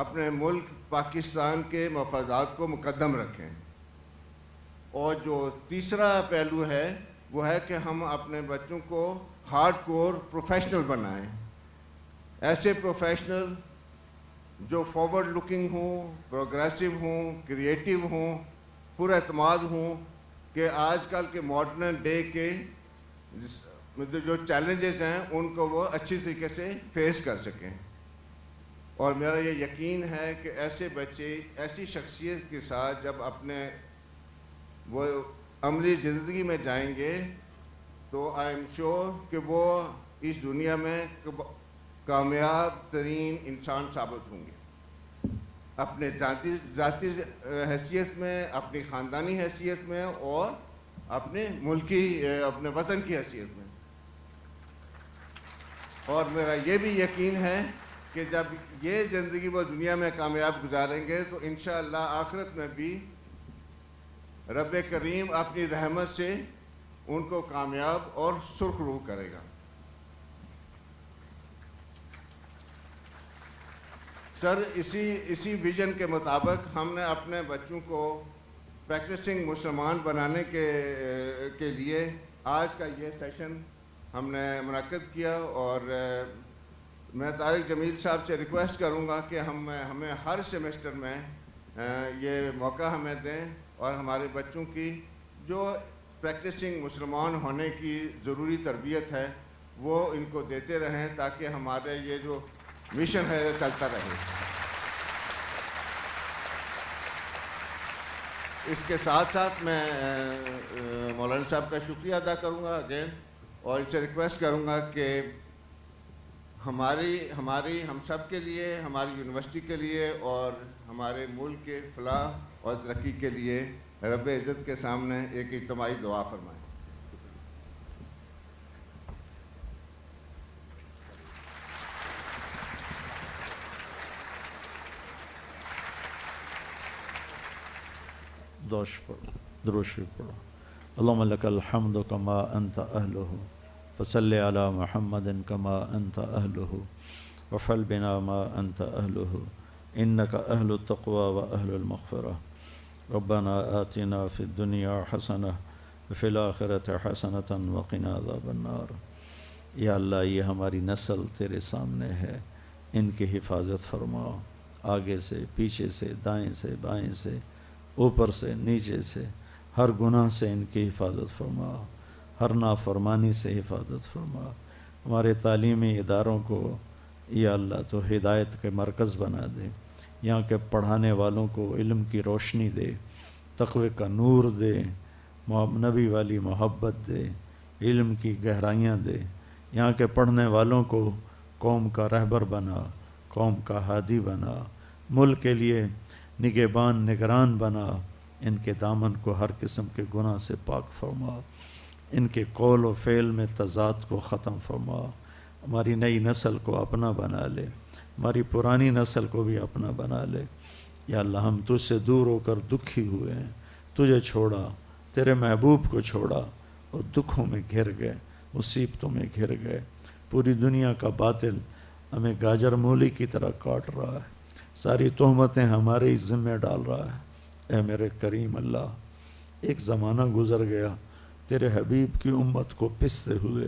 اپنے ملک پاکستان کے مفادات کو مقدم رکھیں۔ اور جو تیسرا پہلو ہے وہ ہے کہ ہم اپنے بچوں کو ہارڈ کور پروفیشنل بنائیں، ایسے پروفیشنل جو فارورڈ لکنگ ہوں، پروگریسو ہوں، کریٹیو ہوں، پر اعتماد ہوں، کہ آج کل کے ماڈرن ڈے کے جو چیلنجز ہیں ان کو وہ اچھی طریقے سے فیس کر سکیں۔ اور میرا یہ یقین ہے کہ ایسے بچے ایسی شخصیت کے ساتھ جب اپنے وہ عملی زندگی میں جائیں گے تو آئی ایم شیور کہ وہ اس دنیا میں کامیاب ترین انسان ثابت ہوں گے، اپنے ذاتی حیثیت میں، اپنی خاندانی حیثیت میں، اور اپنے ملکی اپنے وطن کی حیثیت میں۔ اور میرا یہ بھی یقین ہے کہ جب یہ زندگی وہ دنیا میں کامیاب گزاریں گے تو انشاءاللہ آخرت میں بھی رب کریم اپنی رحمت سے ان کو کامیاب اور سرخ روح کرے گا۔ سر اسی ویژن کے مطابق ہم نے اپنے بچوں کو پریکٹسنگ مسلمان بنانے کے لیے آج کا یہ سیشن ہم نے منعقد کیا، اور میں طارق جمیل صاحب سے ریکویسٹ کروں گا کہ ہمیں ہر سیمسٹر میں یہ موقع ہمیں دیں، اور ہمارے بچوں کی جو پریکٹسنگ مسلمان ہونے کی ضروری تربیت ہے وہ ان کو دیتے رہیں، تاکہ ہمارے یہ جو مشن ہے چلتا رہے۔ اس کے ساتھ ساتھ میں مولانا صاحب کا شکریہ ادا کروں گا اگین، اور ان سے ریکویسٹ کروں گا کہ ہم سب کے لیے، ہماری یونیورسٹی کے لیے اور ہمارے ملک کے فلاح اور ترقی کے لیے رب عزت کے سامنے ایک اجتماعی دعا فرمائیں۔ درود شریف پڑھو۔ اللہم لک الحمد کما انت اہلہ فصلی علی محمد کما انت اہلہ وفعل بنا ما انت اہلہ انک اہل التقوی و اہل المغفرہ ربنا آتنا فی الدنیا حسنہ وفی الآخرۃ حسنۃ وقنا عذاب النار۔ یا اللہ، یہ ہماری نسل تیرے سامنے ہے، ان کی حفاظت فرما، آگے سے، پیچھے سے، دائیں سے، بائیں سے، اوپر سے، نیچے سے، ہر گناہ سے ان کی حفاظت فرما، ہر نافرمانی سے حفاظت فرما۔ ہمارے تعلیمی اداروں کو یا اللہ تو ہدایت کے مرکز بنا دے، یہاں کے پڑھانے والوں کو علم کی روشنی دے، تقوی کا نور دے، نبی والی محبت دے، علم کی گہرائیاں دے، یہاں کے پڑھنے والوں کو قوم کا رہبر بنا، قوم کا ہادی بنا، ملک کے لیے نگہبان نگران بنا، ان کے دامن کو ہر قسم کے گناہ سے پاک فرما، ان کے قول و فعل میں تضاد کو ختم فرما، ہماری نئی نسل کو اپنا بنا لے، ہماری پرانی نسل کو بھی اپنا بنا لے۔ یا اللہ ہم تجھ سے دور ہو کر دکھی ہوئے ہیں، تجھے چھوڑا، تیرے محبوب کو چھوڑا اور دکھوں میں گھر گئے، مصیبتوں میں گھر گئے، پوری دنیا کا باطل ہمیں گاجر مولی کی طرح کاٹ رہا ہے، ساری تہمتیں ہمارے ہی ذمہ ڈال رہا ہے۔ اے میرے کریم اللہ، ایک زمانہ گزر گیا تیرے حبیب کی امت کو پستے ہوئے،